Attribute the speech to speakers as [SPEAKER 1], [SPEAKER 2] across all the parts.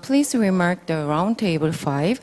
[SPEAKER 1] Please remark the round table 5.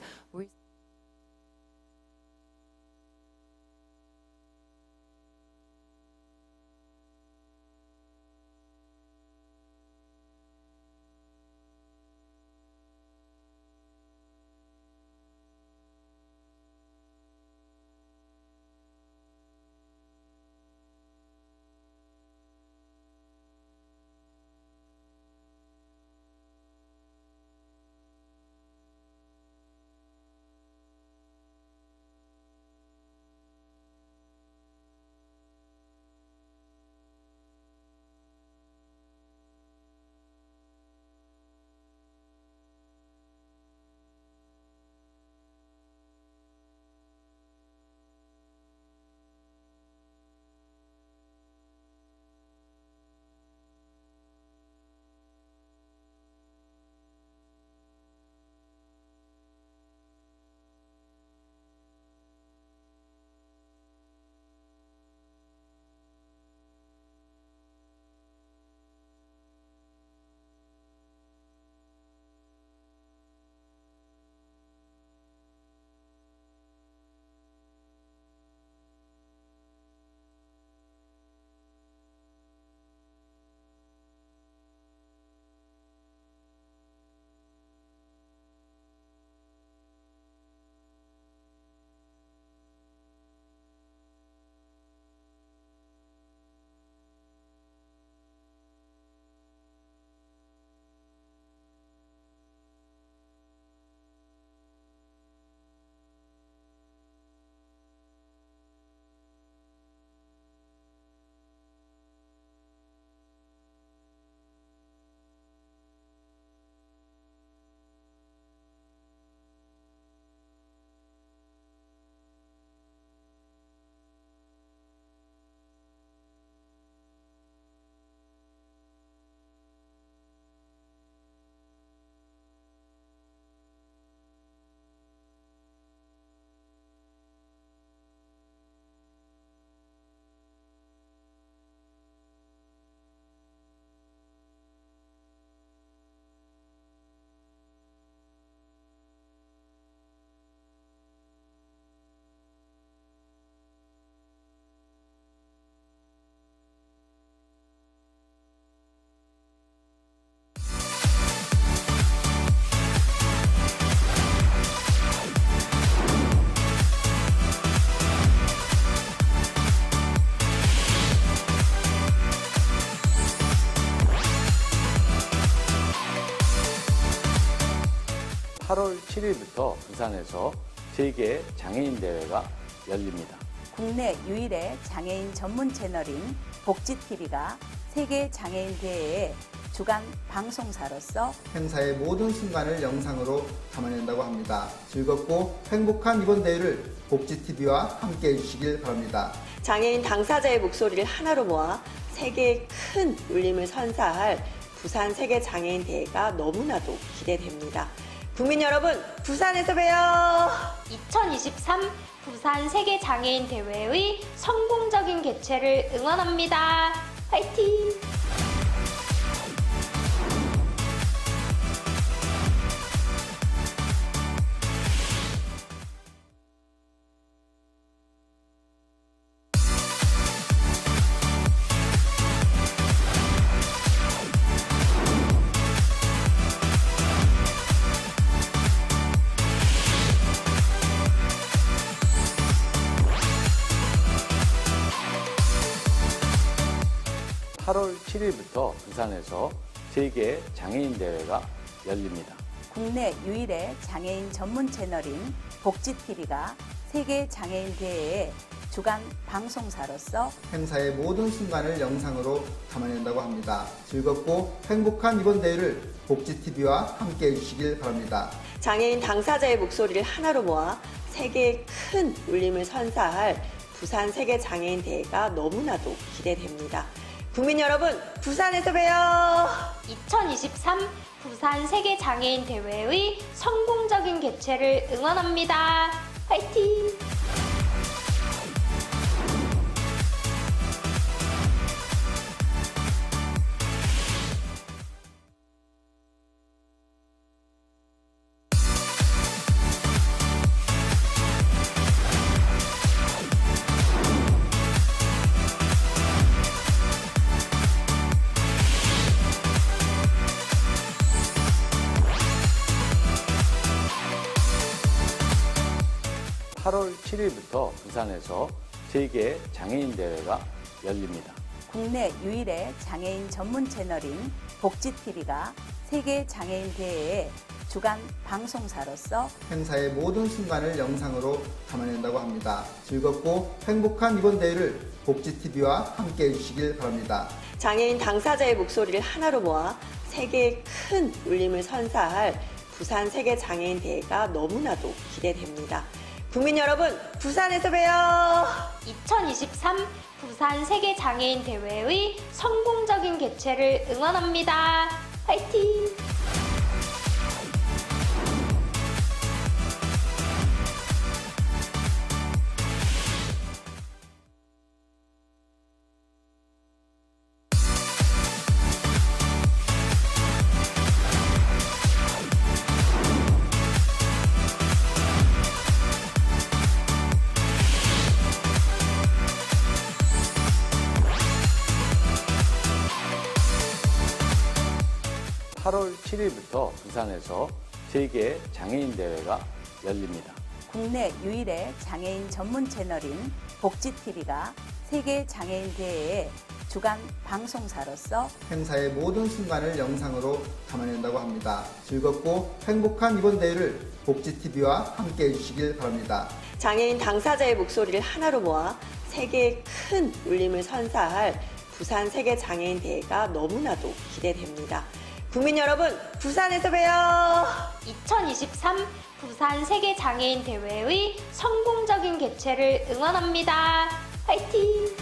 [SPEAKER 2] (8월 7일부터) 부산에서 세계 장애인 대회가 열립니다.
[SPEAKER 3] 국내 유일의 장애인 전문 채널인 복지TV가 세계 장애인 대회의 주간 방송사로서
[SPEAKER 4] 행사의 모든 순간을 영상으로 담아낸다고 합니다. 즐겁고 행복한 이번 대회를 복지TV와 함께 해주시길 바랍니다.
[SPEAKER 5] 장애인 당사자의 목소리를 하나로 모아 세계에 큰 울림을 선사할 부산 세계장애인 대회가 너무나도 기대됩니다. 국민 여러분, 부산에서 봬요.
[SPEAKER 6] 2023 부산 세계장애인 대회의 성공적인 개최를 응원합니다. 화이팅!
[SPEAKER 2] (8월 7일부터) 부산에서 세계 장애인 대회가 열립니다.
[SPEAKER 3] 국내 유일의 장애인 전문 채널인 복지TV가 세계 장애인 대회의 주간 방송사로서
[SPEAKER 4] 행사의 모든 순간을 영상으로 담아낸다고 합니다. 즐겁고 행복한 이번 대회를 복지TV와 함께 해주시길 바랍니다.
[SPEAKER 5] 장애인 당사자의 목소리를 하나로 모아 세계에 큰 울림을 선사할 부산 세계장애인 대회가 너무나도 기대됩니다. 국민 여러분, 부산에서 봬요.
[SPEAKER 6] 2023 부산 세계장애인 대회의 성공적인 개최를 응원합니다. 화이팅!
[SPEAKER 2] 8월 7일부터 부산에서 세계 장애인 대회가 열립니다.
[SPEAKER 3] 국내 유일의 장애인 전문 채널인 복지TV가 세계 장애인 대회의 주간 방송사로서
[SPEAKER 4] 행사의 모든 순간을 영상으로 담아낸다고 합니다. 즐겁고 행복한 이번 대회를 복지TV와 함께 해주시길 바랍니다.
[SPEAKER 5] 장애인 당사자의 목소리를 하나로 모아 세계의 큰 울림을 선사할 부산 세계장애인 대회가 너무나도 기대됩니다. 국민 여러분, 부산에서 봬요!
[SPEAKER 6] 2023 부산 세계장애인 대회의 성공적인 개최를 응원합니다. 화이팅!
[SPEAKER 2] (8월 7일부터) 부산에서 세계 장애인 대회가 열립니다.
[SPEAKER 3] 국내 유일의 장애인 전문 채널인 복지TV가 세계 장애인 대회의 주간 방송사로서
[SPEAKER 4] 행사의 모든 순간을 영상으로 담아낸다고 합니다. 즐겁고 행복한 이번 대회를 복지TV와 함께 해주시길 바랍니다.
[SPEAKER 5] 장애인 당사자의 목소리를 하나로 모아 세계의 큰 울림을 선사할 부산 세계장애인 대회가 너무나도 기대됩니다. 국민 여러분, 부산에서 봬요!
[SPEAKER 6] 2023 부산 세계장애인 대회의 성공적인 개최를 응원합니다. 화이팅!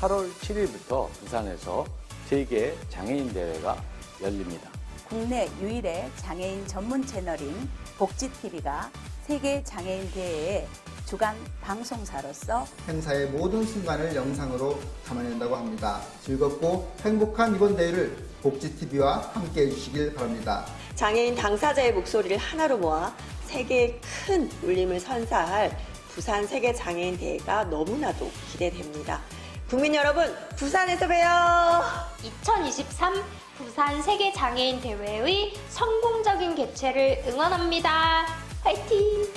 [SPEAKER 2] (8월 7일부터) 부산에서 세계 장애인 대회가 열립니다.
[SPEAKER 3] 국내 유일의 장애인 전문 채널인 복지TV가 세계 장애인 대회의 주간 방송사로서
[SPEAKER 4] 행사의 모든 순간을 영상으로 담아낸다고 합니다. 즐겁고 행복한 이번 대회를 복지TV와 함께 해주시길 바랍니다.
[SPEAKER 5] 장애인 당사자의 목소리를 하나로 모아 세계의 큰 울림을 선사할 부산 세계장애인 대회가 너무나도 기대됩니다. 국민 여러분, 부산에서 봬요!
[SPEAKER 6] 2023 부산 세계장애인 대회의 성공적인 개최를 응원합니다. 화이팅!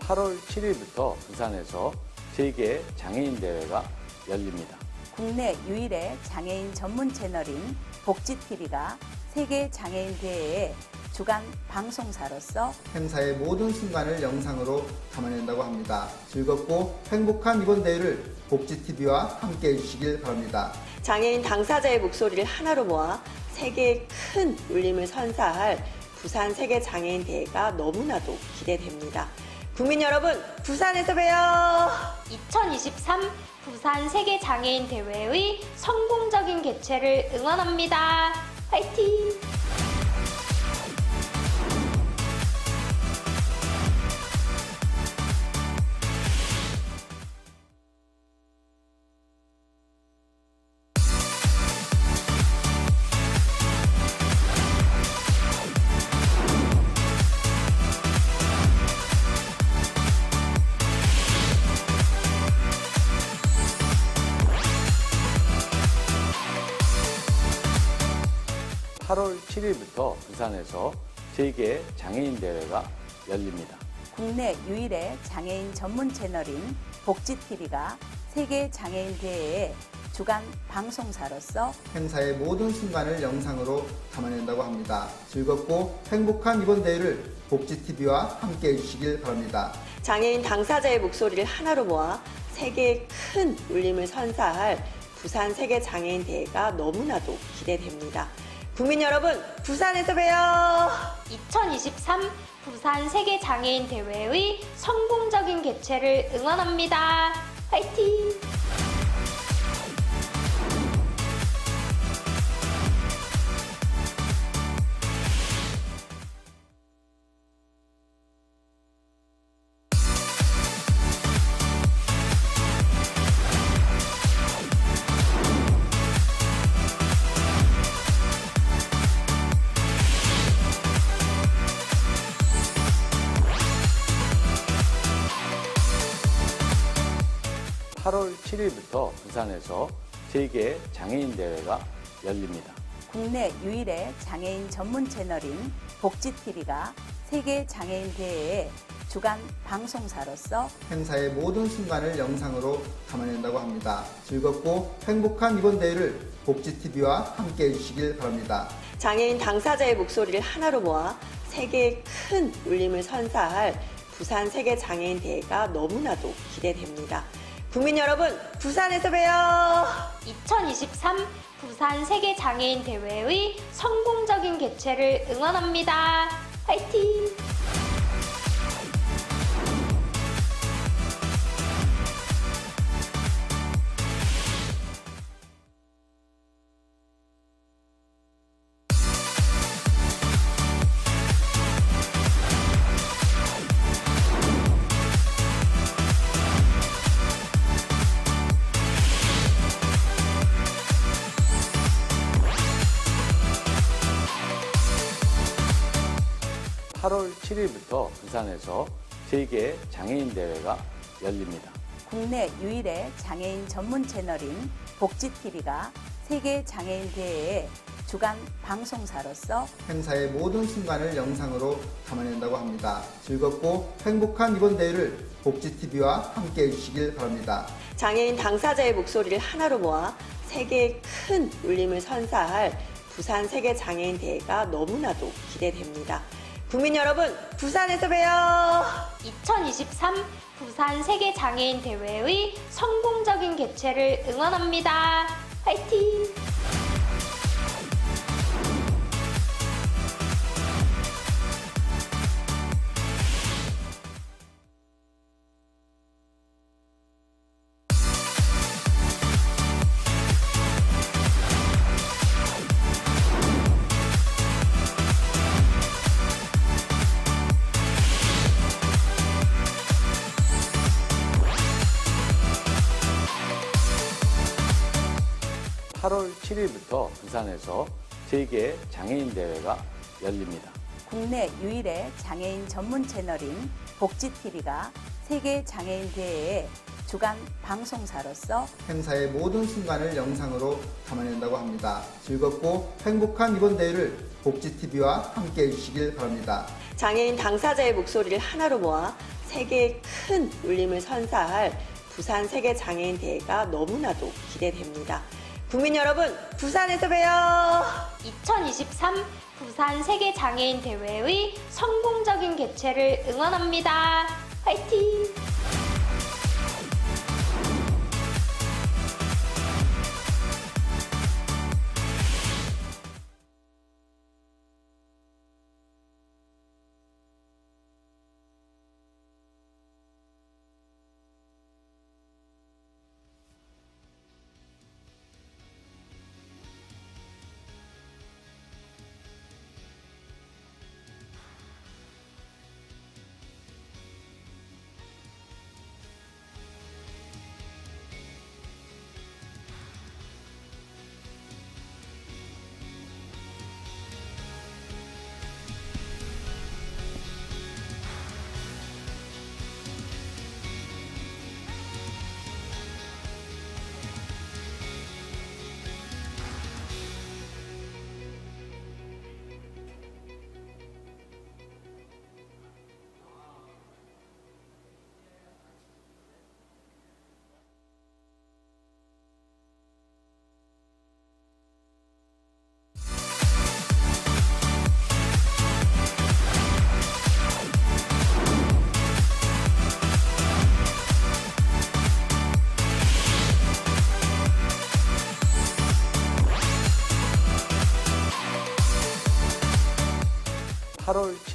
[SPEAKER 2] (8월 7일부터) 부산에서 세계 장애인 대회가 열립니다.
[SPEAKER 3] 국내 유일의 장애인 전문 채널인 복지TV가 세계 장애인 대회의 주간 방송사로서
[SPEAKER 4] 행사의 모든 순간을 영상으로 담아낸다고 합니다. 즐겁고 행복한 이번 대회를 복지TV와 함께 해주시길 바랍니다.
[SPEAKER 5] 장애인 당사자의 목소리를 하나로 모아 세계의 큰 울림을 선사할 부산 세계장애인 대회가 너무나도 기대됩니다. 국민 여러분, 부산에서 봬요!
[SPEAKER 6] 2023 부산 세계장애인 대회의 성공적인 개최를 응원합니다. 화이팅!
[SPEAKER 2] (8월 7일부터) 부산에서 세계 장애인 대회가 열립니다.
[SPEAKER 3] 국내 유일의 장애인 전문 채널인 복지TV가 세계 장애인 대회의 주간 방송사로서
[SPEAKER 4] 행사의 모든 순간을 영상으로 담아낸다고 합니다. 즐겁고 행복한 이번 대회를 복지TV와 함께 해주시길 바랍니다.
[SPEAKER 5] 장애인 당사자의 목소리를 하나로 모아 세계의 큰 울림을 선사할 부산 세계장애인대회가 너무나도 기대됩니다. 국민 여러분, 부산에서 봬요!
[SPEAKER 6] 2023 부산 세계장애인대회의 성공적인 개최를 응원합니다. 화이팅!
[SPEAKER 2] (8월 7일부터) 부산에서 세계 장애인 대회가 열립니다.
[SPEAKER 3] 국내 유일의 장애인 전문 채널인 복지TV가 세계 장애인 대회의 주간 방송사로서
[SPEAKER 4] 행사의 모든 순간을 영상으로 담아낸다고 합니다. 즐겁고 행복한 이번 대회를 복지TV와 함께 해주시길 바랍니다.
[SPEAKER 5] 장애인 당사자의 목소리를 하나로 모아 세계의 큰 울림을 선사할 부산 세계장애인대회가 너무나도 기대됩니다. 국민 여러분, 부산에서 봬요!
[SPEAKER 6] 2023 부산 세계장애인대회의 성공적인 개최를 응원합니다. 화이팅!
[SPEAKER 2] (8월 7일부터) 부산에서 세계 장애인 대회가 열립니다.
[SPEAKER 3] 국내 유일의 장애인 전문 채널인 복지TV가 세계 장애인 대회의 주간 방송사로서
[SPEAKER 4] 행사의 모든 순간을 영상으로 담아낸다고 합니다. 즐겁고 행복한 이번 대회를 복지TV와 함께 해주시길 바랍니다.
[SPEAKER 5] 장애인 당사자의 목소리를 하나로 모아 세계의 큰 울림을 선사할 부산 세계장애인대회가 너무나도 기대됩니다. 국민 여러분, 부산에서 봬요!
[SPEAKER 6] 2023 부산 세계장애인대회의 성공적인 개최를 응원합니다. 화이팅!
[SPEAKER 2] (8월 7일부터) 부산에서 세계 장애인 대회가 열립니다.
[SPEAKER 3] 국내 유일의 장애인 전문 채널인 복지TV가 세계 장애인 대회의 주간 방송사로서
[SPEAKER 4] 행사의 모든 순간을 영상으로 담아낸다고 합니다. 즐겁고 행복한 이번 대회를 복지TV와 함께 해주시길 바랍니다.
[SPEAKER 5] 장애인 당사자의 목소리를 하나로 모아 세계의 큰 울림을 선사할 부산 세계장애인대회가 너무나도 기대됩니다. 국민 여러분, 부산에서 봬요!
[SPEAKER 6] 2023 부산 세계장애인대회의 성공적인 개최를 응원합니다. 화이팅!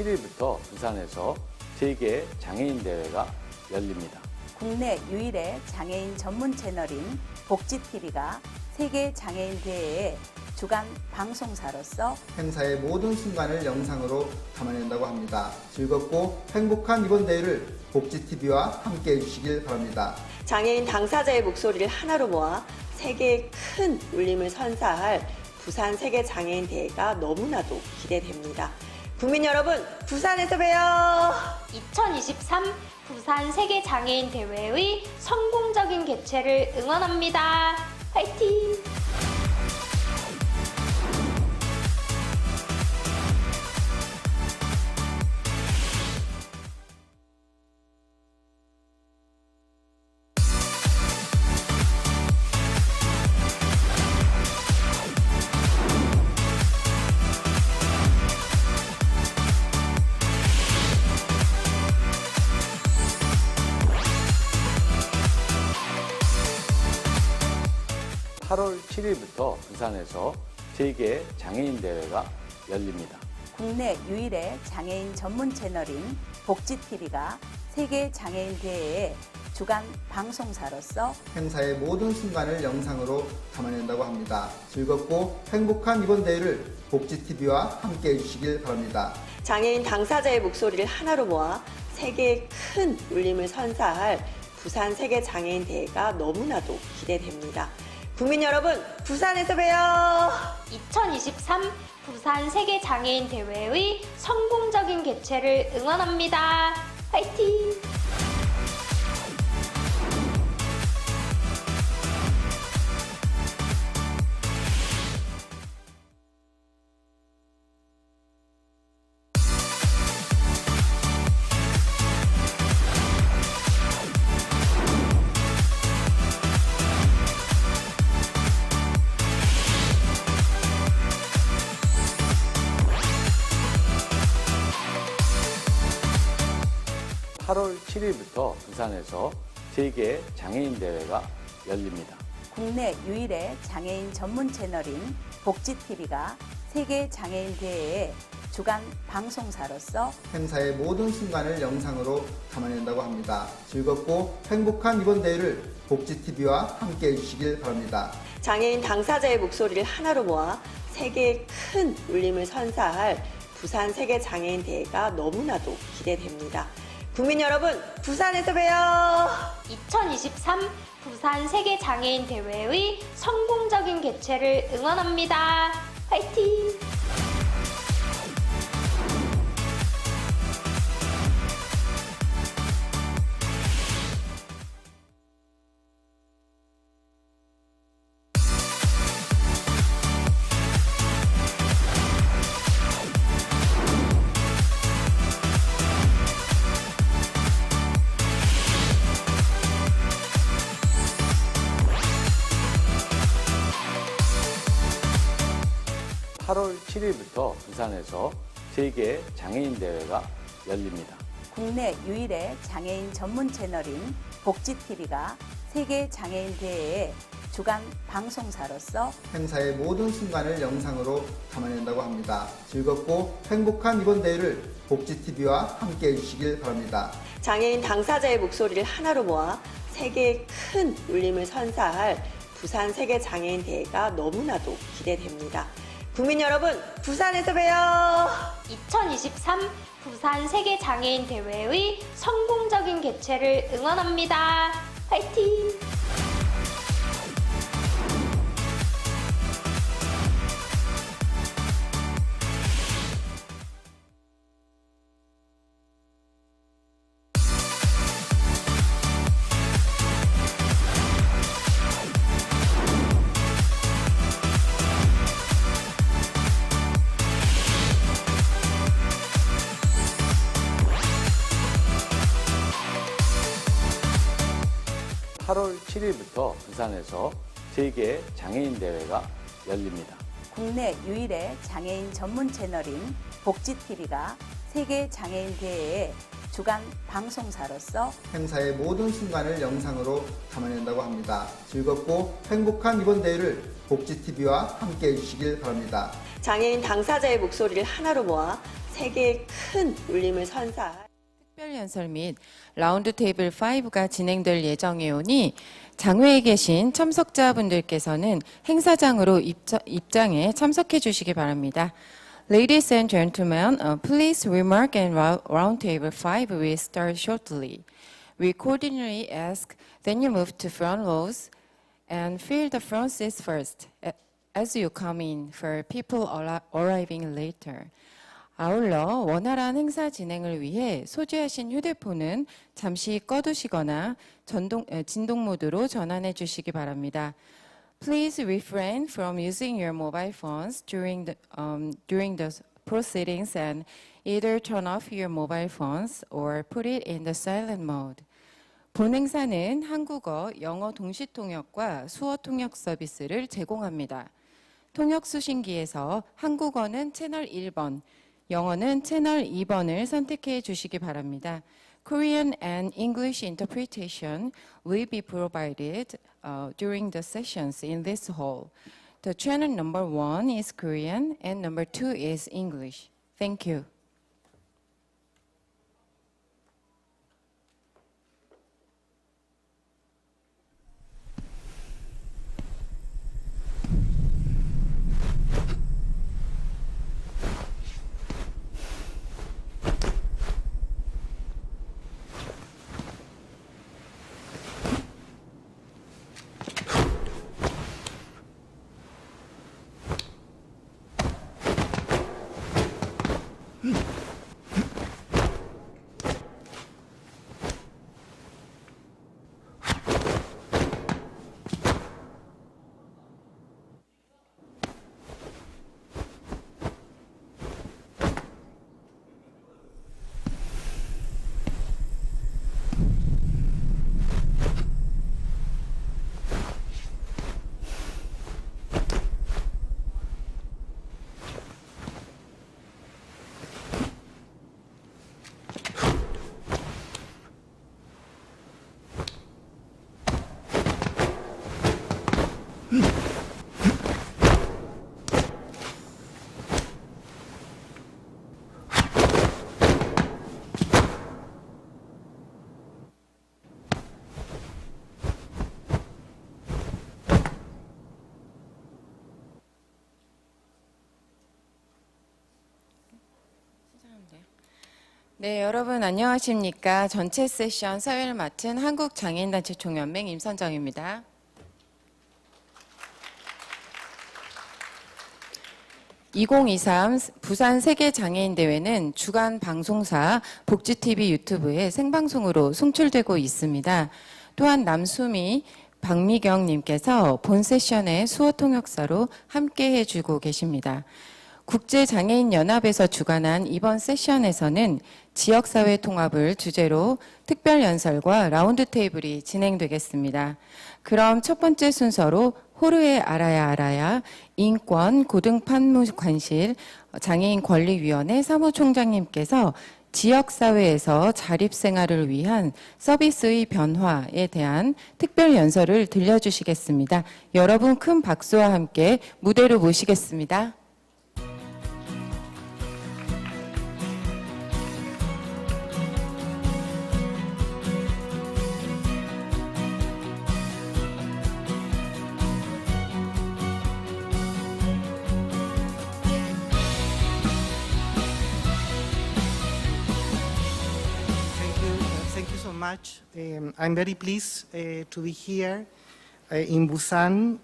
[SPEAKER 2] 7일부터 부산에서 세계 장애인 대회가 열립니다.
[SPEAKER 3] 국내 유일의 장애인 전문 채널인 복지TV가 세계 장애인 대회의 주간 방송사로서
[SPEAKER 4] 행사의 모든 순간을 영상으로 담아낸다고 합니다. 즐겁고 행복한 이번 대회를 복지TV와 함께 해주시길 바랍니다.
[SPEAKER 5] 장애인 당사자의 목소리를 하나로 모아 세계의 큰 울림을 선사할 부산 세계장애인 대회가 너무나도 기대됩니다. 국민 여러분, 부산에서 봬요!
[SPEAKER 6] 2023 부산 세계장애인 대회의 성공적인 개최를 응원합니다. 화이팅!
[SPEAKER 2] (8월 7일부터) 부산에서 세계 장애인 대회가 열립니다.
[SPEAKER 3] 국내 유일의 장애인 전문 채널인 복지TV가 세계 장애인 대회의 주간 방송사로서
[SPEAKER 4] 행사의 모든 순간을 영상으로 담아낸다고 합니다. 즐겁고 행복한 이번 대회를 복지TV와 함께 해주시길 바랍니다.
[SPEAKER 5] 장애인 당사자의 목소리를 하나로 모아 세계의 큰 울림을 선사할 부산 세계장애인 대회가 너무나도 기대됩니다. 국민 여러분, 부산에서 봬요!
[SPEAKER 6] 2023 부산 세계장애인 대회의 성공적인 개최를 응원합니다. 화이팅!
[SPEAKER 2] (8월 7일부터) 부산에서 세계 장애인 대회가 열립니다.
[SPEAKER 3] 국내 유일의 장애인 전문 채널인 복지TV가 세계 장애인 대회의 주간 방송사로서
[SPEAKER 4] 행사의 모든 순간을 영상으로 담아낸다고 합니다. 즐겁고 행복한 이번 대회를 복지TV와 함께 해주시길 바랍니다.
[SPEAKER 5] 장애인 당사자의 목소리를 하나로 모아 세계의 큰 울림을 선사할 부산 세계장애인 대회가 너무나도 기대됩니다. 국민 여러분, 부산에서 봬요!
[SPEAKER 6] 2023 부산 세계장애인 대회의 성공적인 개최를 응원합니다. 화이팅!
[SPEAKER 2] (8월 7일부터) 부산에서 세계 장애인 대회가 열립니다.
[SPEAKER 3] 국내 유일의 장애인 전문 채널인 복지TV가 세계 장애인 대회의 주간 방송사로서
[SPEAKER 4] 행사의 모든 순간을 영상으로 담아낸다고 합니다. 즐겁고 행복한 이번 대회를 복지TV와 함께 해주시길 바랍니다.
[SPEAKER 5] 장애인 당사자의 목소리를 하나로 모아 세계의 큰 울림을 선사할 부산 세계장애인 대회가 너무나도 기대됩니다. 국민 여러분, 부산에서 봬요!
[SPEAKER 6] 2023 부산 세계장애인 대회의 성공적인 개최를 응원합니다. 화이팅!
[SPEAKER 2] (8월 7일부터) 부산에서 세계 장애인 대회가 열립니다.
[SPEAKER 3] 국내 유일의 장애인 전문 채널인 복지TV가 세계 장애인 대회의 주간 방송사로서
[SPEAKER 4] 행사의 모든 순간을 영상으로 담아낸다고 합니다. 즐겁고 행복한 이번 대회를 복지TV와 함께 해주시길 바랍니다.
[SPEAKER 5] 장애인 당사자의 목소리를 하나로 모아 세계의 큰 울림을 선사할
[SPEAKER 1] 특별연설 및 라운드 테이블 5가 진행될 예정이오니 장외에 계신 참석자분들께서는 행사장으로 입장에 참석해 주시기 바랍니다. Ladies and gentlemen, please remark and round table 5 will start shortly. We cordially ask that you move to front rows and fill the front seats first as you come in for people arriving later. 아울러 원활한 행사 진행을 위해 소지하신 휴대폰은 잠시 꺼두시거나 진동 모드로 전환해 주시기 바랍니다. Please refrain from using your mobile phones during the proceedings and either turn off your mobile phones or put it in the silent mode. 본 행사는 한국어, 영어 동시 통역과 수어 통역 서비스를 제공합니다. 통역 수신기에서 한국어는 채널 1번, 영어는 채널 2번을 선택해 주시기 바랍니다. Korean and English interpretation will be provided during the sessions in this hall. The channel number 1 is Korean and number 2 is English. Thank you. 네, 여러분 안녕하십니까? 전체 세션 사회를 맡은 한국장애인단체 총연맹 임선정입니다. (2023) 부산 세계장애인대회는 주간 방송사 복지TV 유튜브에 생방송으로 송출되고 있습니다. 또한 남수미 박미경님께서 본 세션의 수어 통역사로 함께 해주고 계십니다. 국제장애인연합에서 주관한 이번 세션에서는 지역사회 통합을 주제로 특별연설과 라운드 테이블이 진행되겠습니다. 그럼 첫 번째 순서로 호르에 알아야 인권 고등판무관실 장애인권리위원회 사무총장님께서 지역사회에서 자립생활을 위한 서비스의 변화에 대한 특별연설을 들려주시겠습니다. 여러분 큰 박수와 함께 무대로 모시겠습니다.
[SPEAKER 7] Much. I'm very pleased to be here in Busan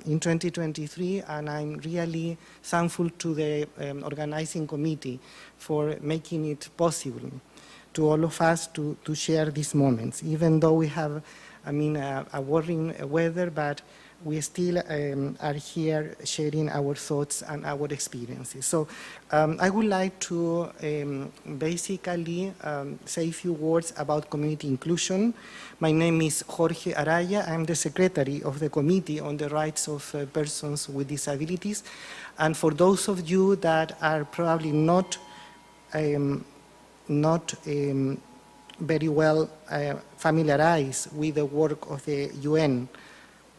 [SPEAKER 7] in 2023, and I'm really thankful to the organizing committee for making it possible to all of us to share these moments, even though we have, a worrying weather, but we still are here sharing our thoughts and our experiences. So I would like to basically say a few words about community inclusion. My name is Jorge Araya. I'm the secretary of the Committee on the Rights of Persons with Disabilities. And for those of you that are probably not very well familiarized with the work of the UN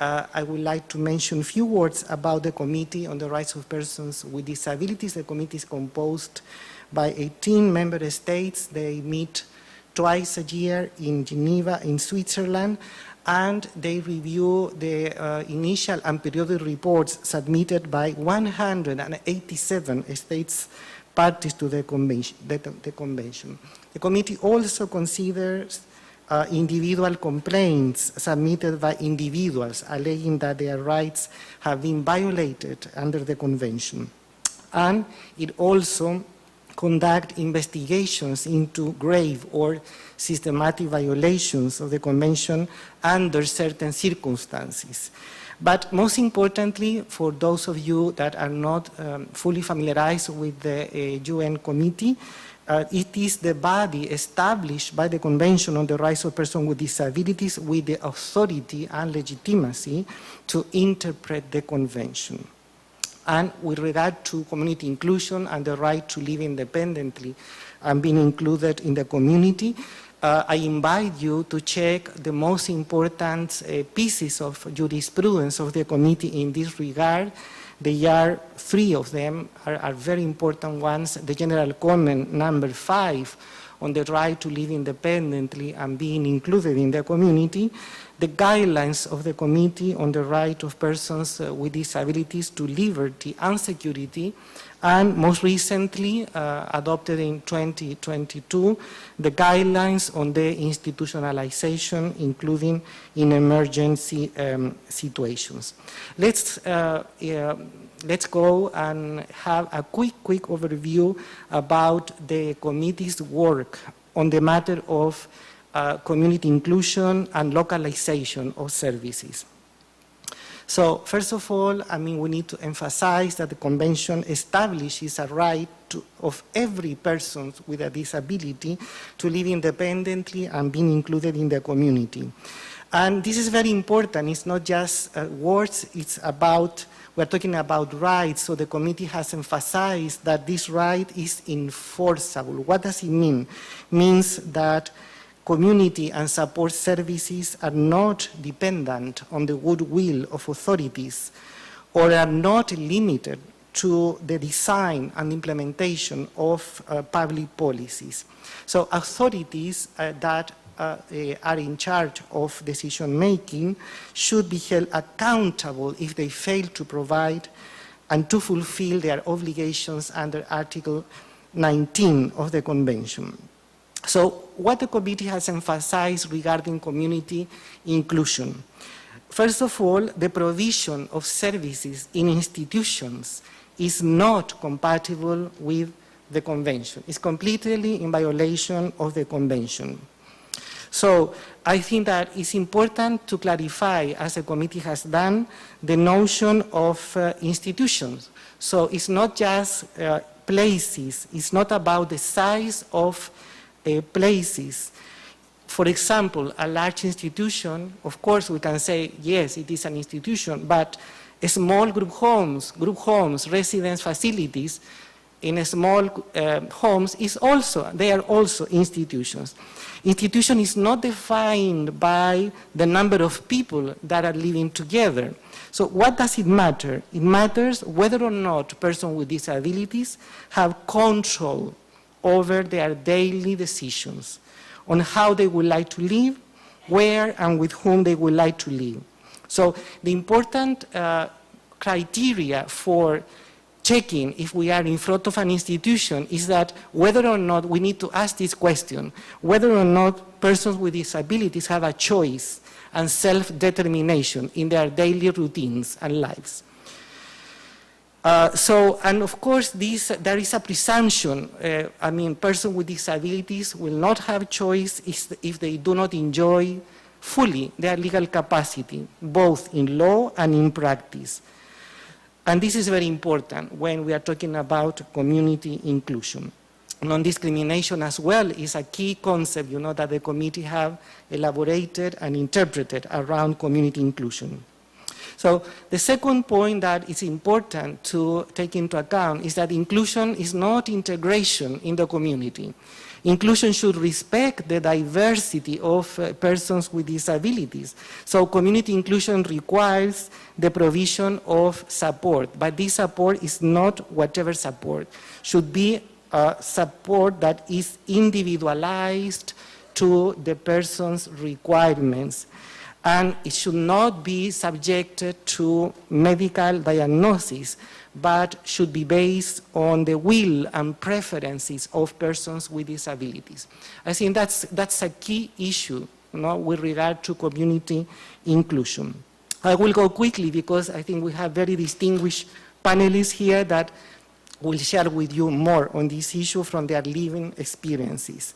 [SPEAKER 7] I would like to mention a few words about the Committee on the Rights of Persons with Disabilities. The committee is composed by 18 member states. They meet twice a year in Geneva, in Switzerland, and they review the initial and periodic reports submitted by 187 states parties to the convention. The committee also considers individual complaints submitted by individuals alleging that their rights have been violated under the convention. And it also conducts investigations into grave or systematic violations of the convention under certain circumstances. But most importantly, for those of you that are not fully familiarized with the UN committee, it is the body established by the Convention on the Rights of Persons with Disabilities with the authority and legitimacy to interpret the convention. And with regard to community inclusion and the right to live independently and being included in the community, I invite you to check the most important pieces of jurisprudence of the committee in this regard. There are 3 of them are very important ones. The General Comment number 5 on the right to live independently and being included in the community, the guidelines of the Committee on the Right of Persons with Disabilities to Liberty and Security, and most recently, adopted in 2022, the guidelines on the institutionalization, including in emergency situations. Let's go and have a quick overview about the committee's work on the matter of community inclusion and localization of services. So first of all, we need to emphasize that the Convention establishes a right of every person with a disability to live independently and being included in the community. And this is very important. It's not just words, it's about, we're talking about rights, so the committee has emphasized that this right is enforceable. What does it mean? It means that community and support services are not dependent on the goodwill of authorities or are not limited to the design and implementation of public policies. So authorities that are in charge of decision-making should be held accountable if they fail to provide and to fulfill their obligations under Article 19 of the Convention. So what the committee has emphasized regarding community inclusion. First of all, the provision of services in institutions is not compatible with the Convention. It's completely in violation of the Convention. So I think that it's important to clarify, as the committee has done, the notion of institutions. So it's not just places, it's not about the size of places. For example, a large institution, of course we can say, yes, it is an institution, but small group homes, residence facilities in small homes they are also institutions. Institution is not defined by the number of people that are living together. So what does it matter? It matters whether or not persons with disabilities have control over their daily decisions on how they would like to live, where and with whom they would like to live. So the important criteria for checking if we are in front of an institution is that whether or not we need to ask this question, whether or not persons with disabilities have a choice and self-determination in their daily routines and lives. And of course, there is a presumption. Persons with disabilities will not have choice if they do not enjoy fully their legal capacity, both in law and in practice. And this is very important when we are talking about community inclusion. Non-discrimination as well is a key concept, that the committee have elaborated and interpreted around community inclusion. So the second point that is important to take into account is that inclusion is not integration in the community. Inclusion should respect the diversity of persons with disabilities. So community inclusion requires the provision of support, but this support is not whatever support. Should be support that is individualized to the person's requirements. And it should not be subjected to medical diagnosis, but should be based on the will and preferences of persons with disabilities. I think that's a key issue, with regard to community inclusion. I will go quickly because I think we have very distinguished panelists here that will share with you more on this issue from their living experiences.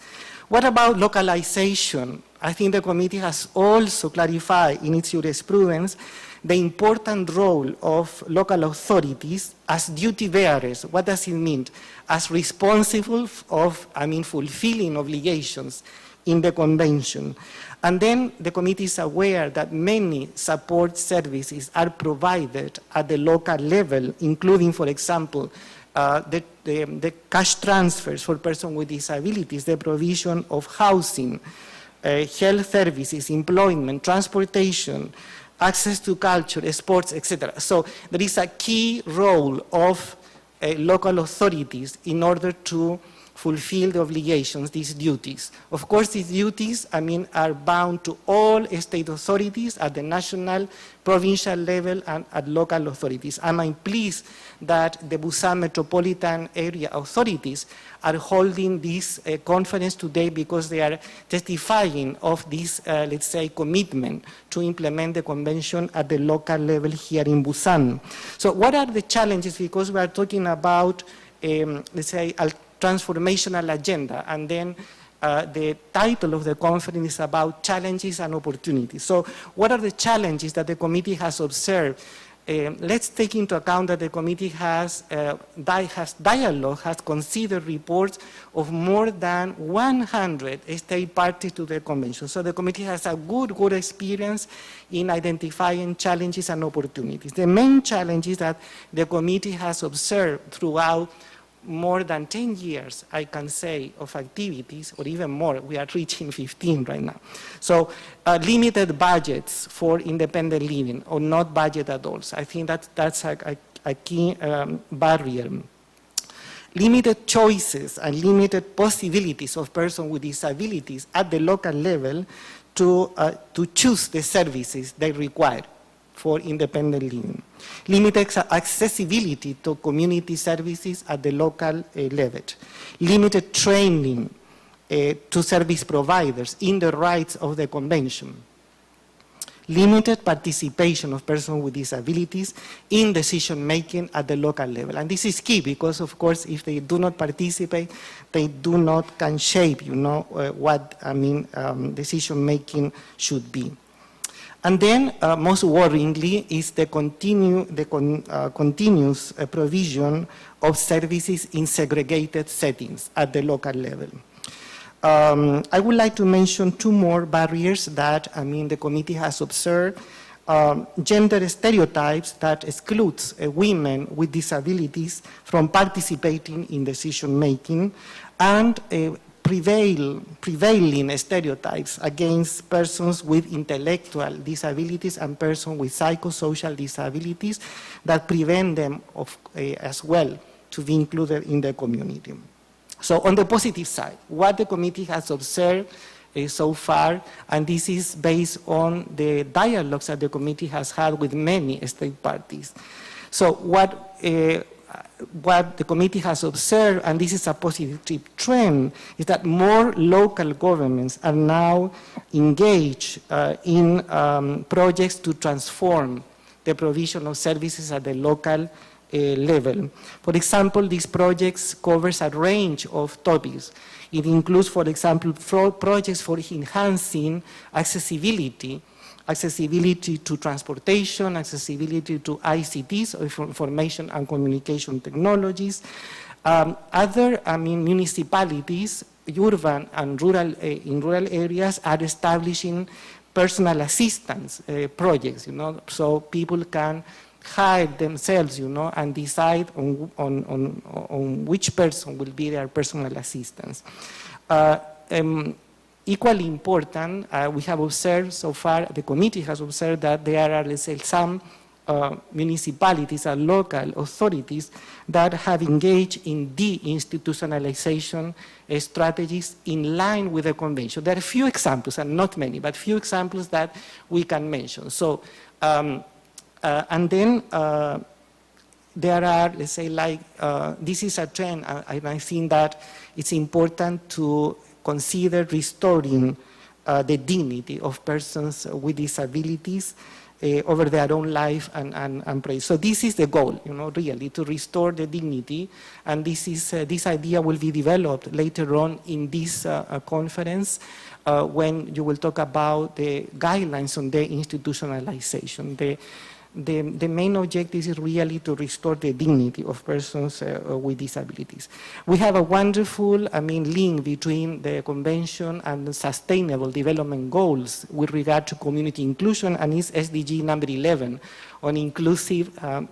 [SPEAKER 7] What about localization? I think the committee has also clarified in its jurisprudence the important role of local authorities as duty bearers. What does it mean? As responsible of, fulfilling obligations in the convention. And then the committee is aware that many support services are provided at the local level, including, for example, the cash transfers for persons with disabilities, the provision of housing, health services, employment, transportation, access to culture, sports, etc. So there is a key role of local authorities in order to fulfill the obligations, these duties. Of course, these duties, are bound to all state authorities at the national, provincial level, and at local authorities. And I'm pleased that the Busan metropolitan area authorities are holding this conference today because they are testifying of this, let's say, commitment to implement the convention at the local level here in Busan. So what are the challenges? Because we are talking about, let's say, a transformational agenda, and then the title of the conference is about challenges and opportunities. So what are the challenges that the committee has observed? Let's take into account that the committee has considered reports of more than 100 state parties to the convention. So the committee has a good experience in identifying challenges and opportunities. The main challenges that the committee has observed throughout more than 10 years, I can say, of activities, or even more. We are reaching 15 right now. So limited budgets for independent living, or not budget at all. So I think that's a key barrier. Limited choices and limited possibilities of persons with disabilities at the local level to choose the services they require for independent living. Limited accessibility to community services at the local level. Limited training to service providers in the rights of the convention. Limited participation of persons with disabilities in decision-making at the local level. And this is key because, of course, if they do not participate, they do not can shape, what decision-making should be. And then, most worryingly, is the continuous provision of services in segregated settings at the local level. I would like to mention two more barriers that, the committee has observed. Gender stereotypes that excludes women with disabilities from participating in decision-making, and prevailing stereotypes against persons with intellectual disabilities and persons with psychosocial disabilities that prevent them as well to be included in the community. So on the positive side, what the committee has observed so far, and this is based on the dialogues that the committee has had with many state parties. So what the committee has observed, and this is a positive trend, is that more local governments are now engaged in projects to transform the provision of services at the local level. For example, these projects covers a range of topics. It includes, for example, projects for enhancing accessibility to transportation, accessibility to ICTs, or information and communication technologies. Other municipalities, urban and rural, in rural areas, are establishing personal assistance projects, so people can hire themselves, and decide on which person will be their personal assistance. Equally important, we have observed so far, the committee has observed that there are, let's say, some municipalities and local authorities that have engaged in deinstitutionalization strategies in line with the convention. There are few examples, and not many, but few examples that we can mention. So, and then there are, let's say, like, this is a trend, and I think that it's important to consider restoring the dignity of persons with disabilities over their own life and praise. So this is the goal, really, to restore the dignity. And this idea will be developed later on in this conference when you will talk about the guidelines on the institutionalization. The main objective is really to restore the dignity of persons with disabilities. We have a wonderful, link between the Convention and the Sustainable Development Goals with regard to community inclusion, and it's SDG number 11 on inclusive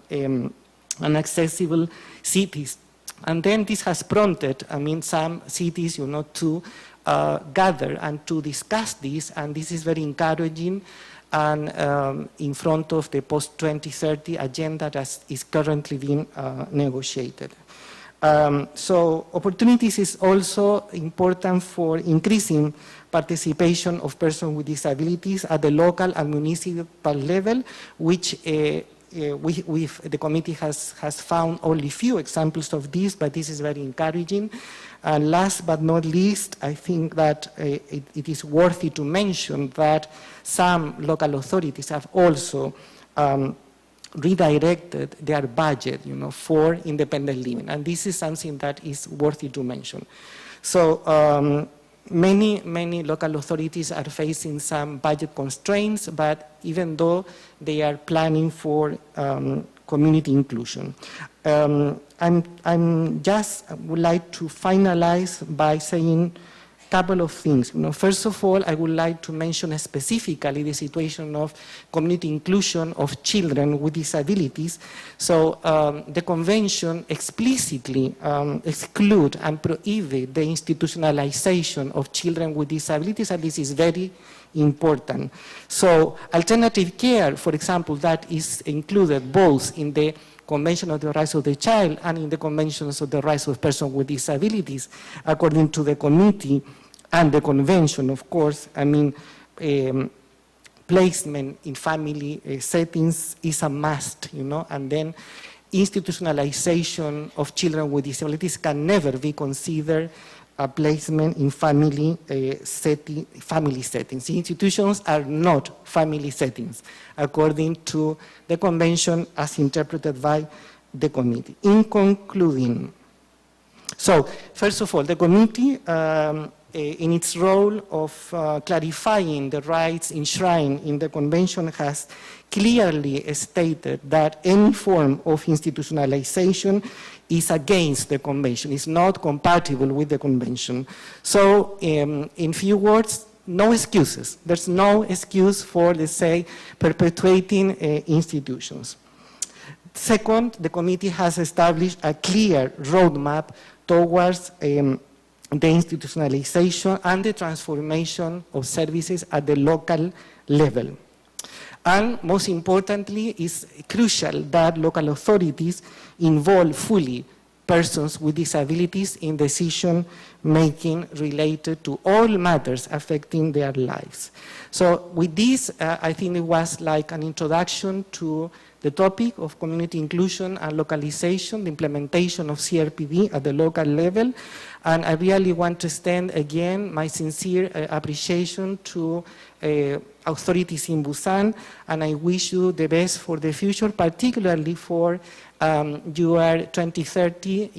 [SPEAKER 7] and accessible cities. And then this has prompted, some cities, to gather and to discuss this, and this is very encouraging. And in front of the post-2030 agenda that is currently being negotiated. So opportunities is also important for increasing participation of persons with disabilities at the local and municipal level, which the committee has found only few examples of this, but this is very encouraging. And last but not least, I think that it is worthy to mention that some local authorities have also redirected their budget, for independent living, and this is something that is worthy to mention. So many local authorities are facing some budget constraints, but even though they are planning for community inclusion. I'm just would like to finalize by saying a couple of things. First of all, I would like to mention specifically the situation of community inclusion of children with disabilities. So the convention explicitly exclude and prohibit the institutionalization of children with disabilities, and this is very important. So alternative care, for example, that is included both in the Convention of the Rights of the Child and in the Conventions of the Rights of Persons with Disabilities, according to the committee and the convention, of course, placement in family settings is a must, and then institutionalization of children with disabilities can never be considered a placement in family settings. Institutions are not family settings, according to the convention as interpreted by the committee. In concluding, so first of all, the committee, in its role of clarifying the rights enshrined in the convention, has clearly stated that any form of institutionalization is against the convention, is not compatible with the convention. So in few words, no excuses. There's no excuse for, let's say, perpetuating institutions. Second, the committee has established a clear roadmap towards the institutionalization and the transformation of services at the local level. And most importantly, it's crucial that local authorities involve fully persons with disabilities in decision-making related to all matters affecting their lives. So with this, I think it was like an introduction to the topic of community inclusion and localization, the implementation of CRPD at the local level. And I really want to extend again my sincere appreciation to authorities in Busan, and I wish you the best for the future, particularly for your 2030,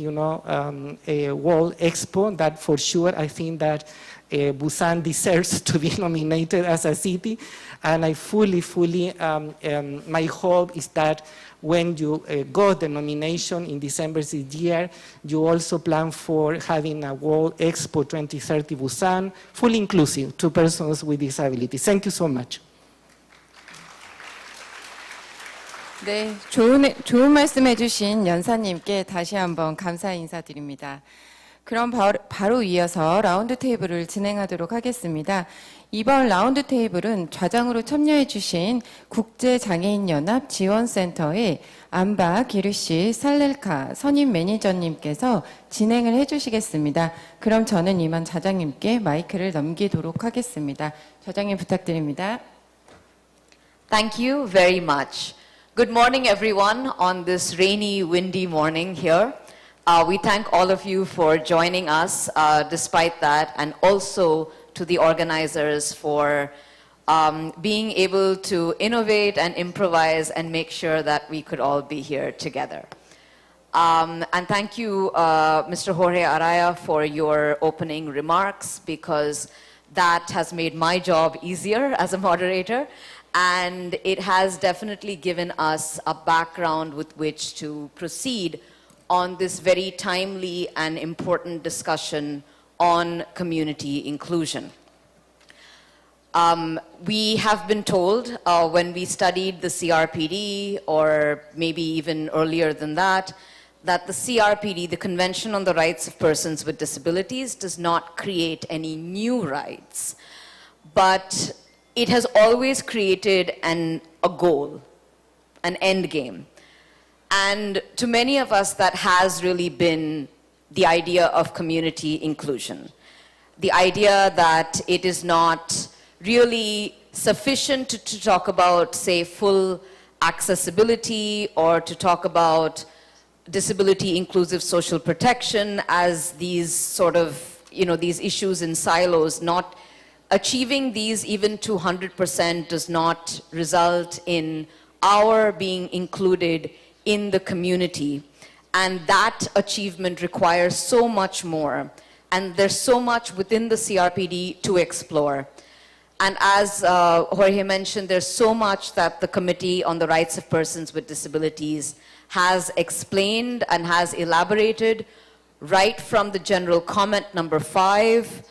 [SPEAKER 7] World Expo. That for sure, I think that Busan deserves to be nominated as a city, and I fully, my hope is that when you got the nomination in December this year, you also plan for having a World Expo 2030 Busan, fully inclusive to persons with disabilities. Thank you so much.
[SPEAKER 1] 네, 좋은 말씀 해주신 연사님께 다시 한번 감사 인사드립니다. 그럼 바로 이어서 라운드 테이블을 진행하도록 하겠습니다. 이번 라운드 테이블은 좌장으로 참여해 주신 국제장애인연합 지원센터의 안바 기르시 살렐카 선임 매니저님께서 진행을 해 주시겠습니다. 그럼 저는 이만 좌장님께 마이크를 넘기도록 하겠습니다. 좌장님 부탁드립니다.
[SPEAKER 8] Thank you very much. Good morning, everyone, on this rainy, windy morning here. We thank all of you for joining us despite that, and also to the organizers for being able to innovate and improvise and make sure that we could all be here together. And thank you, Mr. Jorge Araya, for your opening remarks, because that has made my job easier as a moderator, and it has definitely given us a background with which to proceed on this very timely and important discussion on community inclusion. We have been told when we studied the CRPD, or maybe even earlier than that the CRPD, the Convention on the Rights of Persons with Disabilities, does not create any new rights, but it has always created a goal, an end game. And to many of us, that has really been the idea of community inclusion. The idea that it is not really sufficient to talk about, say, full accessibility, or to talk about disability inclusive social protection as these sort of, these issues in silos. Not achieving these even to 100% does not result in our being included in the community. And that achievement requires so much more. And there's so much within the CRPD to explore. And as Jorge mentioned, there's so much that the Committee on the Rights of Persons with Disabilities has explained and has elaborated, right from the general comment number 5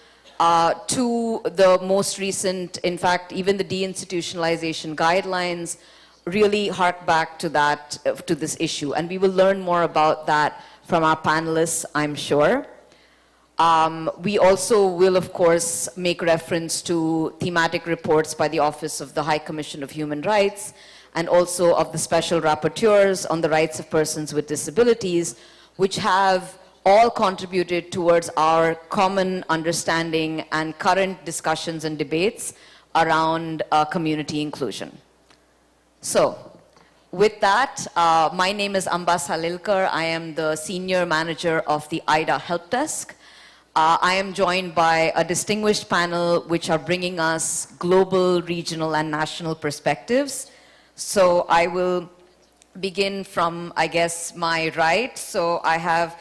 [SPEAKER 8] to the most recent, in fact, even the deinstitutionalization guidelines really hark back to that, to this issue. And we will learn more about that from our panelists, I'm sure. We also will, of course, make reference to thematic reports by the Office of the High Commission of Human Rights, and also of the Special Rapporteurs on the Rights of Persons with Disabilities, which have all contributed towards our common understanding and current discussions and debates around community inclusion. So, with that, my name is Amba Salilkar. I am the Senior Manager of the IDA Help Desk. I am joined by a distinguished panel which are bringing us global, regional, and national perspectives. So I will begin from, I guess, my right. So I have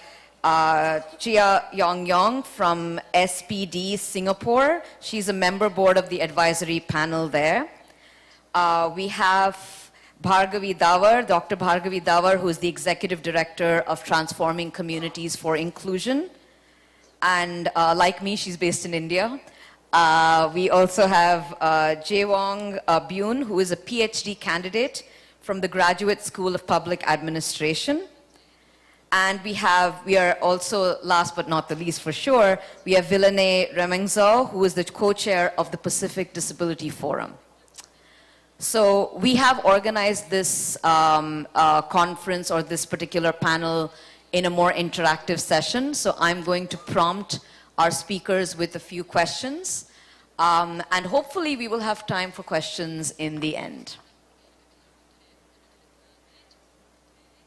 [SPEAKER 8] Chia Yong from SPD Singapore. She's a member board of the advisory panel there. We have Bhargavi Dawar, Dr. Bhargavi Dawar, who is the Executive Director of Transforming Communities for Inclusion. And like me, she's based in India. We also have Jaewong Byun, who is a PhD candidate from the Graduate School of Public Administration. And we are also, last but not the least for sure, we have Vilane Remengzo, who is the co-chair of the Pacific Disability Forum. So we have organized this conference, or this particular panel, in a more interactive session. So I'm going to prompt our speakers with a few questions. And hopefully we will have time for questions in the end.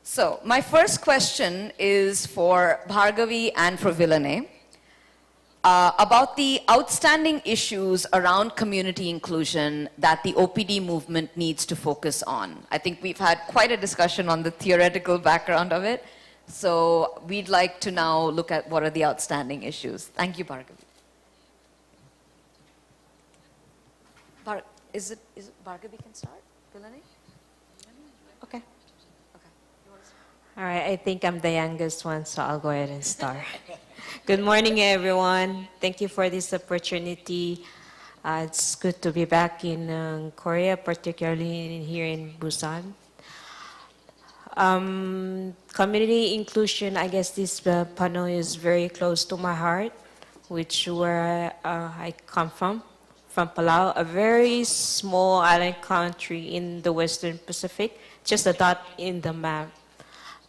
[SPEAKER 8] So my first question is for Bhargavi and for Vilane about the outstanding issues around community inclusion that the OPD movement needs to focus on. I think we've had quite a discussion on the theoretical background of it. So we'd like to now look at what are the outstanding issues. Thank you, Bhargavi. Is it Bhargavi can start? Vilane?
[SPEAKER 9] Okay. All right, I think I'm the youngest one, so I'll go ahead and start. Good morning, everyone. Thank you for this opportunity. It's good to be back in Korea, particularly here in Busan. Community inclusion, I guess this panel is very close to my heart, which where I come from Palau, a very small island country in the Western Pacific, just a dot in the map.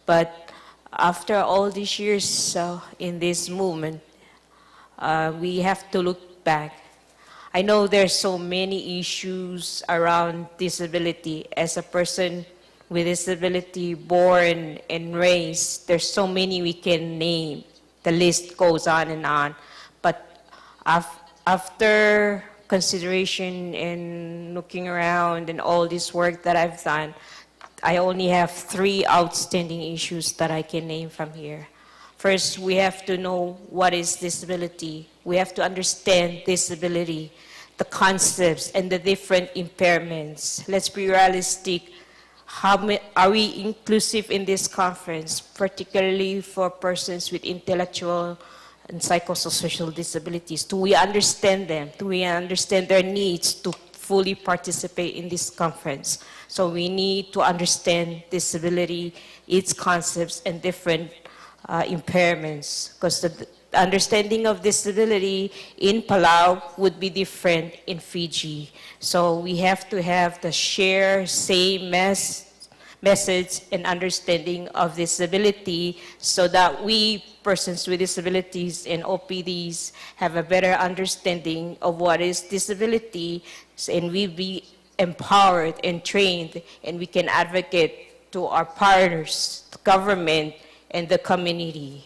[SPEAKER 9] But after all these years in this movement, we have to look back. I know there's so many issues around disability. As a person with disability, born and raised, there's so many we can name. The list goes on and on. But after consideration and looking around and all this work that I've done, I only have 3 outstanding issues that I can name from here. First, we have to know what is disability. We have to understand disability, the concepts and the different impairments. Let's be realistic. Are we inclusive in this conference, particularly for persons with intellectual and psychosocial disabilities? Do we understand them? Do we understand their needs to fully participate in this conference? So we need to understand disability, its concepts, and different impairments, because the understanding of disability in Palau would be different in Fiji. So we have to have the same message and understanding of disability so that we, persons with disabilities and OPDs, have a better understanding of what is disability, and we be empowered and trained, and we can advocate to our partners, the government, and the community.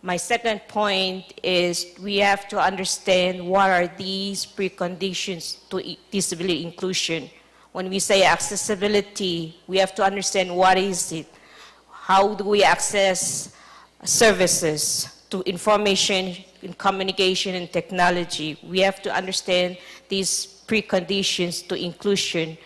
[SPEAKER 9] My second point is we have to understand what are these preconditions to disability inclusion. When we say accessibility, we have to understand what is it. How do we access services to information, in communication, and technology? We have to understand these preconditions to inclusion.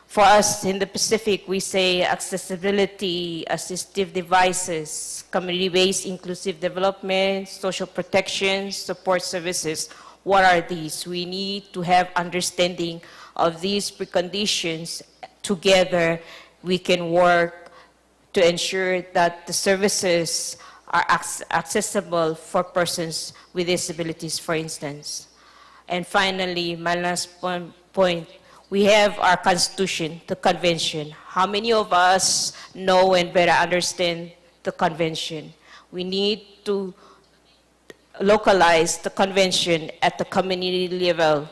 [SPEAKER 9] For us in the Pacific, we say accessibility, assistive devices, community-based inclusive development, social protection, support services. What are these? We need to have understanding of these preconditions. Together, we can work to ensure that the services are accessible for persons with disabilities, for instance. And finally, my last point, we have our Constitution, the Convention. How many of us know and better understand the Convention? We need to localize the Convention at the community level,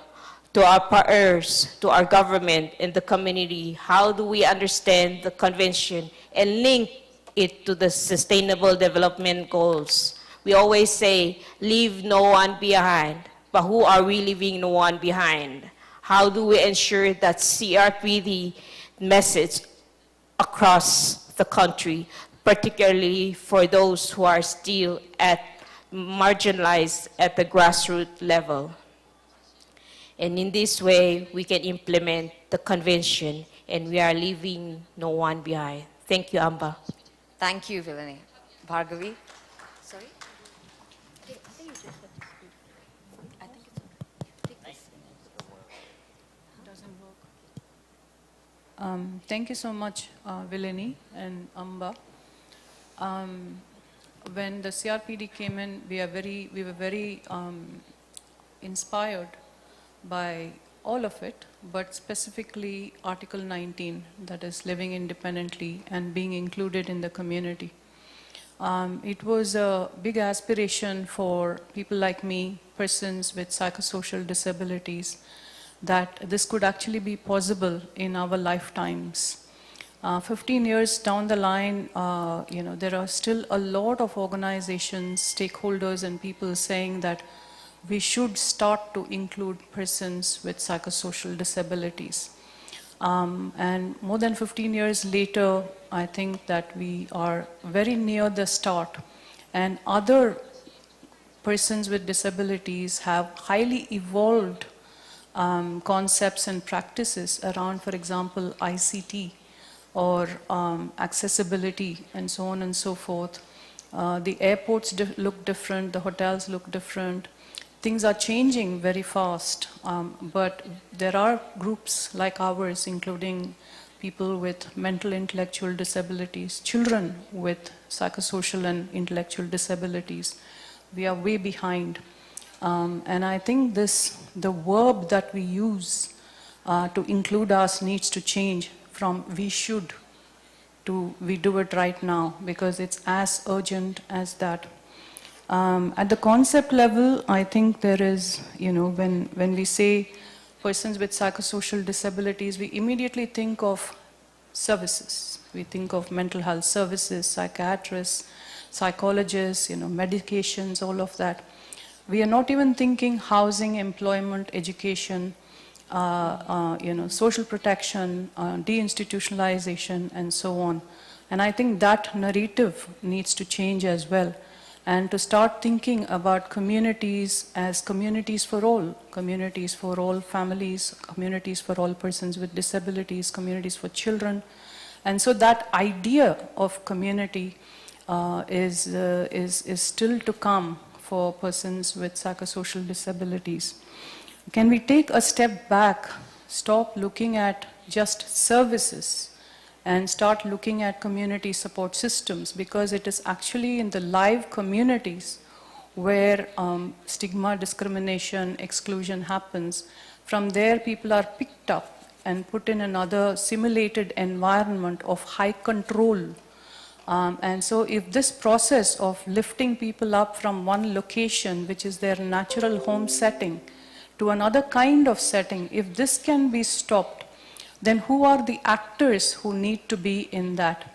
[SPEAKER 9] to our partners, to our government and the community. How do we understand the Convention and link it to the Sustainable Development Goals? We always say, leave no one behind, but who are we leaving no one behind? How do we ensure that CRPD message across the country, particularly for those who are still marginalized at the grassroots level? And in this way, we can implement the convention, and we are leaving no one behind. Thank you, Amba.
[SPEAKER 8] Thank you, Vilani. Bhargavi? Sorry?
[SPEAKER 10] Thank you so much, Vilani and Amba. When the CRPD came in, we were very inspired by all of it, but specifically Article 19, that is living independently and being included in the community. It was a big aspiration for people like me, persons with psychosocial disabilities, that this could actually be possible in our lifetimes. 15 years down the line, there are still a lot of organizations, stakeholders, and people saying that we should start to include persons with psychosocial disabilities. And more than 15 years later, I think that we are very near the start, and other persons with disabilities have highly evolved concepts and practices around, for example, ICT or accessibility and so on and so forth. The airports look different, the hotels look different. Things are changing very fast, but there are groups like ours, including people with mental intellectual disabilities, children with psychosocial and intellectual disabilities. We are way behind. And I think the verb that we use to include us needs to change from we should to we do it right now, because it's as urgent as that. At the concept level, I think there is, when we say persons with psychosocial disabilities, we immediately think of services. We think of mental health services, psychiatrists, psychologists, medications, all of that. We are not even thinking housing, employment, education, social protection, deinstitutionalization, and so on. And I think that narrative needs to change as well, and to start thinking about communities as communities for all families, communities for all persons with disabilities, communities for children. And so that idea of community is still to come for persons with psychosocial disabilities. Can we take a step back, stop looking at just services, and start looking at community support systems, because it is actually in the live communities where stigma, discrimination, exclusion happens. From there, people are picked up and put in another simulated environment of high control. And so if this process of lifting people up from one location, which is their natural home setting, to another kind of setting, if this can be stopped, then who are the actors who need to be in that?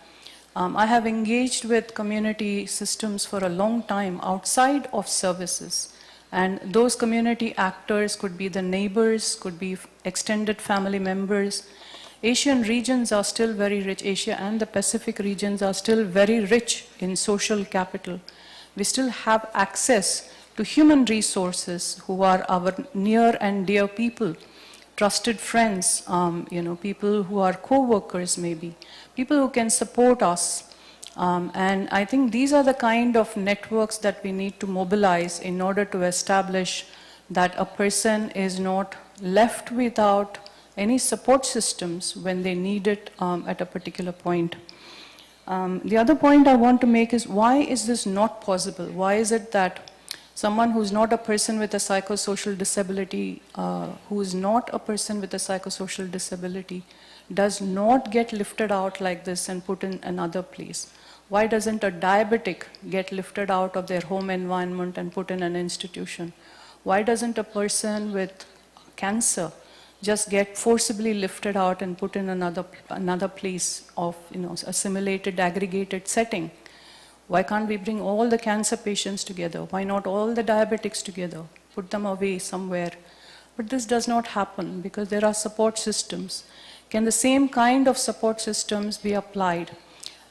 [SPEAKER 10] I have engaged with community systems for a long time outside of services. And those community actors could be the neighbors, could be extended family members. Asian regions are still very rich. Asia and the Pacific regions are still very rich in social capital. We still have access to human resources who are our near and dear people, trusted friends, people who are co-workers maybe, people who can support us. And I think these are the kind of networks that we need to mobilize in order to establish that a person is not left without any support systems when they need it at a particular point. The other point I want to make is, why is this not possible? Why is it that someone who's not a person with a psychosocial disability, does not get lifted out like this and put in another place? Why doesn't a diabetic get lifted out of their home environment and put in an institution? Why doesn't a person with cancer just get forcibly lifted out and put in another place of a simulated, aggregated setting? Why can't we bring all the cancer patients together? Why not all the diabetics together? Put them away somewhere. But this does not happen because there are support systems. Can the same kind of support systems be applied?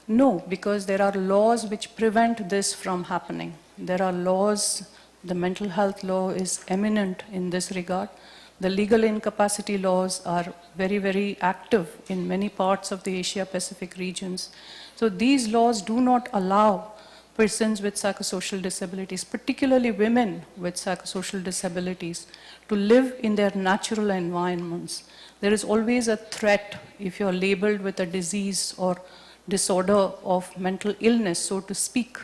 [SPEAKER 10] No, because there are laws which prevent this from happening. There are laws, the mental health law is eminent in this regard. The legal incapacity laws are very, very active in many parts of the Asia-Pacific regions. So these laws do not allow persons with psychosocial disabilities, particularly women with psychosocial disabilities, to live in their natural environments. There is always a threat if you're labeled with a disease or disorder of mental illness, so to speak,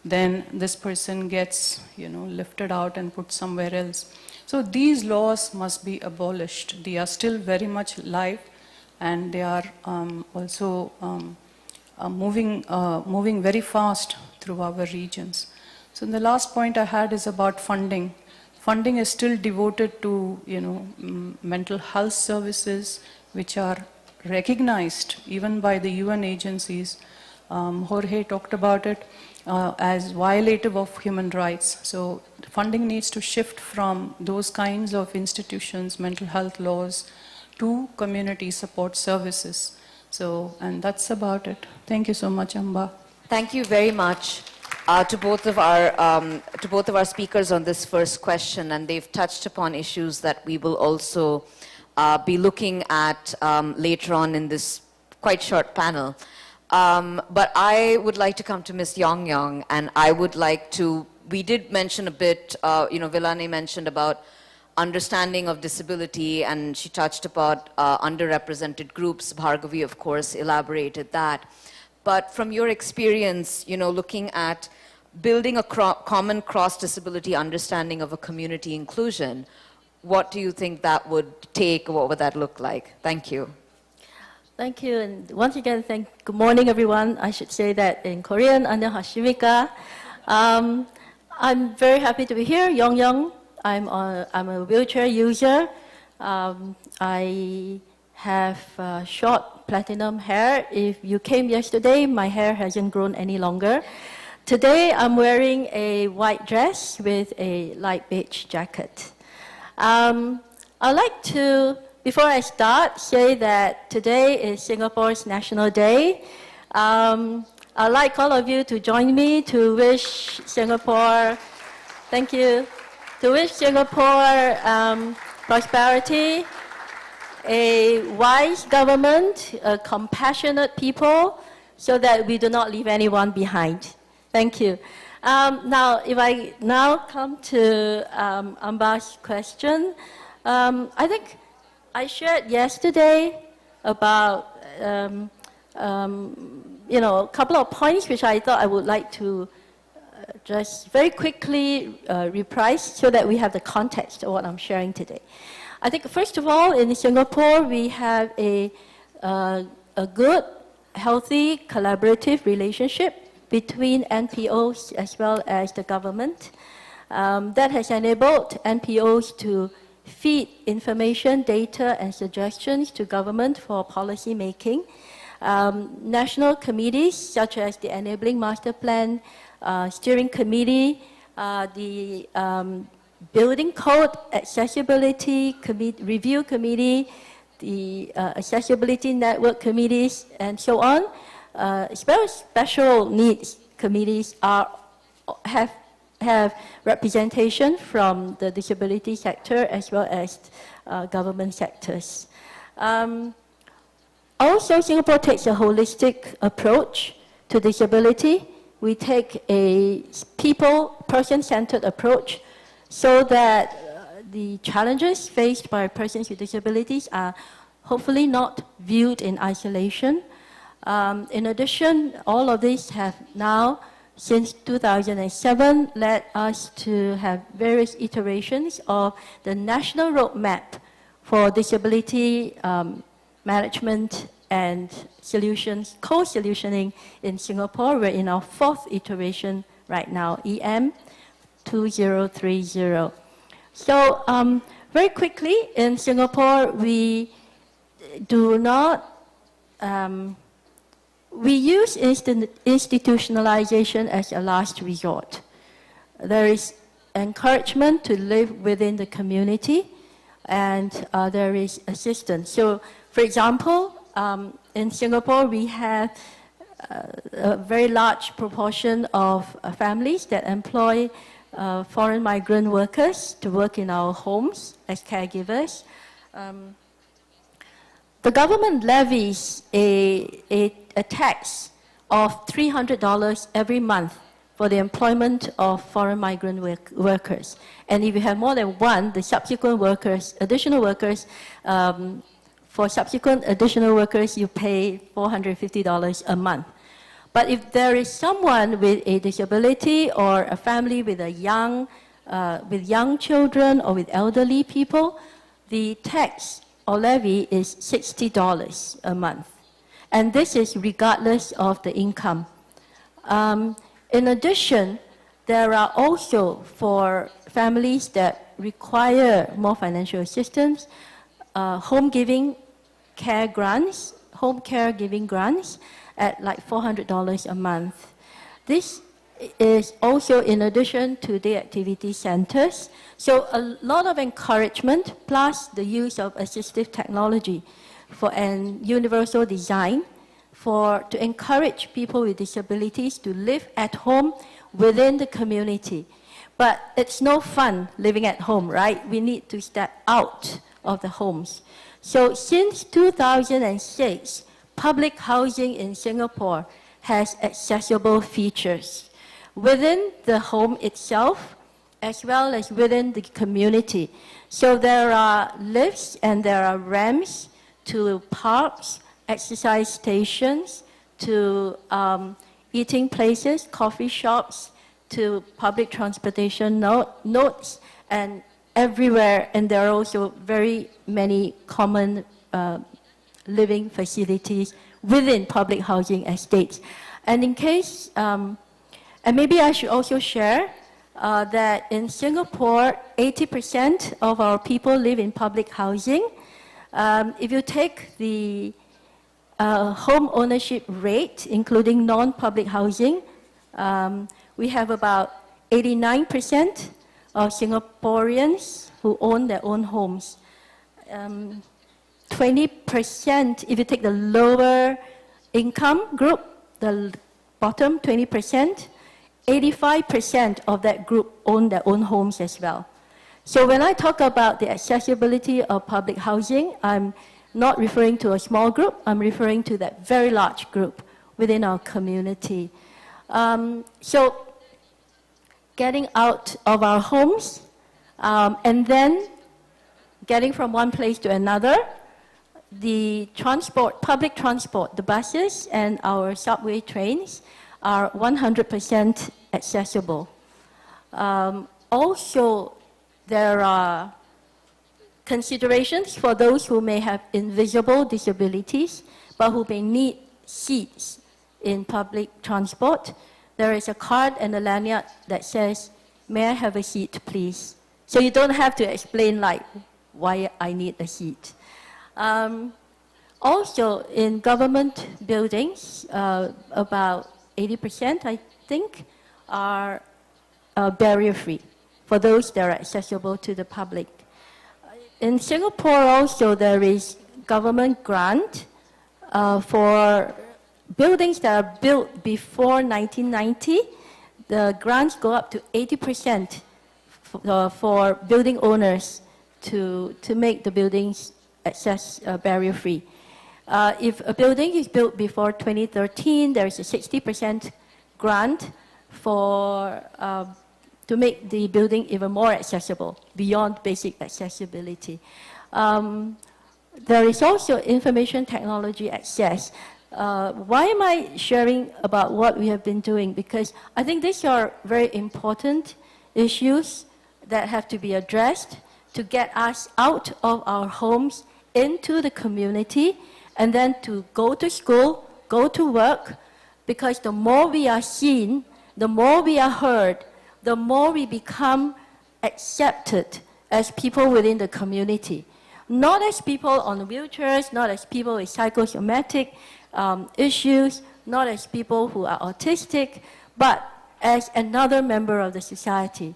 [SPEAKER 10] then this person gets, lifted out and put somewhere else. So these laws must be abolished. They are still very much live, and they are also moving very fast through our regions. So the last point I had is about funding. Funding is still devoted to, mental health services, which are recognized even by the UN agencies. Jorge talked about it as violative of human rights. So funding needs to shift from those kinds of institutions, mental health laws, to community support services. So, and that's about it. Thank you so much, Amba.
[SPEAKER 8] Thank you very much to both of our speakers on this first question, and they've touched upon issues that we will also be looking at later on in this quite short panel. But I would like to come to Ms. Yong, and I would like to, we did mention a bit, Vilane mentioned about understanding of disability, and she touched upon underrepresented groups. Bhargavi, of course, elaborated that. But from your experience, looking at building a common cross-disability understanding of a community inclusion, what do you think that would take? What would that look like? Thank you.
[SPEAKER 11] Thank you, and once again, good morning, everyone. I should say that in Korean, 안녕하십니까. I'm very happy to be here, Young. I'm a wheelchair user. I have short platinum hair. If you came yesterday, my hair hasn't grown any longer. Today, I'm wearing a white dress with a light beige jacket. I'd like to, before I start, say that today is Singapore's National Day. I'd like all of you to join me to wish Singapore, thank you, to wish Singapore prosperity, a wise government, a compassionate people, so that we do not leave anyone behind. Thank you. Now, if I now come to Amba's question, I think I shared yesterday about a couple of points which I thought I would like to just very quickly reprise so that we have the context of what I'm sharing today. I think first of all, in Singapore, we have a good, healthy, collaborative relationship between NPOs as well as the government. That has enabled NPOs to feed information, data, and suggestions to government for policy making. National committees such as the Enabling Master Plan, Steering Committee, the Building Code Accessibility Review Committee, the Accessibility Network Committees, and so on. Special needs committees have representation from the disability sector as well as government sectors. Also, Singapore takes a holistic approach to disability. We take a person-centered approach so that the challenges faced by persons with disabilities are hopefully not viewed in isolation. In addition, all of these have now, since 2007, led us to have various iterations of the national roadmap for disability management and solutions, co-solutioning in Singapore. We're in our fourth iteration right now, EM 2030. So very quickly, in Singapore, we do not, we use institutionalization as a last resort. There is encouragement to live within the community, and there is assistance. So, for example, in Singapore, we have a very large proportion of families that employ foreign migrant workers to work in our homes as caregivers. The government levies a tax of $300 every month for the employment of foreign migrant workers. And if you have more than one, the subsequent workers, additional workers, for subsequent additional workers, you pay $450 a month. But if there is someone with a disability or a family with young children or with elderly people, the tax or levy is $60 a month. And this is regardless of the income. In addition, there are also, for families that require more financial assistance, home caregiving grants at like $400 a month. This is also in addition to the activity centers. So a lot of encouragement plus the use of assistive technology for an universal design to encourage people with disabilities to live at home within the community. But it's no fun living at home, right? We need to step out of the homes. So since 2006, public housing in Singapore has accessible features within the home itself as well as within the community. So there are lifts and there are ramps to parks, exercise stations, to eating places, coffee shops, to public transportation nodes, and everywhere. And there are also very many common living facilities within public housing estates. And in case, and maybe I should also share that in Singapore, 80% of our people live in public housing. If you take the home ownership rate, including non-public housing, we have about 89% of Singaporeans who own their own homes. 20%, if you take the lower income group, the bottom 20%, 85% of that group own their own homes as well. So when I talk about the accessibility of public housing, I'm not referring to a small group, I'm referring to that very large group within our community. So getting out of our homes and then getting from one place to another, the transport, public transport, the buses and our subway trains are 100% accessible. Also, there are considerations for those who may have invisible disabilities, but who may need seats in public transport. There is a card and a lanyard that says, "May I have a seat, please?" So you don't have to explain like why I need a seat. Also, in government buildings, about 80%, I think, are barrier-free for those that are accessible to the public. In Singapore also, there is government grant for buildings that are built before 1990. The grants go up to 80% for building owners to make the buildings barrier-free. If a building is built before 2013, there is a 60% grant for to make the building even more accessible, beyond basic accessibility. There is also information technology access. Why am I sharing about what we have been doing? Because I think these are very important issues that have to be addressed to get us out of our homes into the community, and then to go to school, go to work, because the more we are seen, the more we are heard, the more we become accepted as people within the community. Not as people on wheelchairs, not as people with psychosomatic issues, not as people who are autistic, but as another member of the society.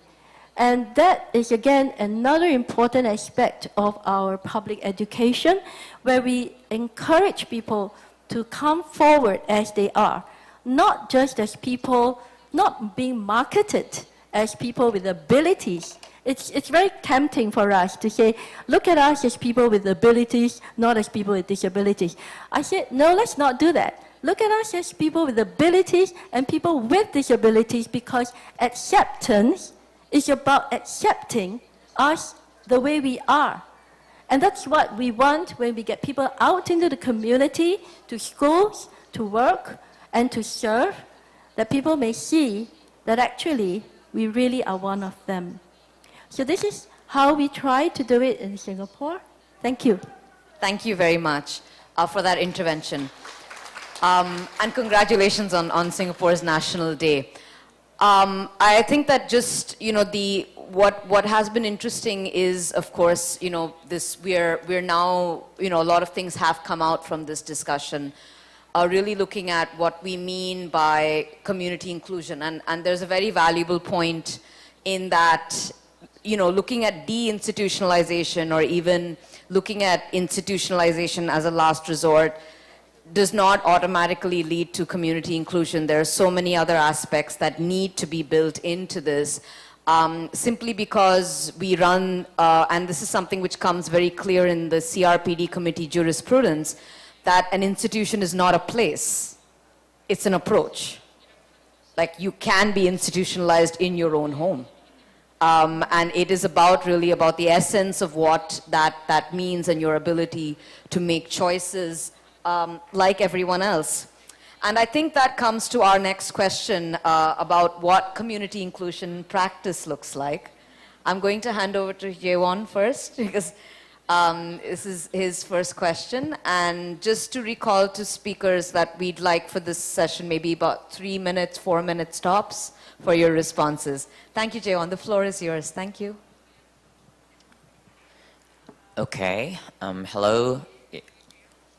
[SPEAKER 11] And that is, again, another important aspect of our public education, where we encourage people to come forward as they are, not just as people, not being marketed as people with abilities. It's very tempting for us to say, look at us as people with abilities, not as people with disabilities. I said, no, let's not do that. Look at us as people with abilities and people with disabilities, because acceptance is about accepting us the way we are. And that's what we want when we get people out into the community, to schools, to work, and to serve, that people may see that actually we really are one of them. So this is how we try to do it in Singapore. Thank you.
[SPEAKER 8] Thank you very much for that intervention. And congratulations on Singapore's National Day. I think that just, what has been interesting is, of course, we're now, a lot of things have come out from this discussion, really looking at what we mean by community inclusion. And there's a very valuable point in that, looking at deinstitutionalization, or even looking at institutionalization as a last resort, does not automatically lead to community inclusion. There are so many other aspects that need to be built into this, simply because we run, and this is something which comes very clear in the CRPD committee jurisprudence, that an institution is not a place, it's an approach. Like, you can be institutionalized in your own home. And it is really about the essence of what that means and your ability to make choices like everyone else. And I think that comes to our next question about what community inclusion practice looks like. I'm going to hand over to Yewon first because this is his first question. And just to recall to speakers that we'd like for this session maybe about 3 minutes, 4 minutes tops for your responses. Thank you, Yewon. The floor is yours. Thank you.
[SPEAKER 12] Okay. Hello.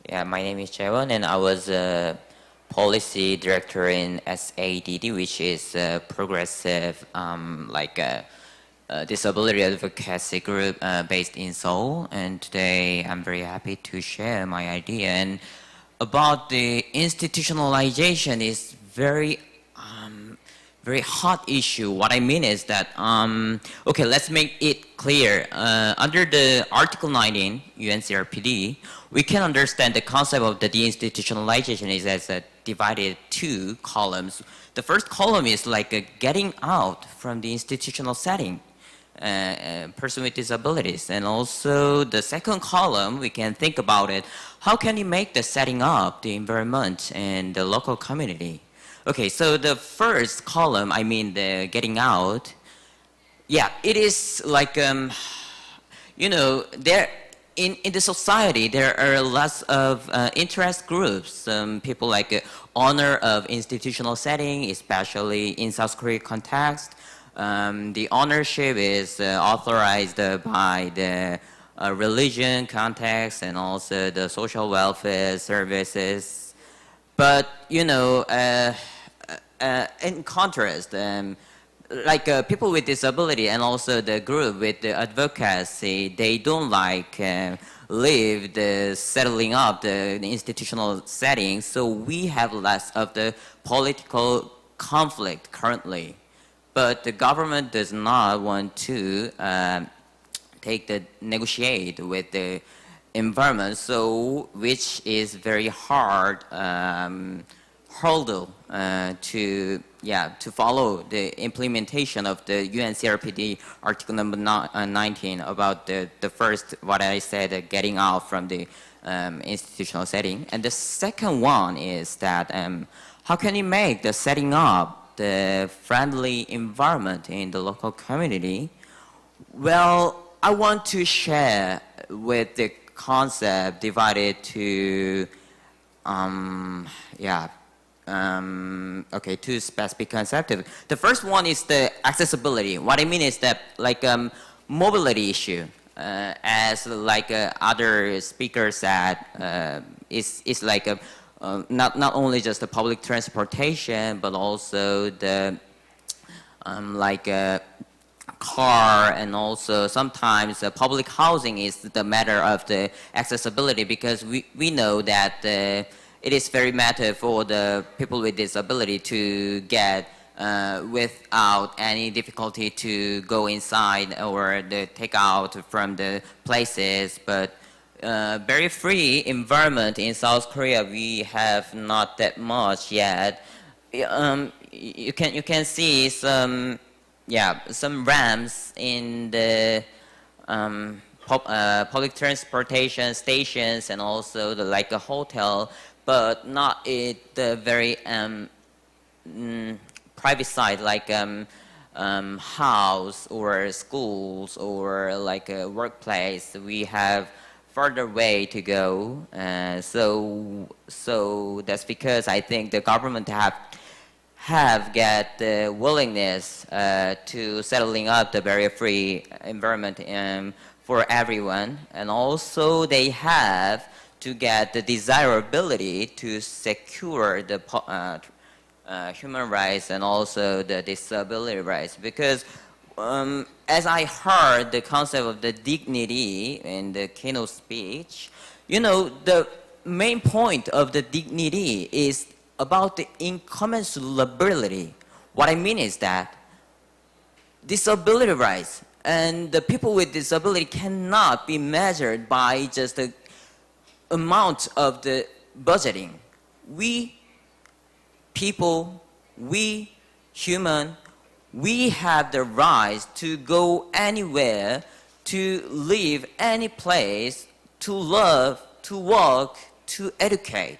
[SPEAKER 12] Yeah, my name is Jaewon, and I was a policy director in SADD, which is a progressive, disability advocacy group based in Seoul. And today, I'm very happy to share my idea. And about the institutionalization is very hot issue. What I mean is that, okay, let's make it clear. Under the Article 19, UN CRPD, we can understand the concept of the deinstitutionalization is as a divided 2 columns. The first column is like a getting out from the institutional setting, person with disabilities. And also the second column, we can think about it, how can you make the setting up, the environment, and the local community? Okay, so the first column, I mean the getting out, yeah, it is like, you know, there in the society, there are lots of interest groups, people like honor of institutional setting, especially in South Korea context. The ownership is authorized by the religion context and also the social welfare services. But, you know, in contrast, people with disability and also the group with the advocacy, they don't like live the settling up the institutional setting. So we have less of the political conflict currently. But the government does not want to negotiate with the environment, so which is very hard hurdle to follow the implementation of the UN CRPD Article number 19 about the first, what I said, getting out from the institutional setting. And the second one is that how can you make the setting up the friendly environment in the local community? Well, I want to share with the concept divided to two specific concepts. The first one is the accessibility. What I mean is that like mobility issue, as like other speakers said, is like not only just the public transportation, but also the car, and also sometimes public housing is the matter of the accessibility, because we know that it is very matter for the people with disability to get without any difficulty to go inside or the take out from the places. But very free environment in South Korea we have not that much yet. You can see some ramps in the public transportation stations and also like a hotel, but not at the very private side, like house or schools or like a workplace. We have further way to go. So that's because I think the government have got the willingness to settling up the barrier-free environment for everyone, and also they have to get the desirability to secure the human rights and also the disability rights. Because as I heard the concept of the dignity in the keynote speech, you know, the main point of the dignity is about the incommensurability. What I mean is that disability rights and the people with disability cannot be measured by just the amount of the budgeting. We people, we human, we have the right to go anywhere, to live any place, to love, to work, to educate.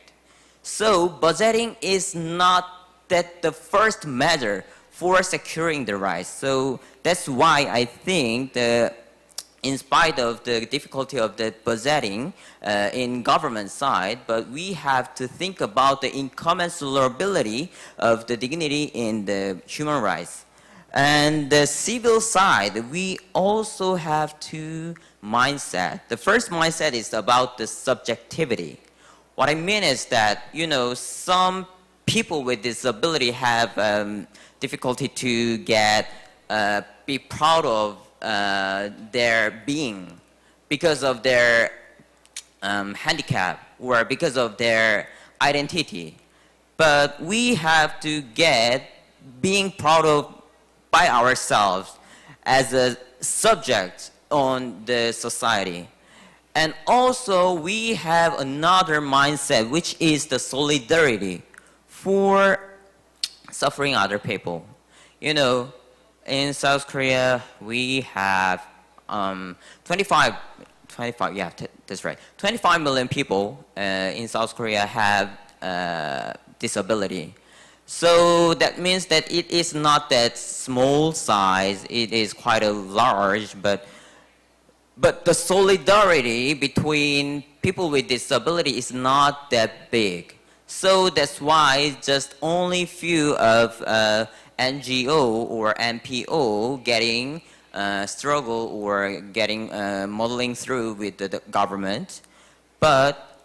[SPEAKER 12] So budgeting is not that the first measure for securing the rights. So that's why I think in spite of the difficulty of the budgeting in government side, but we have to think about the incommensurability of the dignity in the human rights. And the civil side, we also have two mindsets. The first mindset is about the subjectivity. What I mean is that, you know, some people with disability have difficulty to be proud of their being because of their handicap or because of their identity. But we have to get being proud of by ourselves as a subject on the society. And also we have another mindset, which is the solidarity for suffering other people. You know, in South Korea, we have 25 million people in South Korea have disability. So that means that it is not that small size, it is quite a large, but the solidarity between people with disability is not that big. So that's why just only few of NGO or NPO getting struggle or getting modeling through with the government. But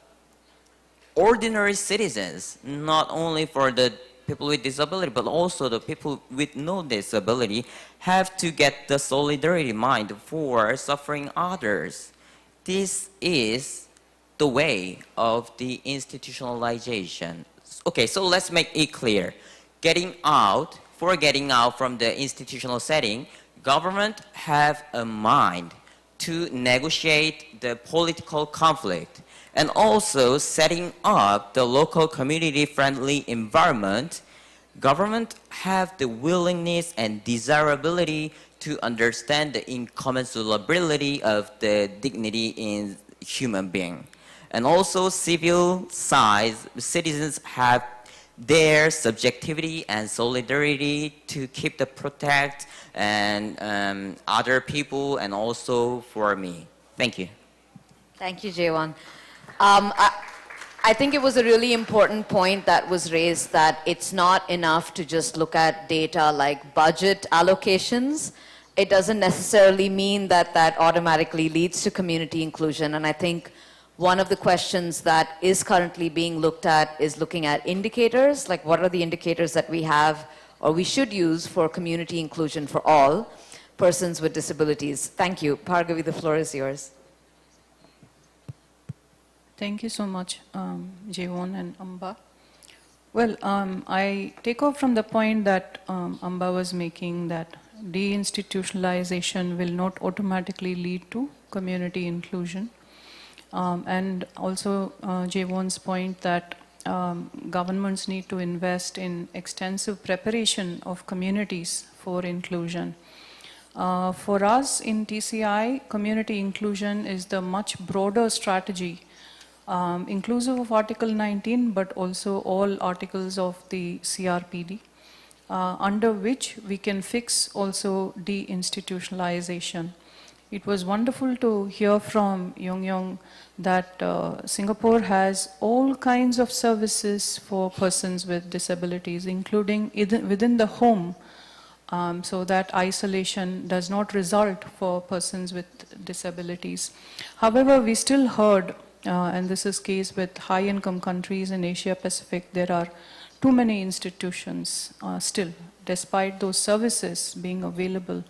[SPEAKER 12] ordinary citizens, not only for the people with disability, but also the people with no disability, have to get the solidarity mind for suffering others. This is the way of the institutionalization. Okay, so let's make it clear. Getting out from the institutional setting, government have a mind to negotiate the political conflict, and also setting up the local community-friendly environment. Government have the willingness and desirability to understand the incommensurability of the dignity in human being. And also civil side, citizens have their subjectivity and solidarity to keep the protect and other people and also for me. Thank you.
[SPEAKER 8] Thank you, Jaewon. I think it was a really important point that was raised, that it's not enough to just look at data like budget allocations. It doesn't necessarily mean that that automatically leads to community inclusion. And I think one of the questions that is currently being looked at is looking at indicators, like what are the indicators that we have or we should use for community inclusion for all persons with disabilities. Thank you. Bhargavi, the floor is yours.
[SPEAKER 10] Thank you so much, Jaewon and Amba. Well, I take off from the point that Amba was making, that deinstitutionalization will not automatically lead to community inclusion. And also Jaewon's point that governments need to invest in extensive preparation of communities for inclusion. For us in TCI, community inclusion is the much broader strategy, inclusive of Article 19, but also all articles of the CRPD, under which we can fix also deinstitutionalization. It was wonderful to hear from Yong that Singapore has all kinds of services for persons with disabilities, including within the home, so that isolation does not result for persons with disabilities. However, we still heard, and this is case with high-income countries in Asia Pacific, there are too many institutions still, despite those services being available.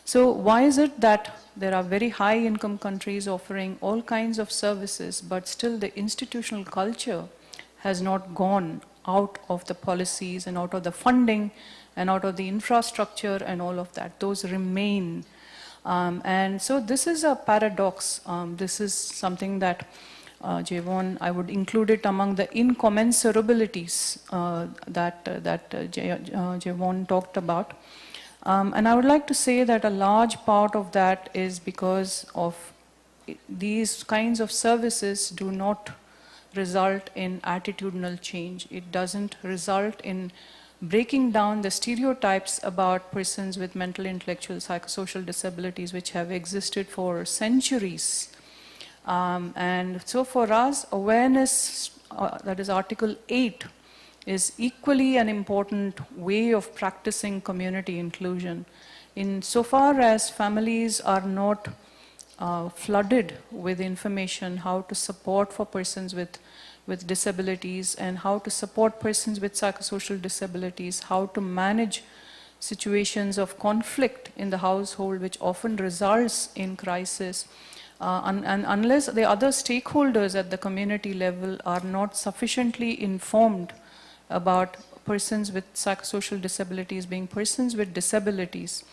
[SPEAKER 10] So why is it that there are very high-income countries offering all kinds of services, but still the institutional culture has not gone out of the policies and out of the funding and out of the infrastructure and all of that? Those remain. And so this is a paradox. This is something that Jaewon, I would include it among the incommensurabilities that Jaewon talked about. And I would like to say that a large part of that is because of these kinds of services do not result in attitudinal change. It doesn't result in breaking down the stereotypes about persons with mental, intellectual, psychosocial disabilities which have existed for centuries. And so for us, awareness, that is Article 8, is equally an important way of practicing community inclusion. In so far as families are not flooded with information how to support for persons with disabilities and how to support persons with psychosocial disabilities, how to manage situations of conflict in the household which often results in crisis. And unless the other stakeholders at the community level are not sufficiently informed about persons with psychosocial disabilities being persons with disabilities,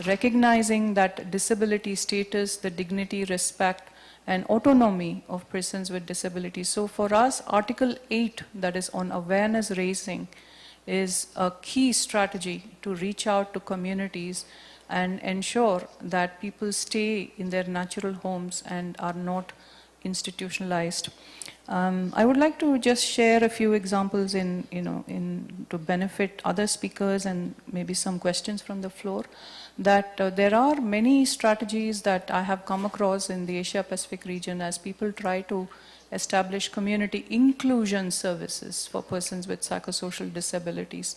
[SPEAKER 10] recognizing that disability status, the dignity, respect, and autonomy of persons with disabilities. So for us, Article 8, that is on awareness raising, is a key strategy to reach out to communities and ensure that people stay in their natural homes and are not institutionalized. I would like to just share a few examples to benefit other speakers and maybe some questions from the floor. That there are many strategies that I have come across in the Asia Pacific region as people try to establish community inclusion services for persons with psychosocial disabilities.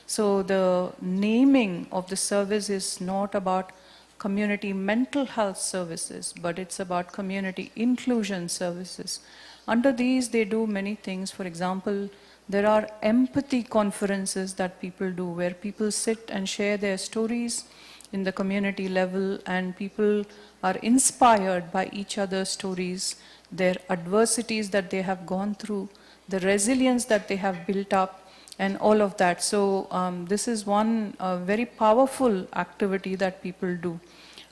[SPEAKER 10] So the naming of the service is not about community mental health services, but it's about community inclusion services. Under these, they do many things. For example, there are empathy conferences that people do where people sit and share their stories in the community level, and people are inspired by each other's stories, their adversities that they have gone through, the resilience that they have built up, and all of that. So this is one very powerful activity that people do.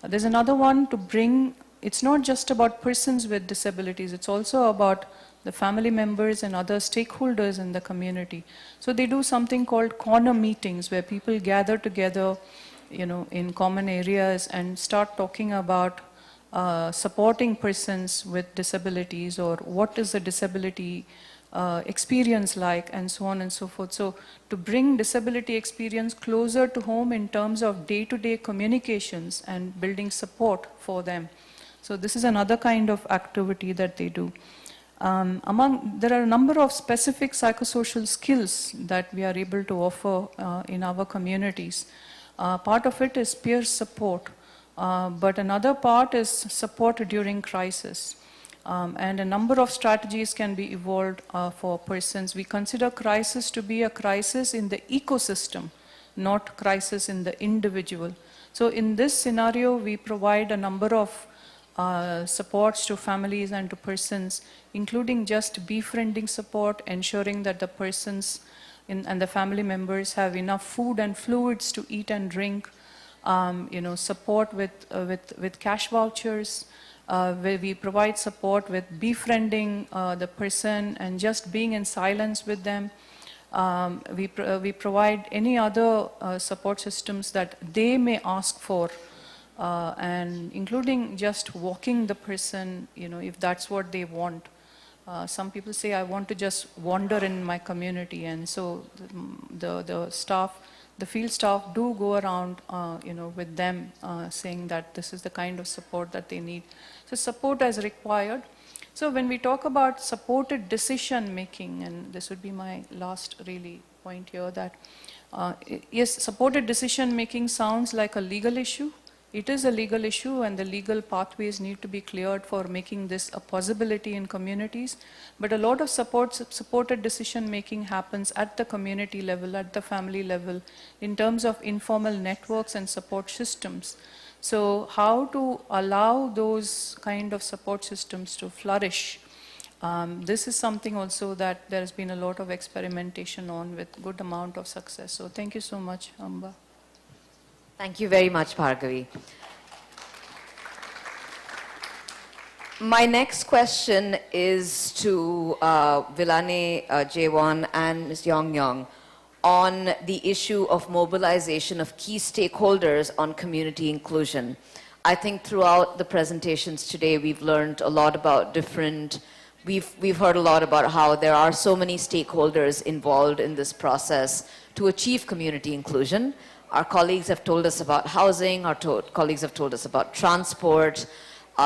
[SPEAKER 10] There's another one to bring, it's not just about persons with disabilities, it's also about the family members and other stakeholders in the community. So they do something called corner meetings where people gather together in common areas and start talking about supporting persons with disabilities, or what is the disability experience like, and so on and so forth. So to bring disability experience closer to home in terms of day-to-day communications and building support for them. So this is another kind of activity that they do. There are a number of specific psychosocial skills that we are able to offer in our communities. Part of it is peer support, but another part is support during crisis. And a number of strategies can be evolved for persons. We consider crisis to be a crisis in the ecosystem, not crisis in the individual. So in this scenario, we provide a number of supports to families and to persons, including just befriending support, ensuring that the persons and the family members have enough food and fluids to eat and drink, support with cash vouchers, where we provide support with befriending the person and just being in silence with them. We provide any other support systems that they may ask for, and including just walking the person, if that's what they want. Some people say, I want to just wander in my community, and so the staff, the field staff do go around, with them, saying that this is the kind of support that they need. So support as required. So when we talk about supported decision making, and this would be my last really point here, that yes, supported decision making sounds like a legal issue. It is a legal issue, and the legal pathways need to be cleared for making this a possibility in communities. But a lot of supported decision making happens at the community level, at the family level, in terms of informal networks and support systems. So how to allow those kind of support systems to flourish? This is something also that there has been a lot of experimentation on with good amount of success. So thank you so much, Amba.
[SPEAKER 8] Thank you very much, Bhargavi. My next question is to Vilane Jaewon and Ms. Yong Yong. on the issue of mobilization of key stakeholders on community inclusion. I think throughout the presentations today, we've learned a lot about we've heard a lot about how there are so many stakeholders involved in this process to achieve community inclusion. Our colleagues have told us about housing, our colleagues have told us about transport,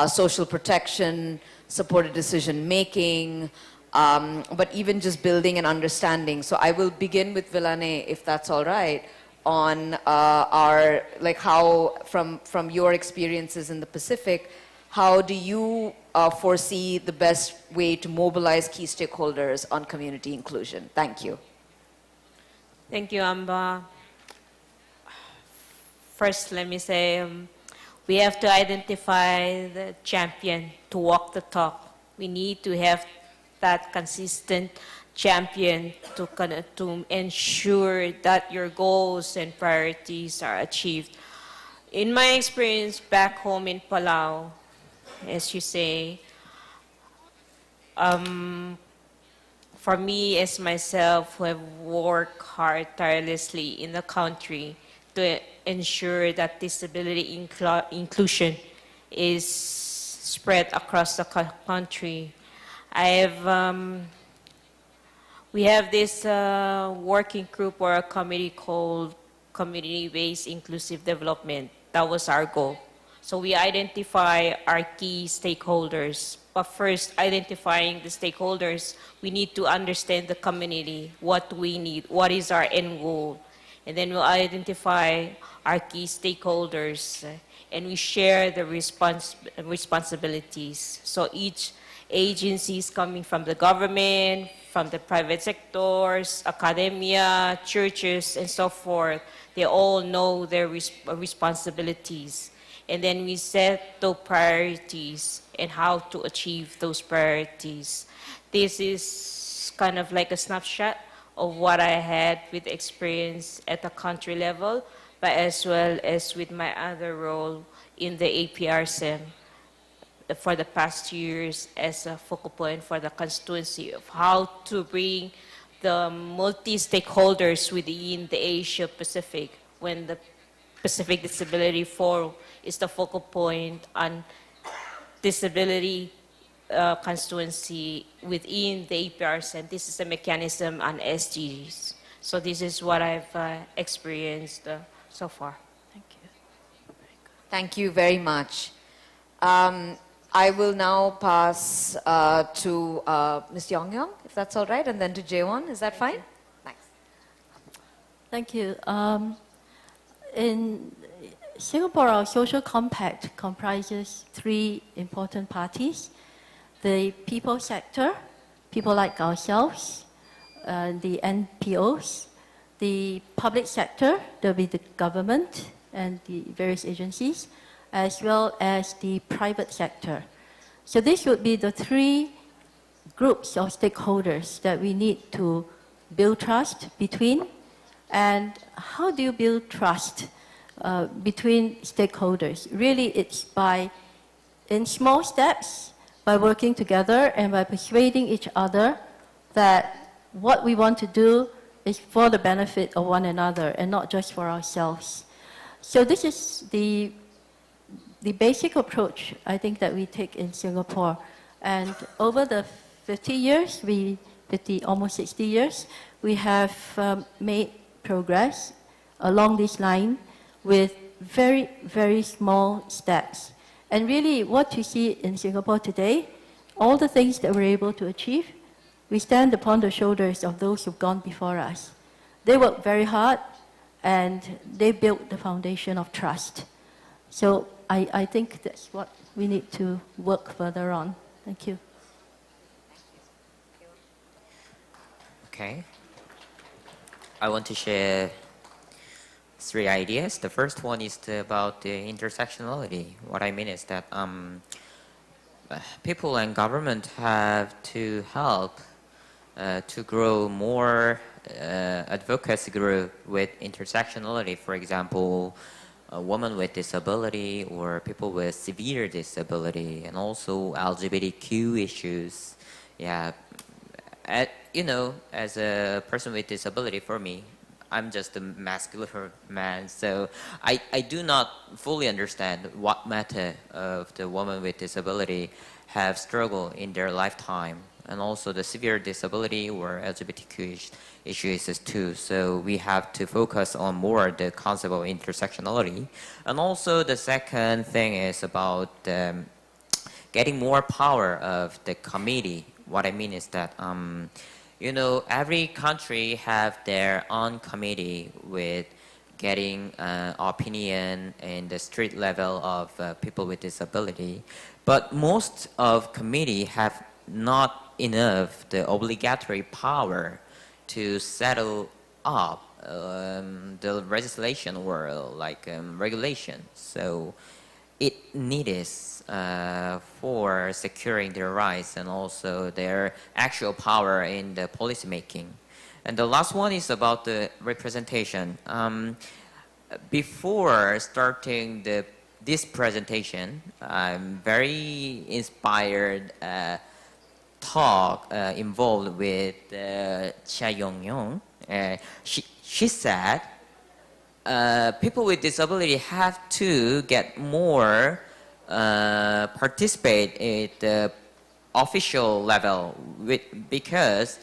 [SPEAKER 8] social protection, supported decision making, but even just building and understanding. So I will begin with Vilane, if that's all right, on how, from your experiences in the Pacific, how do you foresee the best way to mobilize key stakeholders on community inclusion? Thank you.
[SPEAKER 9] Thank you, Amba. First, let me say, we have to identify the champion to walk the talk. We need to have that consistent champion to ensure that your goals and priorities are achieved. In my experience back home in Palau, as you say, for me as myself who have worked hard tirelessly in the country to ensure that disability inclusion is spread across the country, we have this working group or a committee called Community-Based Inclusive Development. That was our goal. So we identify our key stakeholders. But first, identifying the stakeholders, we need to understand the community, what we need, what is our end goal. And then we'll identify our key stakeholders, and we share the responsibilities. So each agency is coming from the government, from the private sectors, academia, churches, and so forth. They all know their responsibilities. And then we set the priorities and how to achieve those priorities. This is kind of like a snapshot of what I had with experience at the country level, but as well as with my other role in the APRSM for the past 2 years as a focal point for the constituency of how to bring the multi-stakeholders within the Asia Pacific when the Pacific Disability Forum is the focal point on disability constituency within the APRs, and this is a mechanism on SDGs. So this is what I've experienced so far. Thank you.
[SPEAKER 8] Thank you very much. I will now pass to Ms. Yongyong, if that's all right, and then to Jaewon. Is that fine? Thanks.
[SPEAKER 11] Thank you. In Singapore, our social compact comprises 3 important parties: the people sector, people like ourselves, the NPOs, the public sector, there will be the government and the various agencies, as well as the private sector. So this would be the 3 groups of stakeholders that we need to build trust between. And how do you build trust between stakeholders? Really, it's in small steps, by working together and by persuading each other that what we want to do is for the benefit of one another and not just for ourselves. So this is the basic approach, I think, that we take in Singapore. And over the 50 years, almost 60 years, we have made progress along this line with very, very small steps. And really, what you see in Singapore today, all the things that we're able to achieve, we stand upon the shoulders of those who've gone before us. They worked very hard, and they built the foundation of trust. So I think that's what we need to work further on. Thank you.
[SPEAKER 12] Okay. I want to share 3 ideas. The first one is about the intersectionality. What I mean is that people and government have to help to grow more advocacy group with intersectionality. For example, a woman with disability or people with severe disability, and also LGBTQ issues. Yeah, as a person with disability, for me, I'm just a muscular man, so I do not fully understand what matter of the woman with disability have struggled in their lifetime, and also the severe disability or LGBTQ issues too. So we have to focus on more the concept of intersectionality. And also the second thing is about getting more power of the committee. What I mean is that, you know, every country have their own committee with getting opinion in the street level of people with disability. But most of committee have not enough the obligatory power to settle up the legislation or like regulation. So it needs for securing their rights and also their actual power in the policy making. And the last one is about the representation. Before starting this presentation, I'm very inspired talk involved with Cha Yong-yong. She said people with disability have to get more participate at the official level because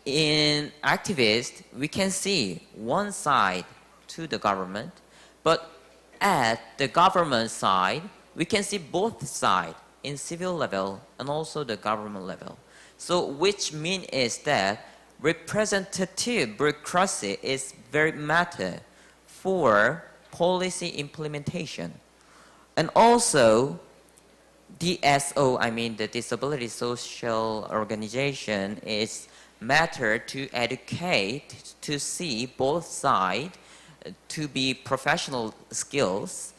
[SPEAKER 12] in activists we can see one side to the government, but at the government side we can see both sides in civil level and also the government level. So which means is that representative bureaucracy is very matter for policy implementation. And also DSO, I mean the Disability Social Organization, is matter to educate, to see both sides, to be professional skills.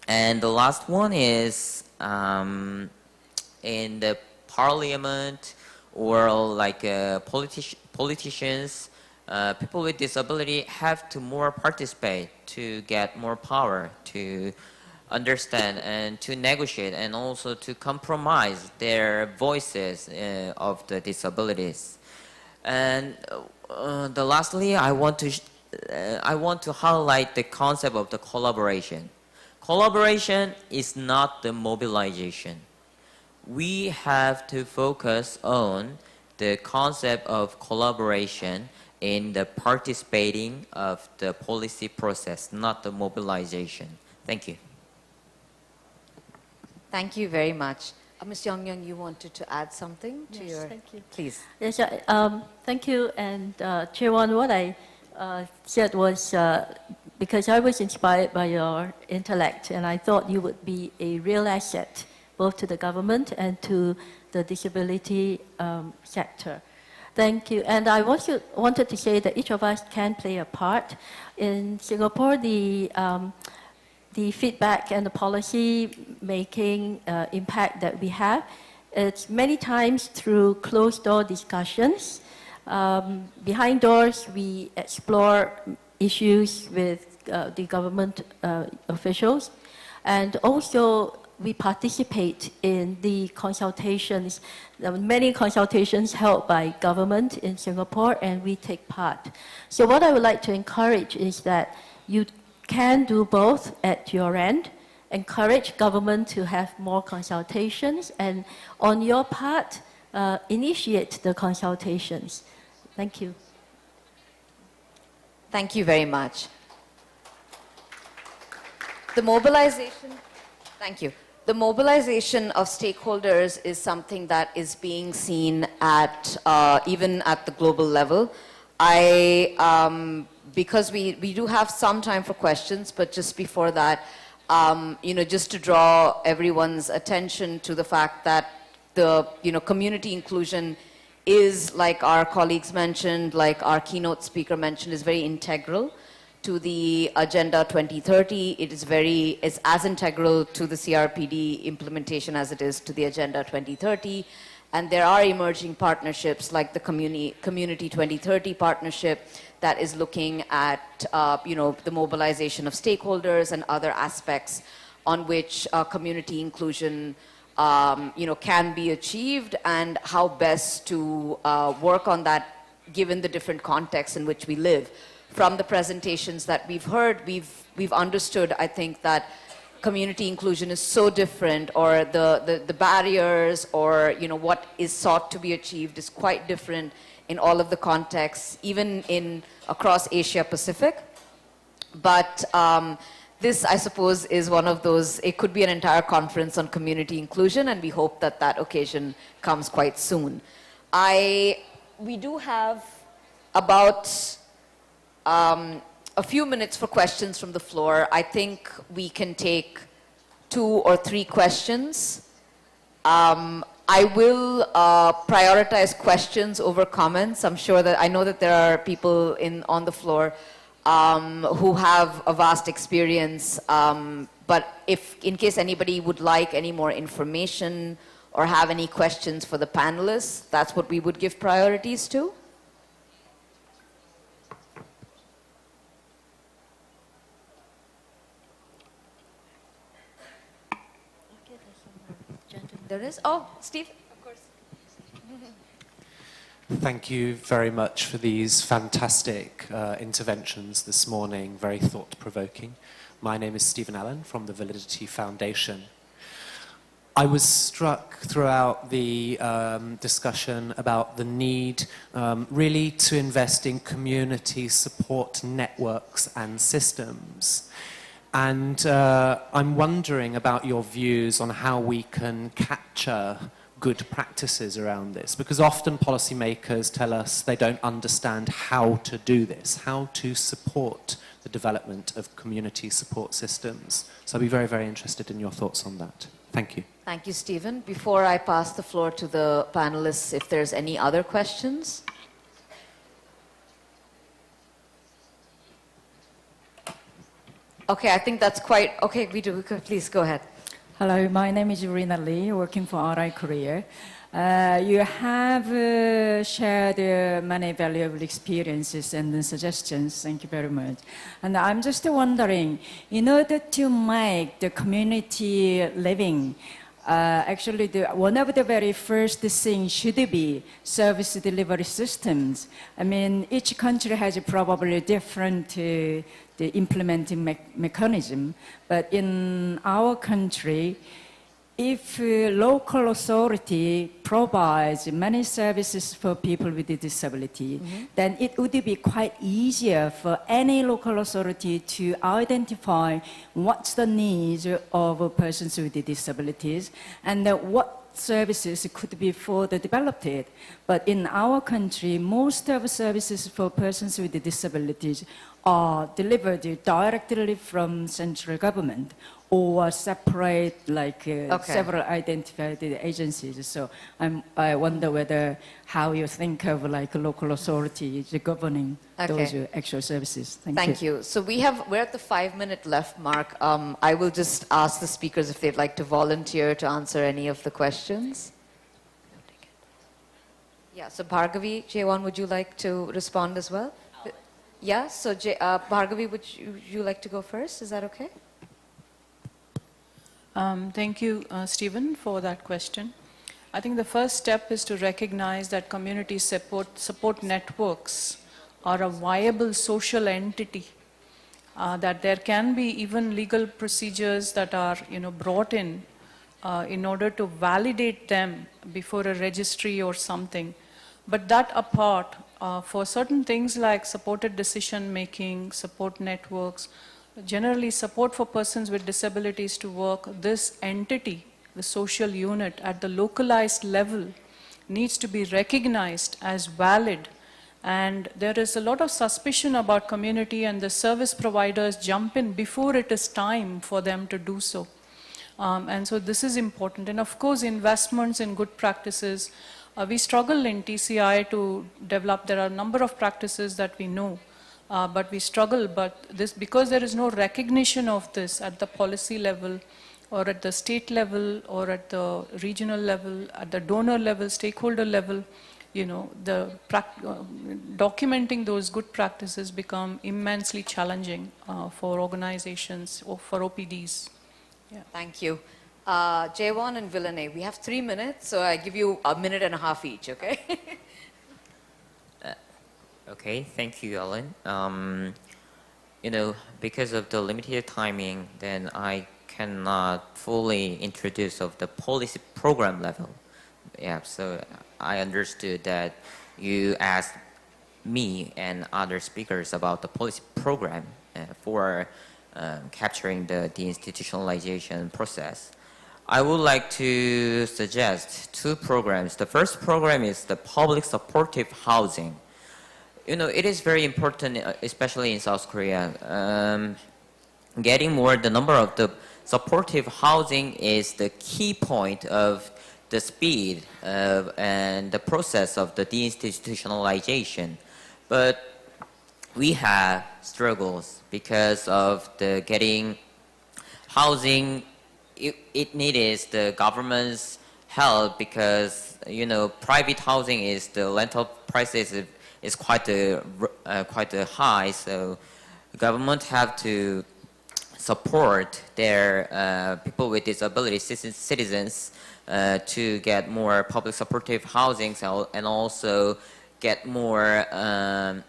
[SPEAKER 12] And the last one is in the parliament or like politicians, people with disability have to more participate to get more power to understand and to negotiate and also to compromise their voices of the disabilities. And lastly, I want to highlight the concept of the collaboration. Collaboration is not the mobilization. We have to focus on the concept of collaboration in the participating of the policy process, not the mobilization. Thank you.
[SPEAKER 8] Thank you very much. Ms. Yong-yong, you wanted to add something to
[SPEAKER 11] Yes,
[SPEAKER 8] your...
[SPEAKER 11] thank you.
[SPEAKER 8] Please.
[SPEAKER 11] Yes, thank you. And Chairman, what I said was because I was inspired by your intellect, and I thought you would be a real asset both to the government and to the disability sector. Thank you. And I also wanted to say that each of us can play a part. In Singapore, the feedback and the policy making impact that we have, it's many times through closed door discussions. Behind doors, we explore issues with the government officials, and also we participate in the consultations, many consultations held by government in Singapore, and we take part. So what I would like to encourage is that you can do both at your end, encourage government to have more consultations, and on your part, initiate the consultations. Thank you.
[SPEAKER 8] Thank you very much. The mobilization, thank you. The mobilization of stakeholders is something that is being seen at, even at the global level. Because we do have some time for questions, but just before that, just to draw everyone's attention to the fact that the, community inclusion is, like our colleagues mentioned, like our keynote speaker mentioned, is very integral to the Agenda 2030. It is as integral to the CRPD implementation as it is to the Agenda 2030. And there are emerging partnerships like the Community 2030 partnership that is looking at, the mobilization of stakeholders and other aspects on which community inclusion, can be achieved, and how best to work on that given the different contexts in which we live. From the presentations that we've heard, we've understood, I think, that community inclusion is so different, or the barriers, or what is sought to be achieved is quite different in all of the contexts, even across Asia Pacific. But this, I suppose, is one of those, it could be an entire conference on community inclusion, and we hope that that occasion comes quite soon. We do have about a few minutes for questions from the floor. I think we can take 2 or 3 questions. I will prioritize questions over comments. I know that there are people on the floor who have a vast experience, but in case anybody would like any more information or have any questions for the panelists, that's what we would give priorities to. There is? Oh, Steve, of course.
[SPEAKER 13] Thank you very much for these fantastic interventions this morning, very thought-provoking. My name is Stephen Allen from the Validity Foundation. I was struck throughout the discussion about the need really to invest in community support networks and systems. And I'm wondering about your views on how we can capture good practices around this, because often policymakers tell us they don't understand how to do this, how to support the development of community support systems. So I'd be very, very interested in your thoughts on that. Thank you.
[SPEAKER 8] Thank you, Stephen. Before I pass the floor to the panelists, if there's any other questions. Okay, I think that's quite, okay, please go ahead.
[SPEAKER 14] Hello, my name is Rina Lee, working for RI Korea. You have shared many valuable experiences and suggestions. Thank you very much. And I'm just wondering, in order to make the community living, actually, one of the very first things should be service delivery systems. I mean, each country has probably different the implementing mechanism, but in our country, if local authority provides many services for people with a disability, then it would be quite easier for any local authority to identify what's the needs of persons with disabilities and what services could be further developed. But in our country, most of the services for persons with disabilities are delivered directly from central government or separate, like several identified agencies. So I wonder how you think of like local authorities governing those actual services. Thank you.
[SPEAKER 8] So we're at the 5-minute left mark. I will just ask the speakers if they'd like to volunteer to answer any of the questions. Yeah, so Bhargavi, J1, would you like to respond as well? Yeah, so Bhargavi, would you like to go first? Is that okay?
[SPEAKER 10] Thank you, Stephen, for that question. I think the first step is to recognize that community support networks are a viable social entity, that there can be even legal procedures that are brought in order to validate them before a registry or something. But that apart, for certain things like supported decision making, support networks, generally support for persons with disabilities to work, this entity, the social unit at the localized level, needs to be recognized as valid. And there is a lot of suspicion about community, and the service providers jump in before it is time for them to do so. And so this is important. And of course, investments in good practices. We struggle in TCI to develop, there are a number of practices that we know. But we struggle, because there is no recognition of this at the policy level or at the state level or at the regional level, at the donor level, stakeholder level, documenting those good practices become immensely challenging for organizations or for OPDs. Yeah.
[SPEAKER 8] Thank you. J1 and Villanay, we have 3 minutes, so I give you a minute and a half each, okay?
[SPEAKER 12] Okay, thank you, Ellen. Because of the limited timing, then I cannot fully introduce of the policy program level. Yeah, so I understood that you asked me and other speakers about the policy program for capturing the deinstitutionalization process. I would like to suggest two programs. The first program is the public supportive housing. It is very important, especially in South Korea. Getting more the number of the supportive housing is the key point of the speed and the process of the deinstitutionalization. But we have struggles because of the getting housing. It needs the government's help because private housing is the rental prices is quite high, so the government have to support their people with disabilities, citizens, to get more public supportive housing and also get more,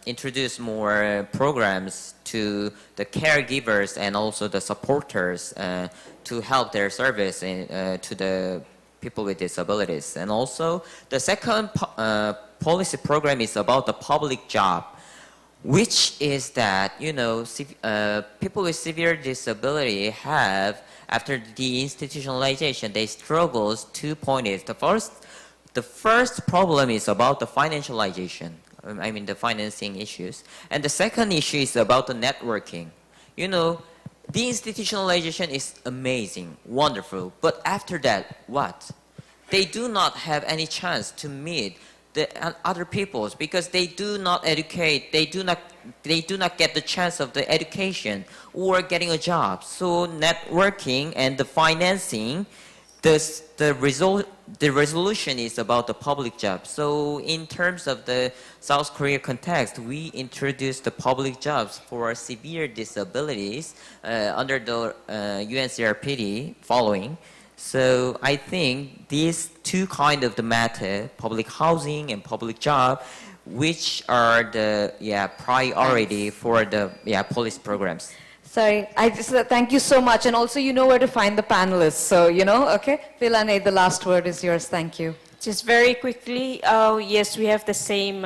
[SPEAKER 12] introduce more programs to the caregivers and also the supporters to help their service to the people with disabilities. And also the second policy program is about the public job, which is that, people with severe disability have, after the institutionalization, they struggles 2 points. The first problem is about the financialization, the financing issues. And the second issue is about the networking. The institutionalization is amazing, wonderful, but after that, what? They do not have any chance to meet the other peoples because they do not educate, they do not get the chance of the education or getting a job. So networking and the financing, the resolution is about the public job. So in terms of the South Korea context, we introduced the public jobs for severe disabilities under the UN CRPD following. So I think these two kind of the matter, public housing and public job, which are the priority for the policy programs.
[SPEAKER 8] Sorry, I just thank you so much, and also you know where to find the panelists. So okay. Philane, the last word is yours. Thank you.
[SPEAKER 9] Just very quickly, yes, we have the same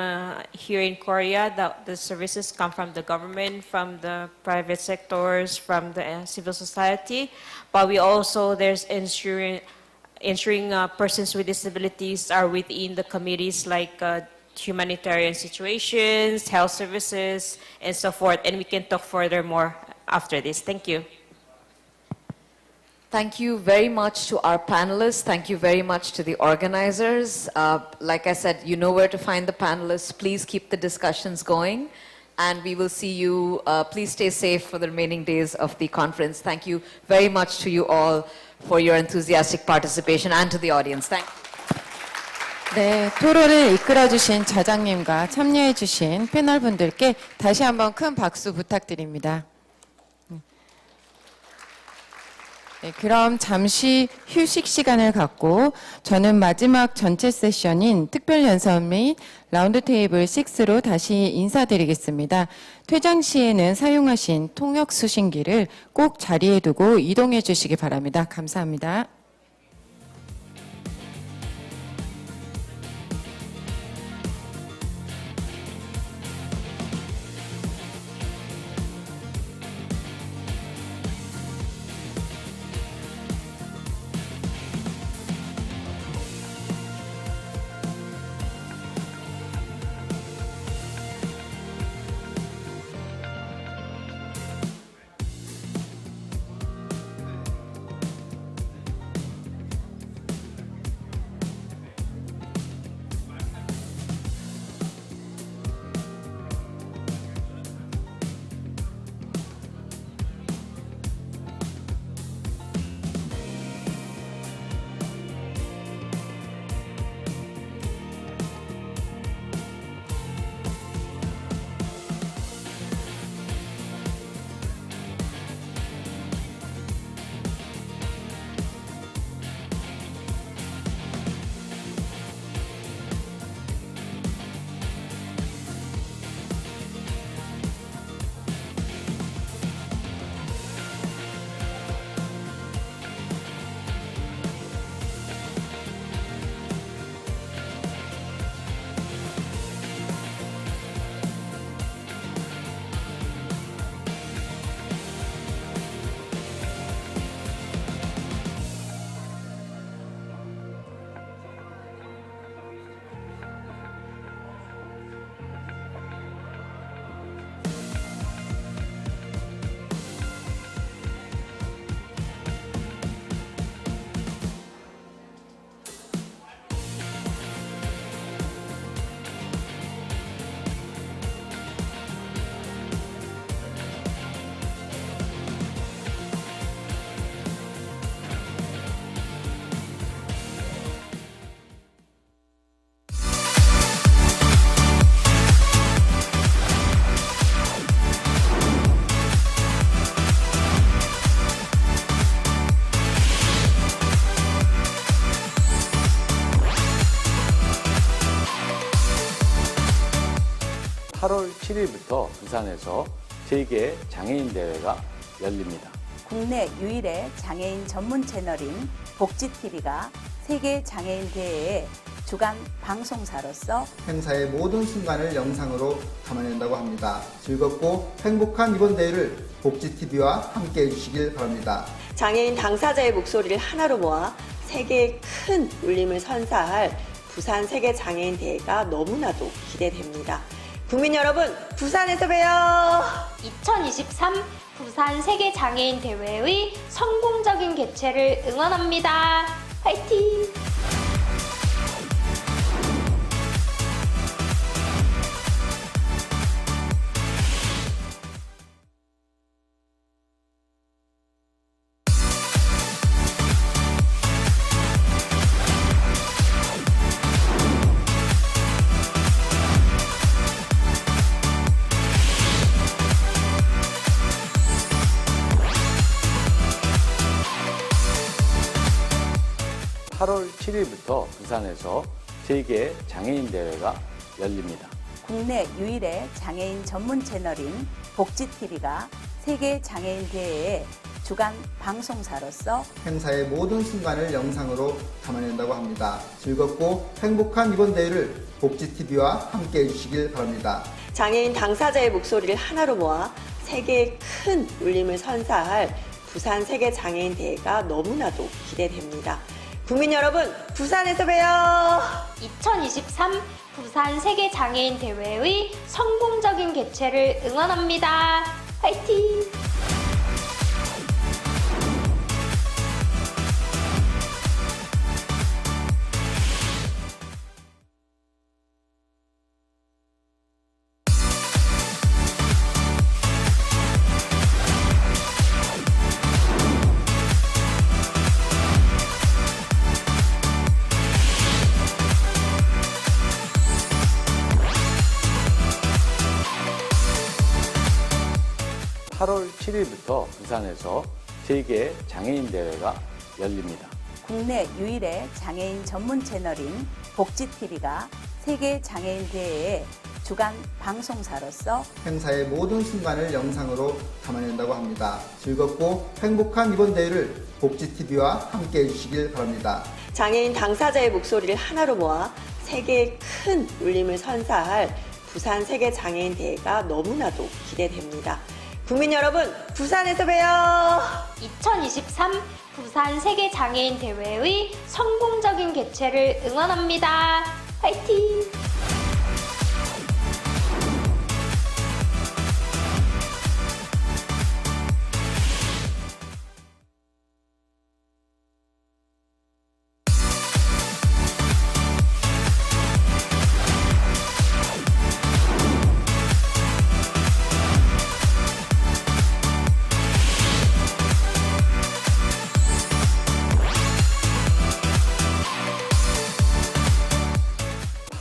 [SPEAKER 9] here in Korea. The services come from the government, from the private sectors, from the civil society. But we also, there's ensuring persons with disabilities are within the committees like humanitarian situations, health services, and so forth. And we can talk further more after this. Thank you.
[SPEAKER 8] Thank you very much to our panelists. Thank you very much to the organizers. Like I said, you know where to find the panelists. Please keep the discussions going. And we will see you. Please stay safe for the remaining days of the conference. Thank you very much to you all for your enthusiastic participation and to the audience. Thank you.
[SPEAKER 1] 네, 토론을 이끌어주신 자장님과 참여해주신 패널분들께 다시 한번 큰 박수 부탁드립니다. 네, 그럼 잠시 휴식 시간을 갖고 저는 마지막 전체 세션인 특별연설 및 라운드 테이블 6로 다시 인사드리겠습니다. 퇴장 시에는 사용하신 통역 수신기를 꼭 자리에 두고 이동해 주시기 바랍니다. 감사합니다.
[SPEAKER 2] 8월 7일부터 부산에서 제2개 장애인대회가 열립니다.
[SPEAKER 3] 국내 유일의 장애인 전문 채널인 복지TV가 세계 장애인 대회에 주간 방송사로서
[SPEAKER 4] 행사의 모든 순간을 영상으로 담아낸다고 합니다. 즐겁고 행복한 이번 대회를 복지TV와 함께 해주시길 바랍니다.
[SPEAKER 5] 장애인 당사자의 목소리를 하나로 모아 세계의 큰 울림을 선사할 부산 세계장애인 대회가 너무나도 기대됩니다. 국민 여러분, 부산에서 봬요!
[SPEAKER 6] 2023 부산 세계장애인 대회의 성공적인 개최를 응원합니다. 화이팅!
[SPEAKER 2] (8월 7일부터) 부산에서 제2개 장애인대회가 열립니다.
[SPEAKER 3] 국내 유일의 장애인 전문 채널인 복지TV가 세계 장애인 대회에 주간 방송사로서
[SPEAKER 4] 행사의 모든 순간을 영상으로 담아낸다고 합니다. 즐겁고 행복한 이번 대회를 복지TV와 함께 해주시길 바랍니다.
[SPEAKER 5] 장애인 당사자의 목소리를 하나로 모아 세계의 큰 울림을 선사할 부산 세계장애인 대회가 너무나도 기대됩니다. 국민 여러분, 부산에서 봬요!
[SPEAKER 6] 2023 부산 세계장애인 대회의 성공적인 개최를 응원합니다. 화이팅!
[SPEAKER 2] (8월 7일부터) 부산에서 제2개 장애인대회가 열립니다.
[SPEAKER 3] 국내 유일의 장애인 전문 채널인 복지TV가 세계 장애인 대회에 주간 방송사로서
[SPEAKER 4] 행사의 모든 순간을 영상으로 담아낸다고 합니다. 즐겁고 행복한 이번 대회를 복지TV와 함께 해주시길 바랍니다.
[SPEAKER 5] 장애인 당사자의 목소리를 하나로 모아 세계의 큰 울림을 선사할 부산 세계장애인 대회가 너무나도 기대됩니다. 국민 여러분, 부산에서 봬요!
[SPEAKER 6] 2023 부산 세계장애인 대회의 성공적인 개최를 응원합니다. 화이팅!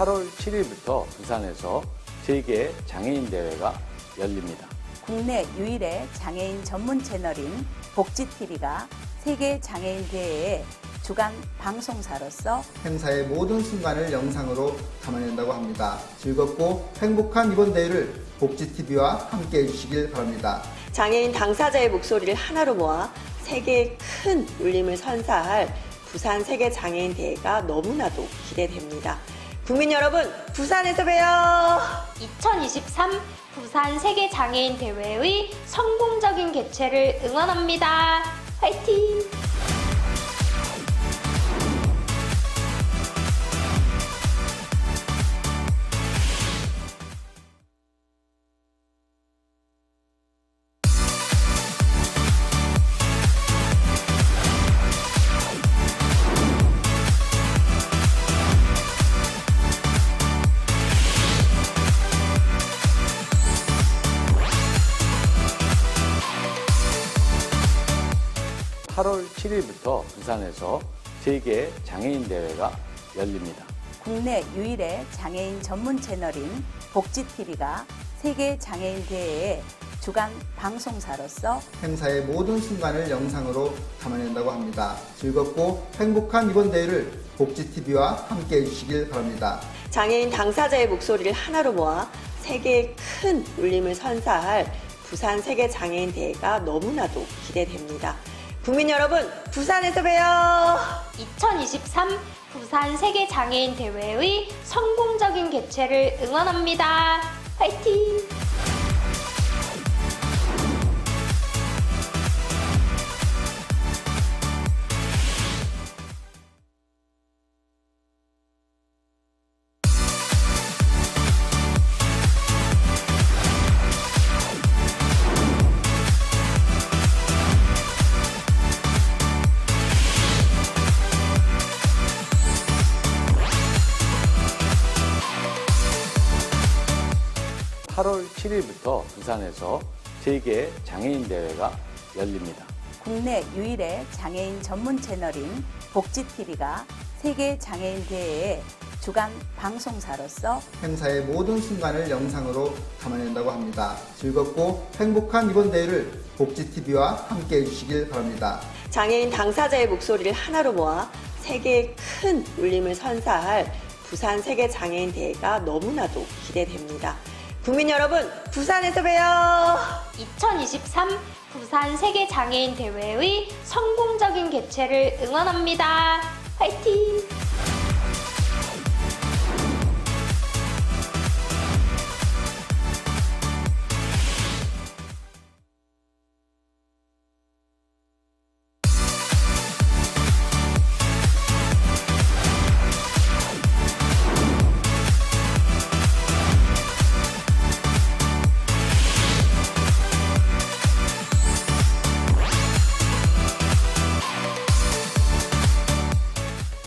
[SPEAKER 2] (8월 7일부터) 부산에서 제2개 장애인대회가 열립니다.
[SPEAKER 3] 국내 유일의 장애인 전문 채널인 복지TV가 세계 장애인 대회에 주간 방송사로서
[SPEAKER 4] 행사의 모든 순간을 영상으로 담아낸다고 합니다. 즐겁고 행복한 이번 대회를 복지TV와 함께 해주시길 바랍니다.
[SPEAKER 5] 장애인 당사자의 목소리를 하나로 모아 세계의 큰 울림을 선사할 부산 세계장애인 대회가 너무나도 기대됩니다. 국민 여러분, 부산에서 봬요!
[SPEAKER 6] 2023 부산 세계장애인 대회의 성공적인 개최를 응원합니다. 화이팅!
[SPEAKER 2] (8월 7일부터) 부산에서 제2개 장애인대회가 열립니다.
[SPEAKER 3] 국내 유일의 장애인 전문 채널인 복지TV가 세계 장애인 대회에 주간 방송사로서
[SPEAKER 4] 행사의 모든 순간을 영상으로 담아낸다고 합니다. 즐겁고 행복한 이번 대회를 복지TV와 함께 해주시길 바랍니다.
[SPEAKER 5] 장애인 당사자의 목소리를 하나로 모아 세계의 큰 울림을 선사할 부산 세계장애인대회가 너무나도 기대됩니다. 국민 여러분, 부산에서 봬요!
[SPEAKER 6] 2023 부산 세계장애인대회의 성공적인 개최를 응원합니다. 화이팅!
[SPEAKER 2] (8월 7일부터) 부산에서 제2개 장애인대회가 열립니다.
[SPEAKER 3] 국내 유일의 장애인 전문 채널인 복지TV가 세계 장애인 대회의 주간 방송사로서
[SPEAKER 4] 행사의 모든 순간을 영상으로 담아낸다고 합니다. 즐겁고 행복한 이번 대회를 복지TV와 함께 해주시길 바랍니다.
[SPEAKER 5] 장애인 당사자의 목소리를 하나로 모아 세계의 큰 울림을 선사할 부산 세계장애인대회가 너무나도 기대됩니다. 국민 여러분, 부산에서 봬요!
[SPEAKER 6] 2023 부산 세계장애인대회의 성공적인 개최를 응원합니다. 화이팅!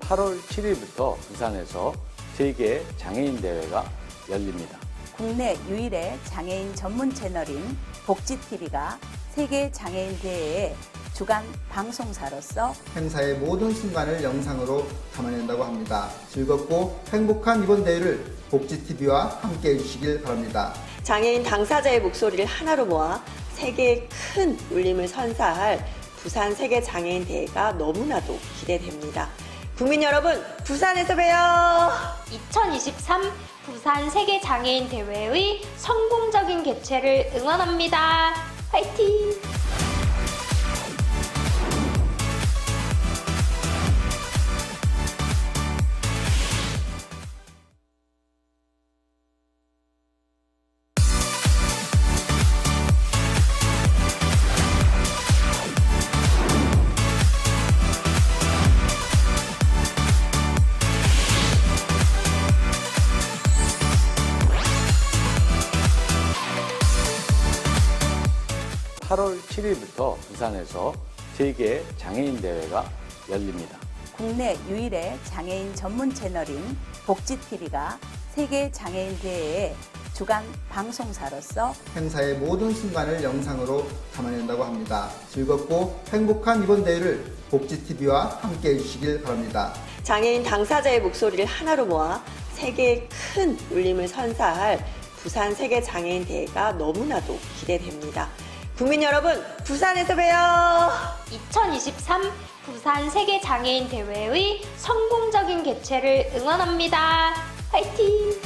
[SPEAKER 2] (8월 7일부터) 부산에서 제2개 장애인대회가 열립니다.
[SPEAKER 3] 국내 유일의 장애인 전문 채널인 복지TV가 세계 장애인 대회의 주간 방송사로서
[SPEAKER 4] 행사의 모든 순간을 영상으로 담아낸다고 합니다. 즐겁고 행복한 이번 대회를 복지TV와 함께 해주시길 바랍니다.
[SPEAKER 5] 장애인 당사자의 목소리를 하나로 모아 세계의 큰 울림을 선사할 부산 세계장애인대회가 너무나도 기대됩니다. 국민 여러분, 부산에서 봬요!
[SPEAKER 6] 2023 부산 세계장애인대회의 성공적인 개최를 응원합니다. 화이팅!
[SPEAKER 2] (8월 7일부터) 부산에서 제2개 장애인대회가 열립니다.
[SPEAKER 3] 국내 유일의 장애인 전문 채널인 복지TV가 세계 장애인 대회의 주간 방송사로서
[SPEAKER 4] 행사의 모든 순간을 영상으로 담아낸다고 합니다. 즐겁고 행복한 이번 대회를 복지TV와 함께 해주시길 바랍니다.
[SPEAKER 5] 장애인 당사자의 목소리를 하나로 모아 세계의 큰 울림을 선사할 부산 세계장애인대회가 너무나도 기대됩니다. 국민 여러분, 부산에서 봬요!
[SPEAKER 6] 2023 부산 세계장애인대회의 성공적인 개최를 응원합니다. 화이팅!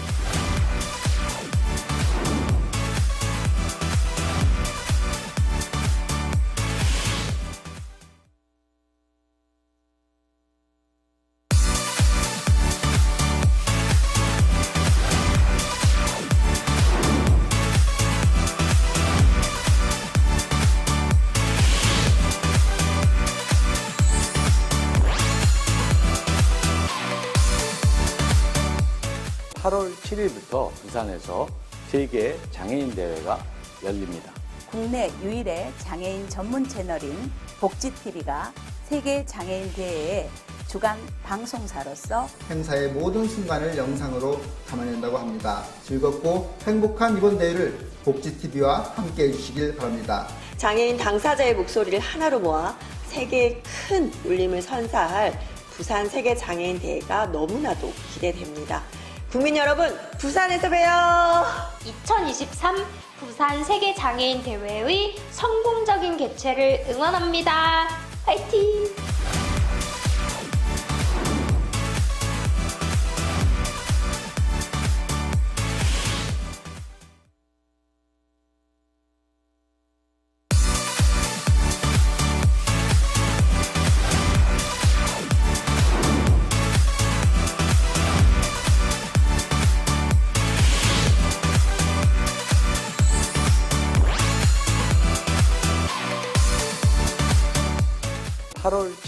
[SPEAKER 2] (8월 7일부터) 부산에서 제2개 장애인대회가 열립니다.
[SPEAKER 3] 국내 유일의 장애인 전문 채널인 복지TV가 세계 장애인 대회의 주간 방송사로서
[SPEAKER 4] 행사의 모든 순간을 영상으로 담아낸다고 합니다. 즐겁고 행복한 이번 대회를 복지TV와 함께 해주시길 바랍니다.
[SPEAKER 5] 장애인 당사자의 목소리를 하나로 모아 세계의 큰 울림을 선사할 부산 세계장애인대회가 너무나도 기대됩니다. 국민 여러분, 부산에서 봬요!
[SPEAKER 6] 2023 부산 세계장애인대회의 성공적인 개최를 응원합니다. 화이팅!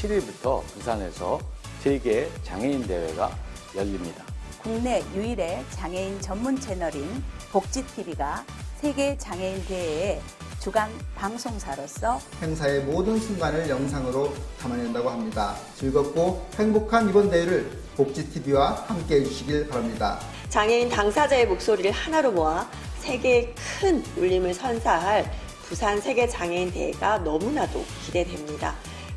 [SPEAKER 2] 7일부터 부산에서 세계 장애인 대회가 열립니다.
[SPEAKER 3] 국내 유일의 장애인 전문 채널인 복지TV가 세계 장애인 대회의 주간 방송사로서
[SPEAKER 4] 행사의 모든 순간을 영상으로 담아낸다고 합니다. 즐겁고 행복한 이번 대회를 복지TV와 함께 해주시길 바랍니다.
[SPEAKER 5] 장애인 당사자의 목소리를 하나로 모아 세계의 큰 울림을 선사할 부산 세계장애인 대회가 너무나도 기대됩니다.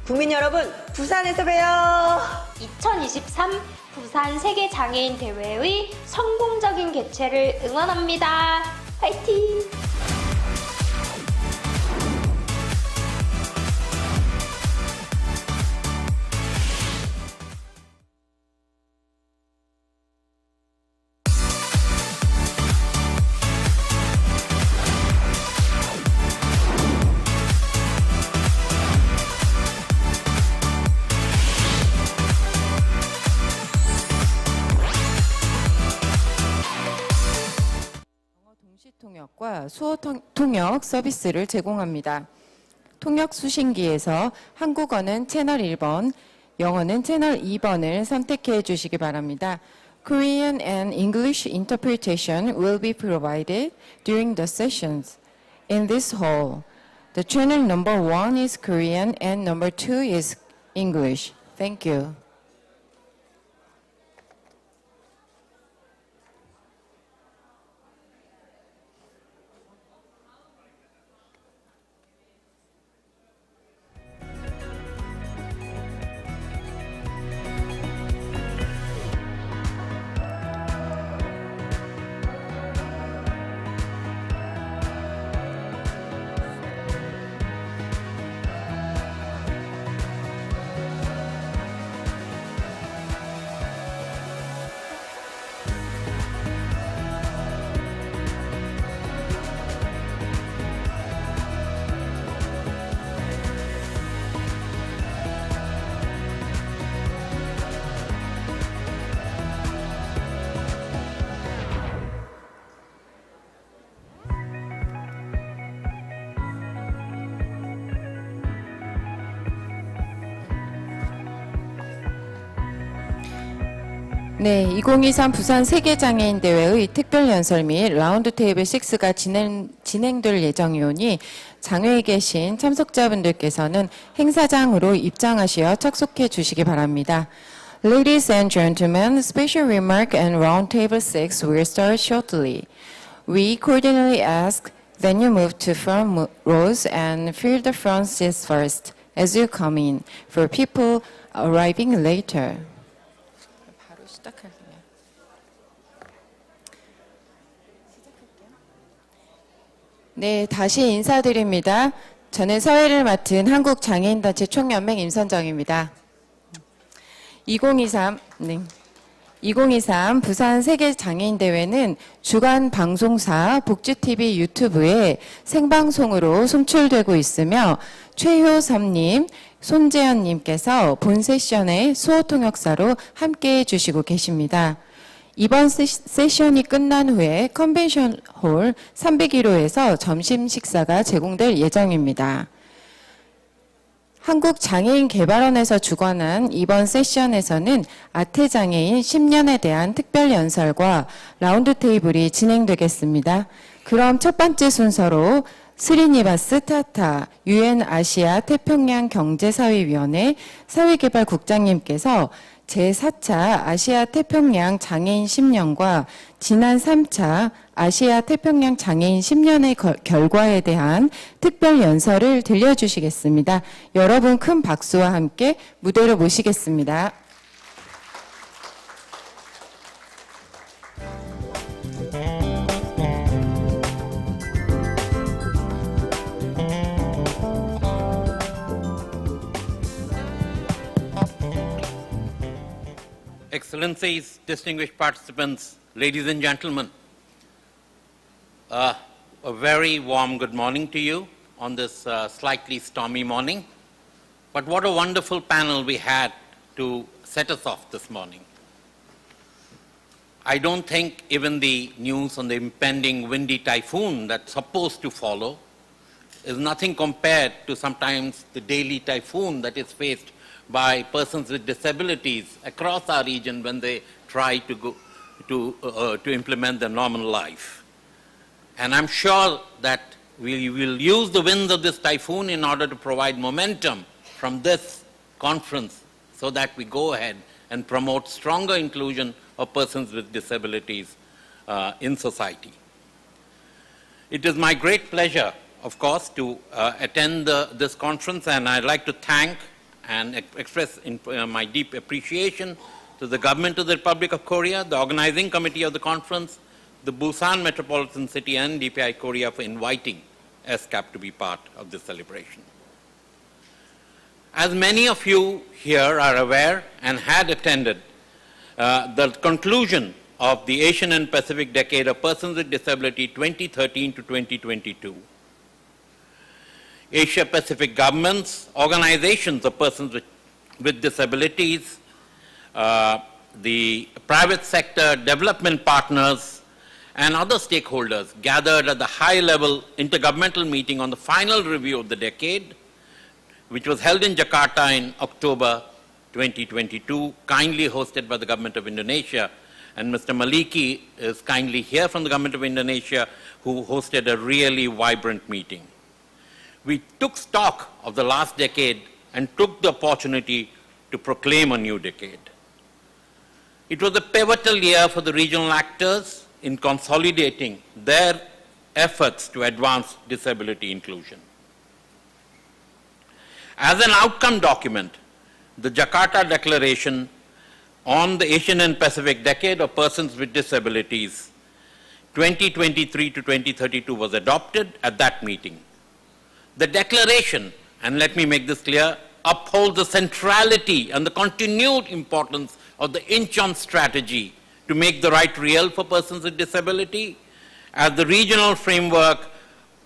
[SPEAKER 5] 국민 여러분, 부산에서 봬요.
[SPEAKER 6] 2023 부산 세계장애인 대회의 성공적인 개최를 응원합니다. 화이팅!
[SPEAKER 1] 통역과 수어 통역 서비스를 제공합니다. 통역 수신기에서 한국어는 채널 1번, 영어는 채널 2번을 선택해 주시기 바랍니다. Korean and English interpretation will be provided during the sessions. In this hall, the channel number 1 is Korean and number 2 is English. Thank you. 네, 2023 부산 세계장애인 대회의 특별연설 및 라운드 테이블 6가 진행될 예정이오니 장외에 계신 참석자분들께서는 행사장으로 입장하시어 착석해 주시기 바랍니다. Ladies and gentlemen, special remark and round table 6 will start shortly. We cordially ask that you move to front rows and fill the front seats first as you come in for people arriving later. 네, 다시 인사드립니다. 저는 사회를 맡은 한국장애인단체 총연맹 임선정입니다. 2023 부산 세계장애인대회는 주간 방송사 복지TV 유튜브에 생방송으로 송출되고 있으며 최효섭님, 손재현님께서 본 세션의 수어통역사로 함께해 주시고 계십니다. 이번 세션이 끝난 후에 컨벤션 홀 301호에서 점심 식사가 제공될 예정입니다. 한국장애인개발원에서 주관한 이번 세션에서는 아태장애인 10년에 대한 특별연설과 라운드 테이블이 진행되겠습니다. 그럼 첫 번째 순서로 스리니바스 타타 UN 아시아 태평양 경제사회위원회 사회개발국장님께서 제4차 아시아 태평양 장애인 10년과 지난 3차 아시아 태평양 장애인 10년의 결과에 대한 특별 연설을 들려주시겠습니다. 여러분 큰 박수와 함께 무대로 모시겠습니다.
[SPEAKER 15] Excellencies, distinguished participants, ladies and gentlemen, a very warm good morning to you on this slightly stormy morning. But what a wonderful panel we had to set us off this morning. I don't think even the news on the impending windy typhoon that's supposed to follow is nothing compared to sometimes the daily typhoon that is faced by persons with disabilities across our region when they try to implement their normal life. And I'm sure that we will use the winds of this typhoon in order to provide momentum from this conference so that we go ahead and promote stronger inclusion of persons with disabilities in society. It is my great pleasure, of course, to attend this conference, and I'd like to thank and express my deep appreciation to the Government of the Republic of Korea, the organizing committee of the conference, the Busan Metropolitan City and DPI Korea for inviting ESCAP to be part of this celebration. As many of you here are aware and had attended the conclusion of the Asian and Pacific Decade of Persons with Disability 2013 to 2022. Asia Pacific governments, organizations of persons with disabilities, the private sector, development partners, and other stakeholders gathered at the high-level intergovernmental meeting on the final review of the decade, which was held in Jakarta in October 2022, kindly hosted by the Government of Indonesia. And Mr. Maliki is kindly here from the Government of Indonesia, who hosted a really vibrant meeting. We took stock of the last decade and took the opportunity to proclaim a new decade. It was a pivotal year for the regional actors in consolidating their efforts to advance disability inclusion. As an outcome document, the Jakarta Declaration on the Asian and Pacific Decade of Persons with Disabilities 2023 to 2032 was adopted at that meeting. The declaration, and let me make this clear, upholds the centrality and the continued importance of the Incheon strategy to make the right real for persons with disability as the regional framework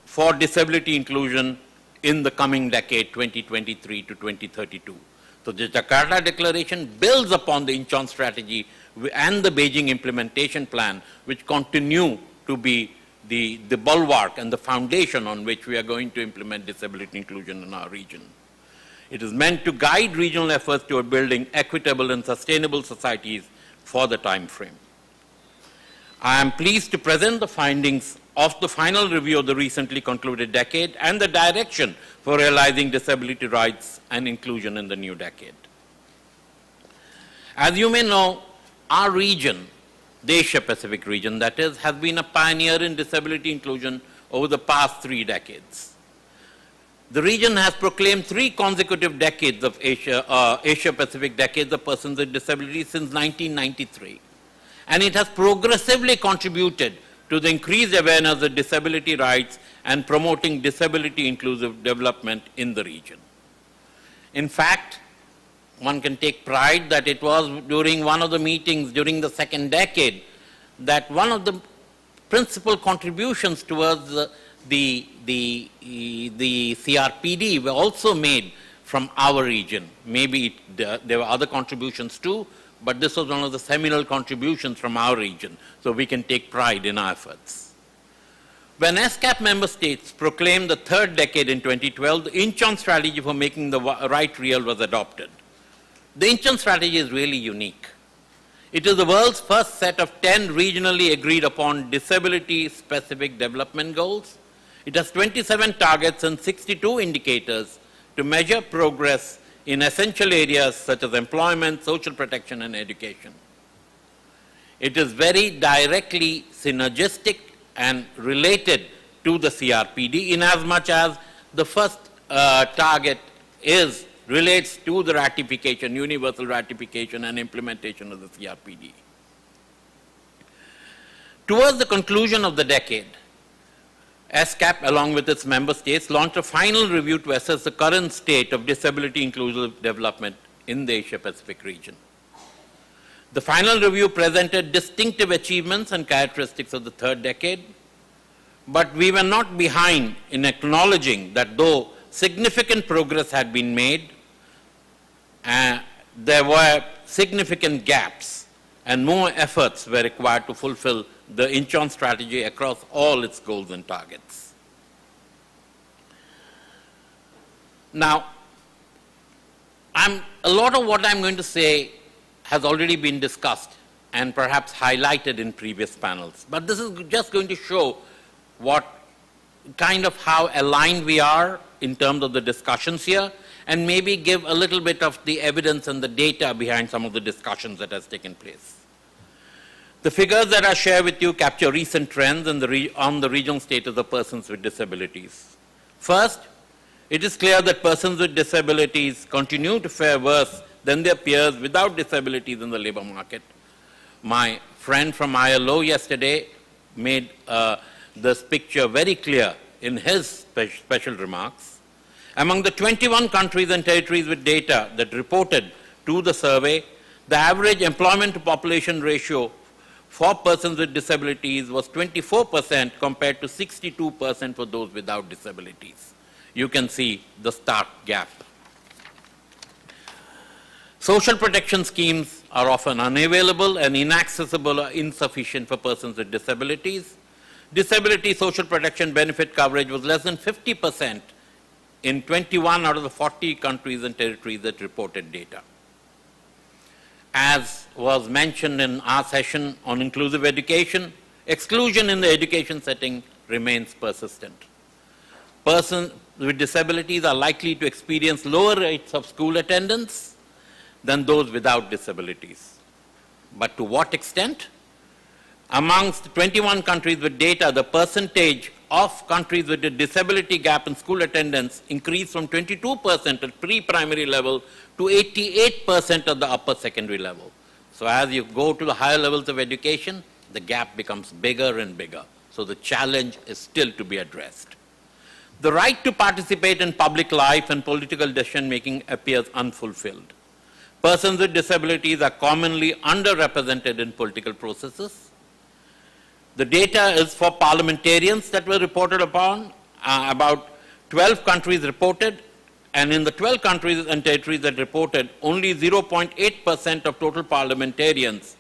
[SPEAKER 15] for disability inclusion in the coming decade, 2023 to 2032. So the Jakarta Declaration builds upon the Incheon strategy and the Beijing implementation plan, which continue to be the bulwark and the foundation on which we are going to implement disability inclusion in our region. It is meant to guide regional efforts toward building equitable and sustainable societies for the time frame. I am pleased to present the findings of the final review of the recently concluded decade and the direction for realizing disability rights and inclusion in the new decade. As you may know, our region, the Asia Pacific region that is, has been a pioneer in disability inclusion over the past 3 decades. The region has proclaimed 3 consecutive decades of Asia Pacific decades of persons with disabilities since 1993. And it has progressively contributed to the increased awareness of disability rights and promoting disability inclusive development in the region. In fact, one can take pride that it was during one of the meetings during the 2nd decade that one of the principal contributions towards the CRPD were also made from our region. Maybe there were other contributions too, but this was one of the seminal contributions from our region, so we can take pride in our efforts. When ESCAP member states proclaimed the 3rd decade in 2012, the Incheon strategy for making the right real was adopted. The Incheon strategy is really unique. It is the world's first set of 10 regionally agreed upon disability-specific development goals. It has 27 targets and 62 indicators to measure progress in essential areas such as employment, social protection, and education. It is very directly synergistic and related to the CRPD in as much as the first target relates to the ratification, universal ratification and implementation of the CRPD. Towards the conclusion of the decade, ESCAP, along with its member states, launched a final review to assess the current state of disability inclusive development in the Asia-Pacific region. The final review presented distinctive achievements and characteristics of the 3rd decade, but we were not behind in acknowledging that though significant progress had been made, there were significant gaps and more efforts were required to fulfill the Incheon strategy across all its goals and targets. A lot of what I'm going to say has already been discussed and perhaps highlighted in previous panels. But this is just going to show what kind of how aligned we are in terms of the discussions here, and maybe give a little bit of the evidence and the data behind some of the discussions that has taken place. The figures that I share with you capture recent trends on the regional status of persons with disabilities. First, it is clear that persons with disabilities continue to fare worse than their peers without disabilities in the labor market. My friend from ILO yesterday made this picture very clear in his special remarks. Among the 21 countries and territories with data that reported to the survey, the average employment to population ratio for persons with disabilities was 24% compared to 62% for those without disabilities. You can see the stark gap. Social protection schemes are often unavailable and inaccessible or insufficient for persons with disabilities. Disability social protection benefit coverage was less than 50% in 21 out of the 40 countries and territories that reported data. As was mentioned in our session on inclusive education, exclusion in the education setting remains persistent. Persons with disabilities are likely to experience lower rates of school attendance than those without disabilities. But to what extent? Amongst 21 countries with data, the percentage of countries with a disability gap in school attendance increased from 22% at pre-primary level to 88% at the upper secondary level. So as you go to the higher levels of education, the gap becomes bigger and bigger. So the challenge is still to be addressed. The right to participate in public life and political decision-making appears unfulfilled. Persons with disabilities are commonly underrepresented in political processes. The data is for parliamentarians that were reported upon. About 12 countries reported, and in the 12 countries and territories that reported, only 0.8% of total parliamentarians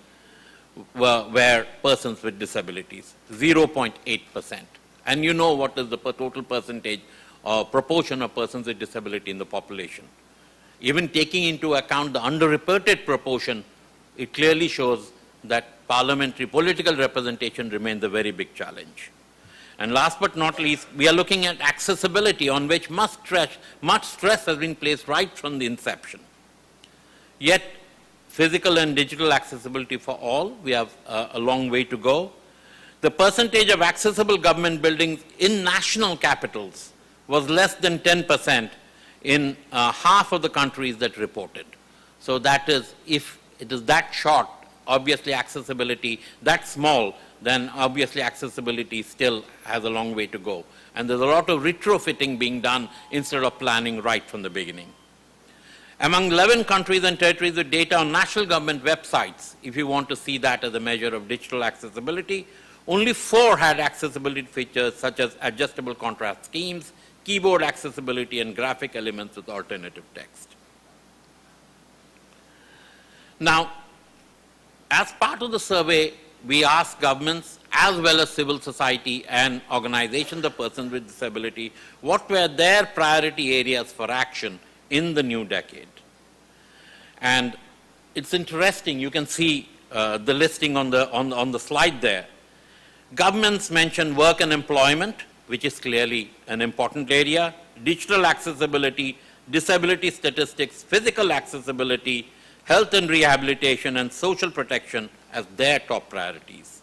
[SPEAKER 15] were persons with disabilities, 0.8%. And you know what is the total percentage or proportion of persons with disability in the population. Even taking into account the underreported proportion, it clearly shows that parliamentary political representation remains a very big challenge. And last but not least, we are looking at accessibility, on which much stress has been placed right from the inception. Yet, physical and digital accessibility for all, we have a long way to go. The percentage of accessible government buildings in national capitals was less than 10% in half of the countries that reported. So that is, if it is that short, obviously accessibility, that small, then obviously accessibility still has a long way to go. And there's a lot of retrofitting being done instead of planning right from the beginning. Among 11 countries and territories with data on national government websites, if you want to see that as a measure of digital accessibility, only 4 had accessibility features such as adjustable contrast schemes, keyboard accessibility, and graphic elements with alternative text. Now, as part of the survey, we asked governments as well as civil society and organizations of persons with disability what were their priority areas for action in the new decade. And it's interesting, you can see the listing on the slide there. Governments mention work and employment, which is clearly an important area, digital accessibility, disability statistics, physical accessibility, health and rehabilitation, and social protection as their top priorities.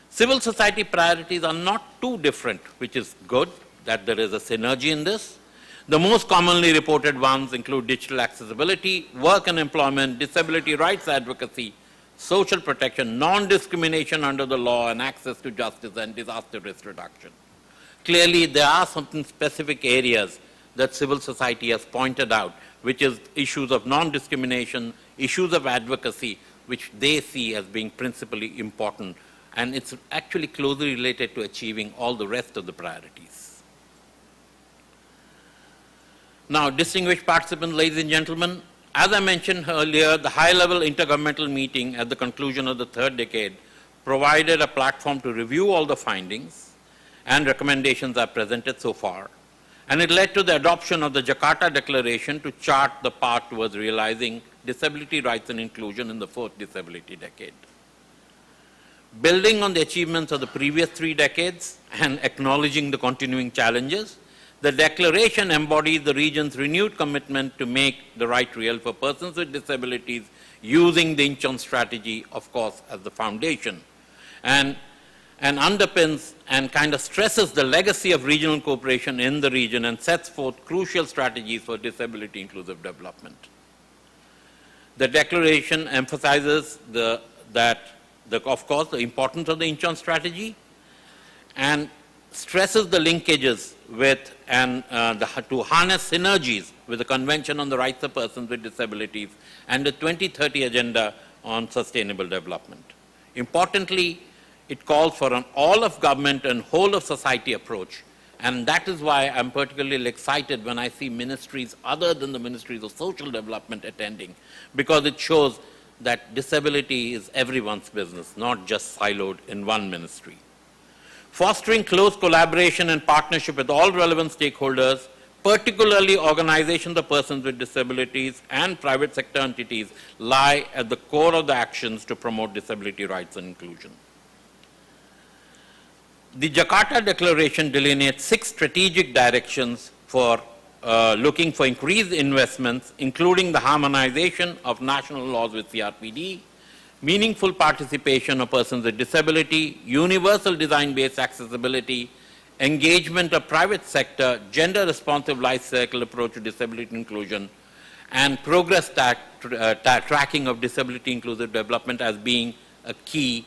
[SPEAKER 15] Civil society priorities are not too different, which is good that there is a synergy in this. The most commonly reported ones include digital accessibility, work and employment, disability rights advocacy, social protection, non-discrimination under the law, and access to justice and disaster risk reduction. Clearly, there are some specific areas that civil society has pointed out, which is issues of non-discrimination, issues of advocacy, which they see as being principally important, and it's actually closely related to achieving all the rest of the priorities. Now, distinguished participants, ladies and gentlemen, as I mentioned earlier, the high-level intergovernmental meeting at the conclusion of the third decade provided a platform to review all the findings and recommendations I've presented so far, And it led to the adoption of the Jakarta Declaration to chart the path towards realizing disability rights and inclusion in the fourth disability decade. Building on the achievements of the previous 3 decades and acknowledging the continuing challenges, the declaration embodies the region's renewed commitment to make the right real for persons with disabilities using the Incheon strategy, of course, as the foundation, and underpins and kind of stresses the legacy of regional cooperation in the region and sets forth crucial strategies for disability inclusive development. The declaration emphasizes of course, the importance of the Incheon strategy and stresses the linkages with to harness synergies with the Convention on the Rights of Persons with Disabilities and the 2030 Agenda on Sustainable Development. Importantly, it calls for an all-of-government and whole-of-society approach, and that is why I'm particularly excited when I see ministries other than the ministries of social development attending, because it shows that disability is everyone's business, not just siloed in one ministry. Fostering close collaboration and partnership with all relevant stakeholders, particularly organizations of persons with disabilities and private sector entities, lie at the core of the actions to promote disability rights and inclusion. The Jakarta Declaration delineates 6 strategic directions for looking for increased investments, including the harmonization of national laws with CRPD, meaningful participation of persons with disability, universal design-based accessibility, engagement of private sector, gender-responsive life cycle approach to disability inclusion, and progress tracking of disability inclusive development as being a key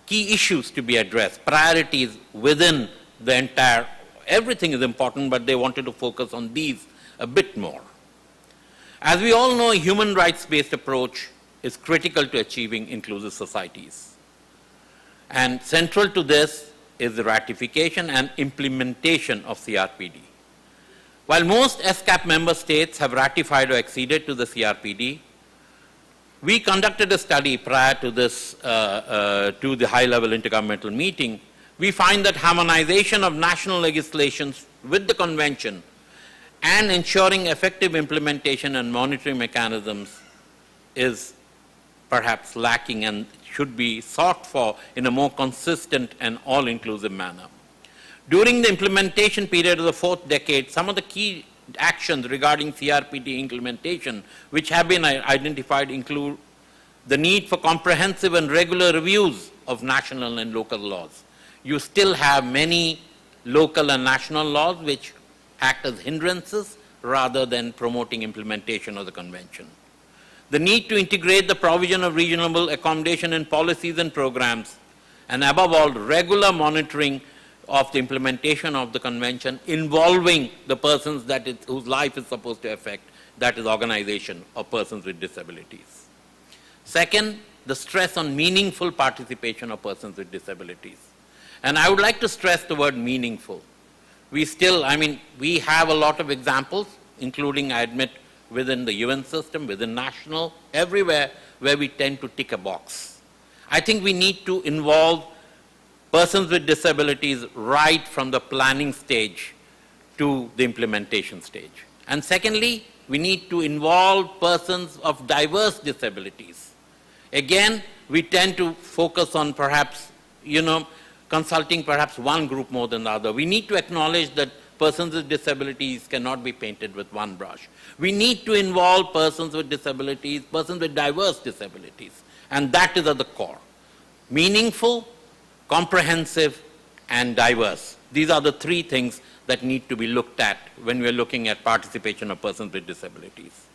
[SPEAKER 15] issues to be addressed, priorities within the entire. Everything is important, but they wanted to focus on these a bit more. As we all know, a human rights-based approach is critical to achieving inclusive societies. And central to this is the ratification and implementation of CRPD. While most ESCAP member states have ratified or acceded to the CRPD, we conducted a study prior to this, to the high-level intergovernmental meeting. We find that harmonization of national legislations with the convention and ensuring effective implementation and monitoring mechanisms is perhaps lacking and should be sought for in a more consistent and all-inclusive manner. During the implementation period of the fourth decade, some of the key actions regarding CRPD implementation which have been identified include the need for comprehensive and regular reviews of national and local laws. You still have many local and national laws which act as hindrances rather than promoting implementation of the convention. The need to integrate the provision of reasonable accommodation in policies and programs, and above all, regular monitoring of the implementation of the convention involving the persons whose life is supposed to affect, that is organization of persons with disabilities. Second, the stress on meaningful participation of persons with disabilities. And I would like to stress the word meaningful. We have a lot of examples, including, I admit, within the UN system, within national, everywhere where we tend to tick a box. I think we need to involve persons with disabilities right from the planning stage to the implementation stage. And secondly, we need to involve persons of diverse disabilities. Again, we tend to focus on perhaps, consulting perhaps one group more than the other. We need to acknowledge that persons with disabilities cannot be painted with one brush. We need to involve persons with disabilities, persons with diverse disabilities, and that is at the core. Meaningful, comprehensive, and diverse. These are the 3 things that need to be looked at when we are looking at participation of persons with disabilities.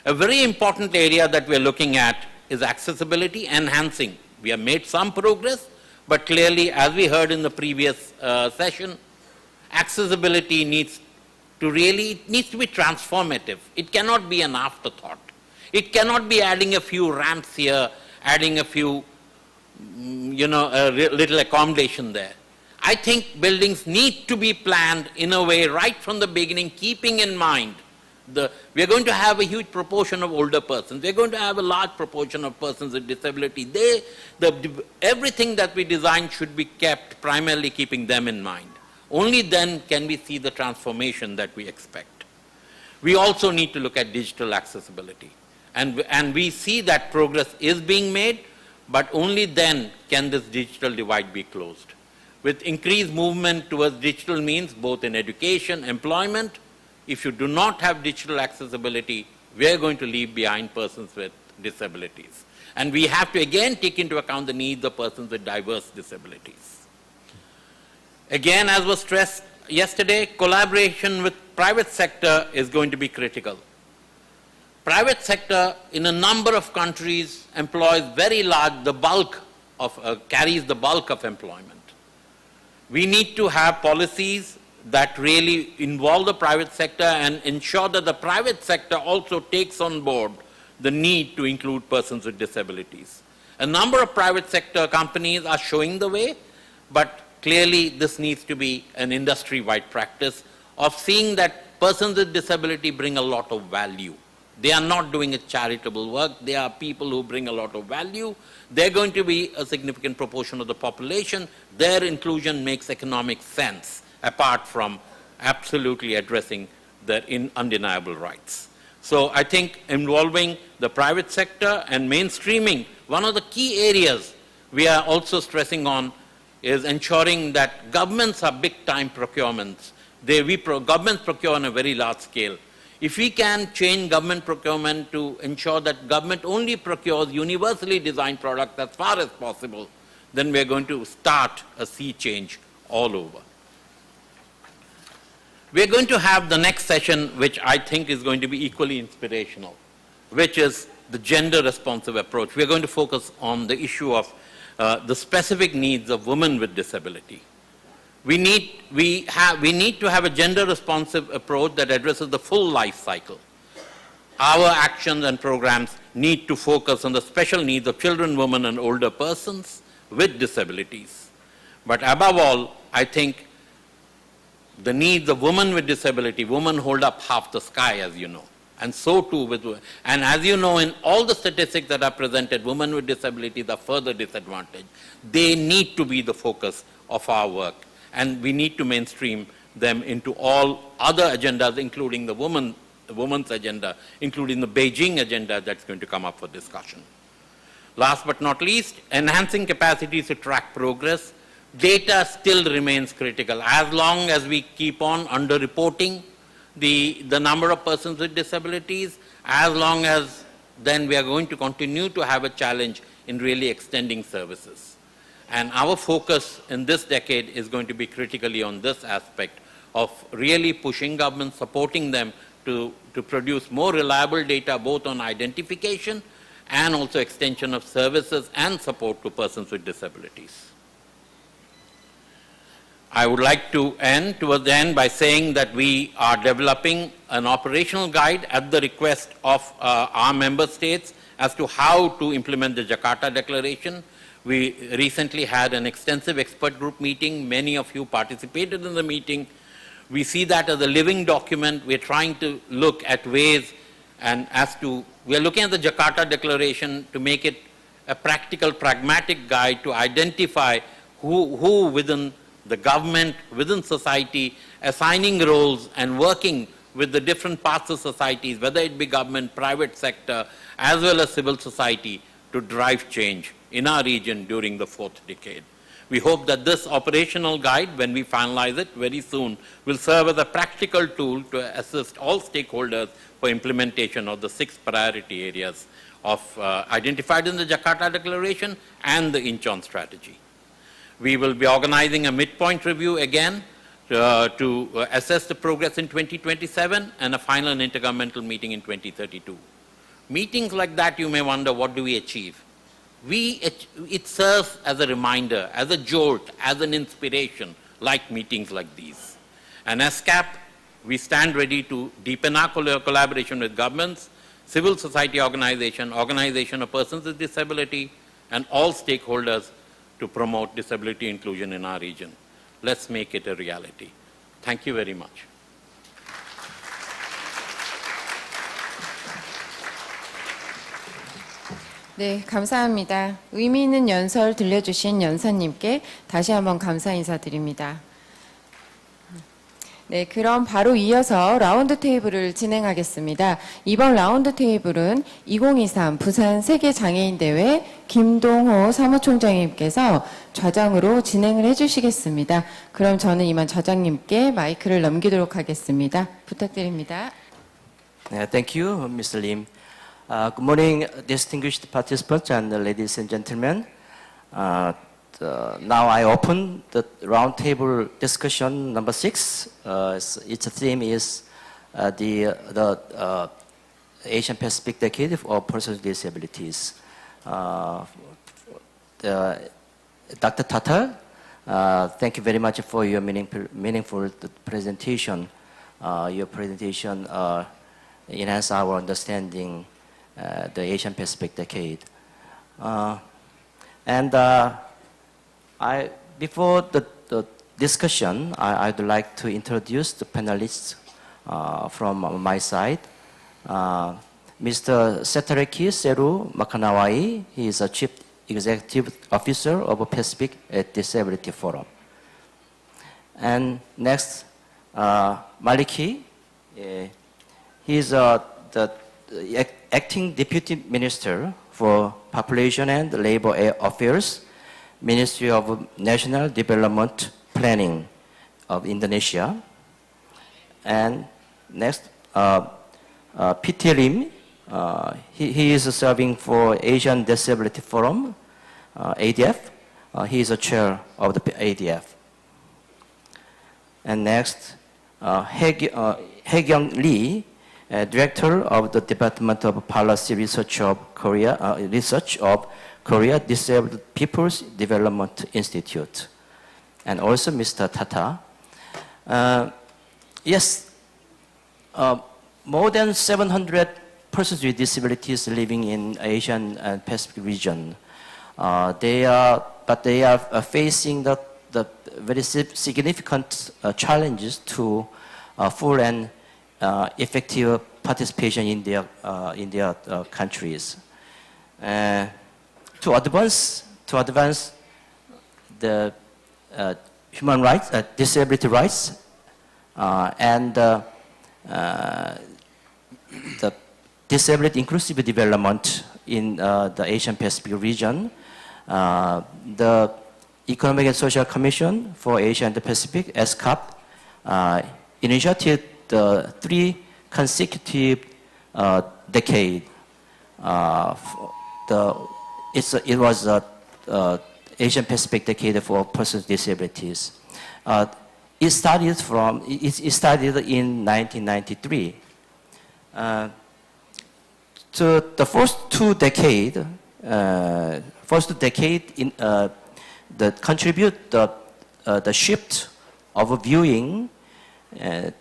[SPEAKER 15] A very important area that we are looking at is accessibility enhancing. We have made some progress, but clearly, as we heard in the previous session, accessibility needs to be transformative. It cannot be an afterthought. It cannot be adding a few ramps here, adding a few, a little accommodation there. I think buildings need to be planned in a way right from the beginning, keeping in mind we are going to have a huge proportion of older persons. We are going to have a large proportion of persons with disability. Everything that we design should be kept primarily keeping them in mind. only then can we see the transformation that we expect. We also need to look at digital accessibility. And we see that progress is being made, but only then can this digital divide be closed. With increased movement towards digital means, both in education, employment, if you do not have digital accessibility, we are going to leave behind persons with disabilities. And we have to again take into account the needs of persons with diverse disabilities. Again, as was stressed yesterday, collaboration with private sector is going to be critical. Private sector in a number of countries employs very large, carries the bulk of employment. We need to have policies that really involve the private sector and ensure that the private sector also takes on board the need to include persons with disabilities. A number of private sector companies are showing the way, but clearly this needs to be an industry-wide practice of seeing that persons with disability bring a lot of value. They are not doing a charitable work. They are people who bring a lot of value. They're going to be a significant proportion of the population. Their inclusion makes economic sense, apart from absolutely addressing their undeniable rights. So I think involving the private sector and mainstreaming, one of the key areas we are also stressing on is ensuring that governments are big-time procurements. Governments procure on a very large scale. If we can change government procurement to ensure that government only procures universally designed products as far as possible, then we are going to start a sea change all over. We are going to have the next session, which I think is going to be equally inspirational, which is the gender-responsive approach. We are going to focus on the issue of the specific needs of women with disability. We need to have a gender-responsive approach that addresses the full life cycle. Our actions and programs need to focus on the special needs of children, women, and older persons with disabilities. But above all, I think the needs of women with disability, women hold up half the sky, as you know. And so too with, and as you know, in all the statistics that are presented, women with disabilities are further disadvantaged. They need to be the focus of our work. And we need to mainstream them into all other agendas, including the women's agenda, including the Beijing agenda that's going to come up for discussion. Last but not least, enhancing capacities to track progress. Data still remains critical. As long as we keep on underreporting the number of persons with disabilities, as long as then we are going to continue to have a challenge in really extending services. And our focus in this decade is going to be critically on this aspect of really pushing government, supporting them to produce more reliable data both on identification and also extension of services and support to persons with disabilities. I would like to end towards the end by saying that we are developing an operational guide at the request of our member states as to how to implement the Jakarta Declaration. We recently had an extensive expert group meeting. Many of you participated in the meeting. We see that as a living document. We're trying to look at ways and we are looking at the Jakarta Declaration to make it a practical, pragmatic guide to identify who within the government, within society, assigning roles and working with the different parts of societies, whether it be government, private sector, as well as civil society, to drive change in our region during the fourth decade. We hope that this operational guide, when we finalize it very soon, will serve as a practical tool to assist all stakeholders for implementation of the 6 priority areas identified in the Jakarta Declaration and the Incheon strategy. We will be organizing a midpoint review again to assess the progress in 2027 and a final intergovernmental meeting in 2032. Meetings like that, you may wonder, what do we achieve? It serves as a reminder, as a jolt, as an inspiration, like meetings like these. And as CAP, we stand ready to deepen our collaboration with governments, civil society organization of persons with disability, and all stakeholders to promote disability inclusion in our region. Let's make it a reality. Thank you very much.
[SPEAKER 1] 네, 감사합니다. 의미 있는 연설 들려주신 연사님께 다시 한번 감사 인사드립니다. 네, 그럼 바로 이어서 라운드 테이블을 진행하겠습니다. 이번 라운드 테이블은 2023 부산 세계장애인대회 김동호 사무총장님께서 좌장으로 진행을 해주시겠습니다. 그럼 저는 이만 좌장님께 마이크를 넘기도록 하겠습니다. 부탁드립니다.
[SPEAKER 16] Thank you, Mr. Lim. Good morning, distinguished participants and ladies and gentlemen. Now I open the roundtable discussion number 6. Its theme is the Asian Pacific Decade of Persons with Disabilities. Dr. Tata, thank you very much for your meaningful presentation. Your presentation enhanced our understanding the Asian Pacific Decade. Before the discussion, I'd like to introduce the panelists from my side. Mr. Setareki Seru Makanawai, he is a Chief Executive Officer of Pacific Disability Forum. And next, Maliki, he is the Acting Deputy Minister for Population and Labor Affairs, Ministry of National Development Planning of Indonesia. And next, P.T. Lim, he is serving for Asian Disability Forum, ADF. He is a chair of the ADF. And next, Hae-kyung Lee, Director of the Department of Policy Research of Korea Disabled People's Development Institute. And also Mr. Tata. Yes, more than 700 persons with disabilities living in Asian and Pacific region. They are facing the very significant challenges to full and effective participation in their countries. To advance the human rights, disability rights, and the disability inclusive development in the Asian Pacific region, the Economic and Social Commission for Asia and the Pacific, ESCAP, initiated the 3 consecutive decades. It was Asian Pacific Decade for Persons with Disabilities. It started in 1993. So the first 2 decades, that contribute the shift of viewing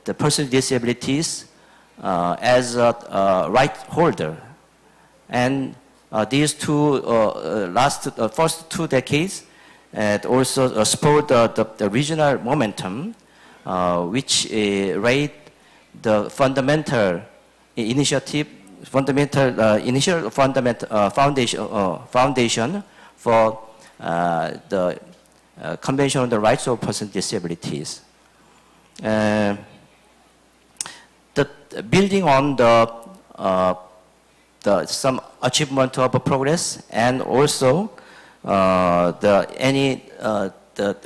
[SPEAKER 16] the person with disabilities as a right holder, and these first 2 decades also spurred the regional momentum, which laid the fundamental foundation for the Convention on the Rights of Persons with Disabilities. Building on some achievement of progress, and also the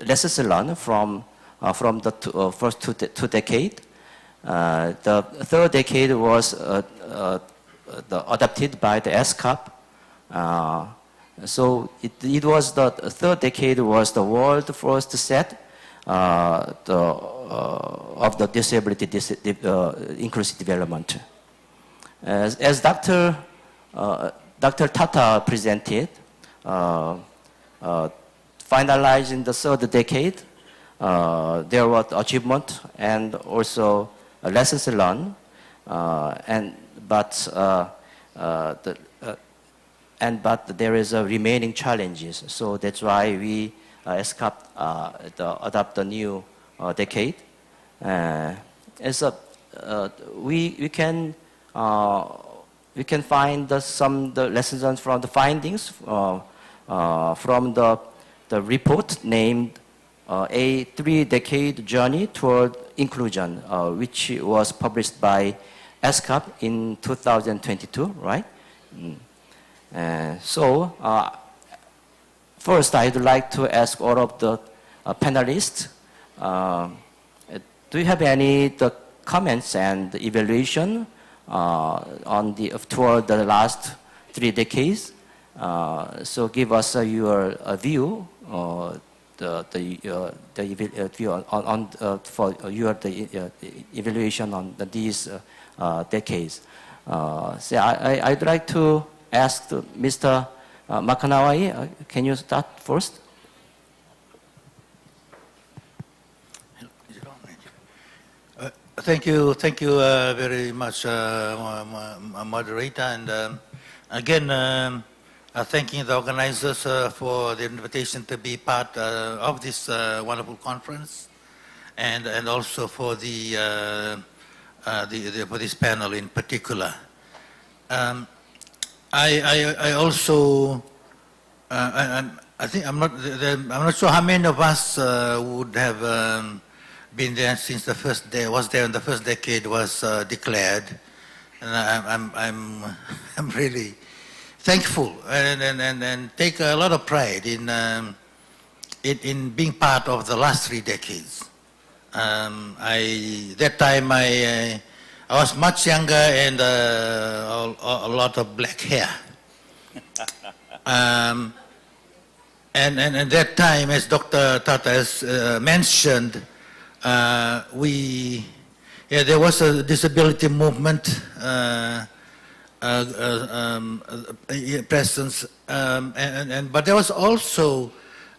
[SPEAKER 16] lessons learned from the first two decades. The third decade was adopted by the ESCAP. So it was the third decade was the world first set of the disability inclusive development. As Dr. Tata presented, finalizing the third decade, there was achievement and also lessons learned, but there is remaining challenges. So that's why we ESCAP adopt the new decade. We can find some lessons learned from the findings from the report named a 3-decade journey toward inclusion, which was published by ESCAP in 2022, right? So, first I'd like to ask all of the panelists, do you have any comments and evaluation toward the last 3 decades? So give us your view, view on for your evaluation on these decades. So I'd like to ask Mr. Makanawai, can you start first?
[SPEAKER 17] Thank you very much, moderator, and again, thanking the organizers for the invitation to be part of this wonderful conference, and also for for this panel in particular. I also I think I'm not sure how many of us would have been there since the first day was there when the first decade was declared, and I'm really thankful and take a lot of pride in being part of the last 3 decades. That time I was much younger and a lot of black hair. And that time, as Dr. Tata has mentioned, there was a disability movement presence, but there was also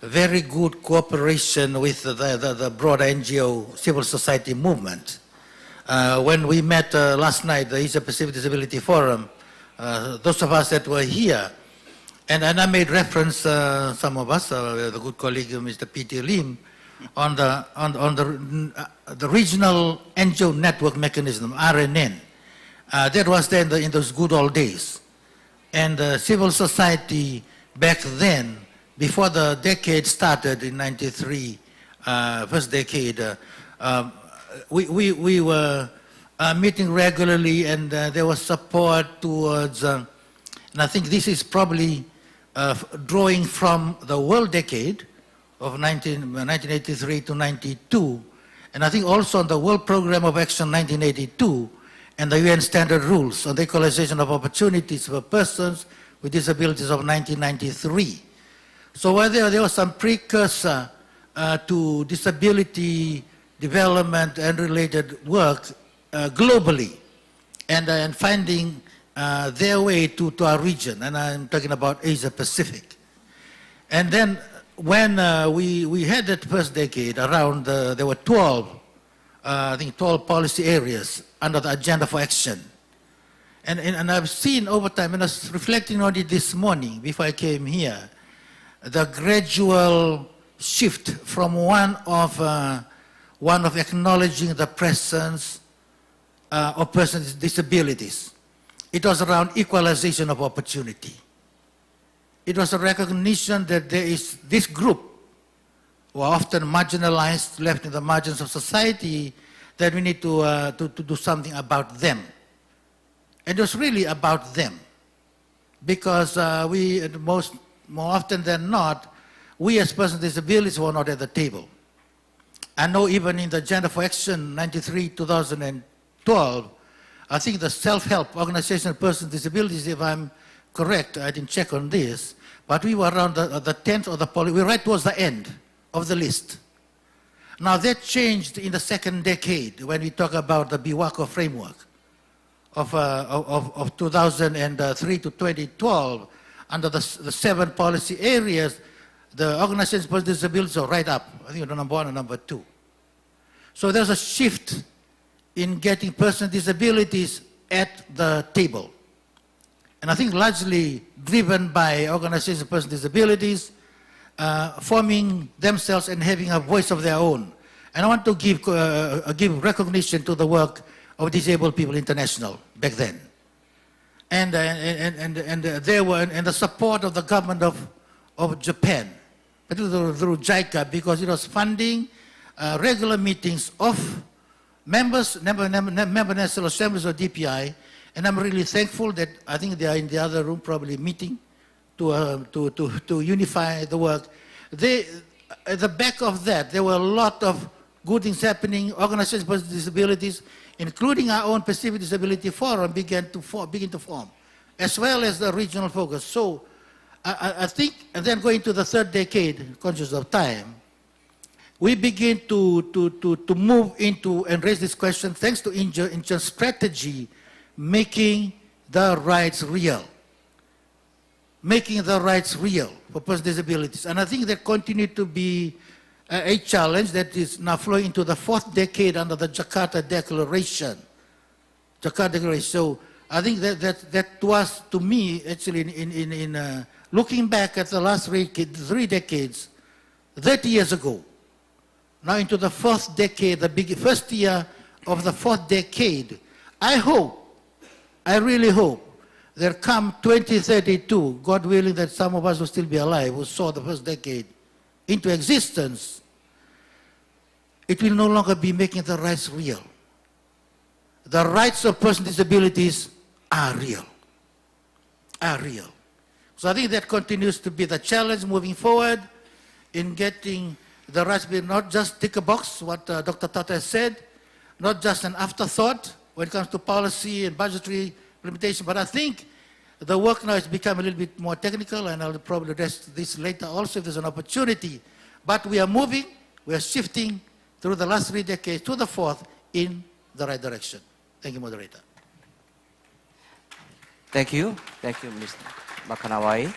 [SPEAKER 17] very good cooperation with the broader NGO civil society movement. When we met last night, the Asia Pacific Disability Forum, those of us that were here, and I made reference, some of us, the good colleague Mr. P.T. Lim, on the regional NGO network mechanism, RNN. That was then in those good old days. And civil society back then, before the decade started in 93, first decade, we were meeting regularly, and there was support towards, and I think this is probably drawing from the world decade of 1983 to 92, and I think also on the World Program of Action 1982, and the UN Standard Rules on the Equalization of Opportunities for Persons with Disabilities of 1993. So whether there was some precursor to disability development and related work globally, and finding their way to our region, and I'm talking about Asia Pacific. And then when we had that first decade, around there were 12, I think 12 policy areas under the Agenda for Action. And I've seen over time, and I was reflecting on it this morning before I came here, the gradual shift from one of acknowledging the presence of persons with disabilities. It was around equalization of opportunity. It was a recognition that there is this group who are often marginalized, left in the margins of society, that we need to do something about them. And it was really about them, because more often than not, we as persons with disabilities were not at the table. I know even in the Agenda for Action 93, 2012, I think the self-help organization of persons with disabilities, if I'm correct, I didn't check on this, but we were around the 10th of the policy, we were right towards the end of the list. Now that changed in the second decade when we talk about the BEXCO framework of 2003 to 2012. Under the 7 policy areas, the organizations for disabilities are right up, I think number 1 and number 2. So there's a shift in getting persons with disabilities at the table. And I think largely driven by organizations of persons with disabilities, forming themselves and having a voice of their own. And I want to give recognition to the work of Disabled People International back then. And they were, and the support of the government of Japan particularly through JICA, because it was funding regular meetings of member national assemblies of DPI, and I'm really thankful that I think they are in the other room probably meeting to unify the work. At the back of that, there were a lot of good things happening. Organizations for disabilities, including our own Pacific Disability Forum, begin to form, as well as the regional focus. So I think, and then going to the third decade, conscious of time, we begin to move into and raise this question thanks to Incheon's strategy, making the rights real. Making the rights real for persons with disabilities. And I think that continued to be a challenge that is now flowing into the fourth decade under the Jakarta Declaration. So I think that was, to me, actually, in looking back at the last 3 decades, 30 years ago, now into the fourth decade, the first year of the fourth decade, I really hope, that come 2032, God willing that some of us will still be alive, who saw the first decade into existence, it will no longer be making the rights real. The rights of persons with disabilities are real. So I think that continues to be the challenge moving forward in getting the rights to be not just tick a box, what Dr. Tata has said, not just an afterthought when it comes to policy and budgetary implementation, but I think the work now has become a little bit more technical, and I'll probably address this later also if there's an opportunity. But we are moving, we are shifting through the last 3 decades to the fourth in the right direction. Thank you, moderator.
[SPEAKER 16] Thank you, Mr. Makanawai.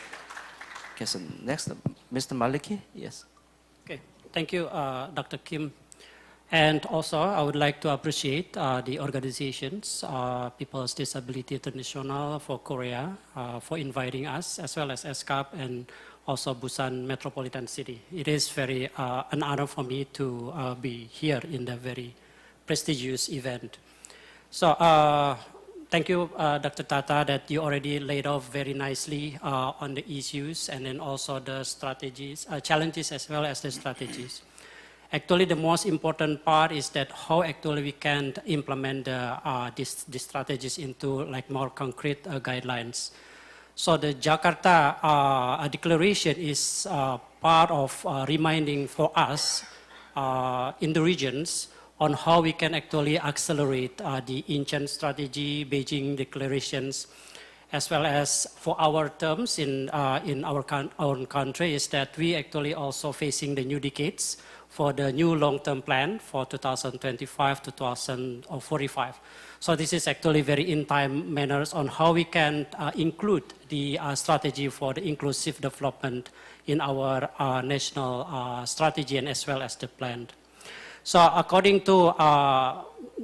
[SPEAKER 16] Okay, so next, Mr. Maliki, yes.
[SPEAKER 18] Okay, thank you, Dr. Kim. And also, I would like to appreciate the organizations, People's Disability International for Korea, for inviting us, as well as ESCAP and also Busan Metropolitan City. It is very an honor for me to be here in the very prestigious event. So, thank you, Dr. Tata, that you already laid off very nicely on the issues and then also the strategies, challenges as well as the strategies. Actually, the most important part is that how actually we can implement these strategies into like more concrete guidelines. So the Jakarta Declaration is part of reminding for us in the regions on how we can actually accelerate the Incheon strategy, Beijing declarations, as well as for our terms in our own country is that we actually also facing the new decades for the new long-term plan for 2025 to 2045. So this is actually very in-time manners on how we can include the strategy for the inclusive development in our national strategy and as well as the plan. So according to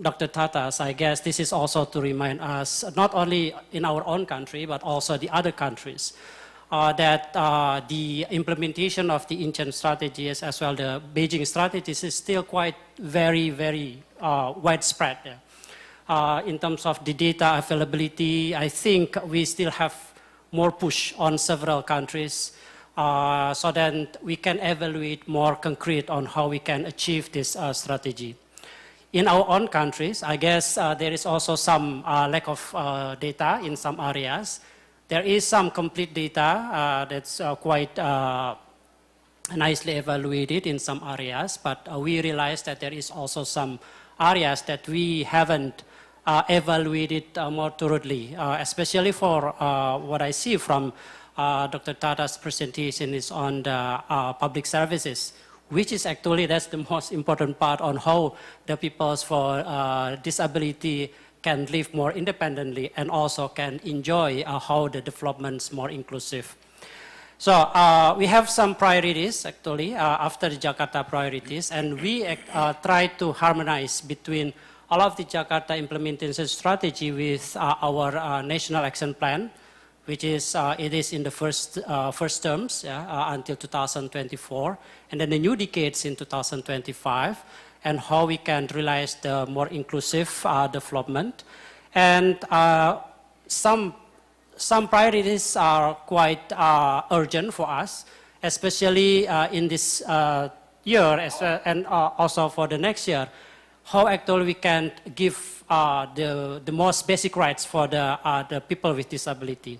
[SPEAKER 18] Dr. Tatas, I guess this is also to remind us, not only in our own country, but also the other countries, that the implementation of the Incheon strategies as well the Beijing strategies is still quite very widespread. In terms of the data availability, I think we still have more push on several countries so that we can evaluate more concrete on how we can achieve this strategy. In our own countries, I guess there is also some lack of data in some areas. There is some complete data that's quite nicely evaluated in some areas, but we realize that there is also some areas that we haven't evaluated more thoroughly, especially for what I see from Dr. Tata's presentation is on the public services, which is actually, that's the most important part on how the people for disability can live more independently and also can enjoy how the development's more inclusive. So we have some priorities actually after the Jakarta priorities, and we try to harmonize between all of the Jakarta implementation strategy with our national action plan, which is it is in the first terms until 2024, and then the new decades in 2025. And how we can realize the more inclusive development. And some priorities are quite urgent for us, especially in this year and also for the next year, how actually we can give the most basic rights for the people with disability,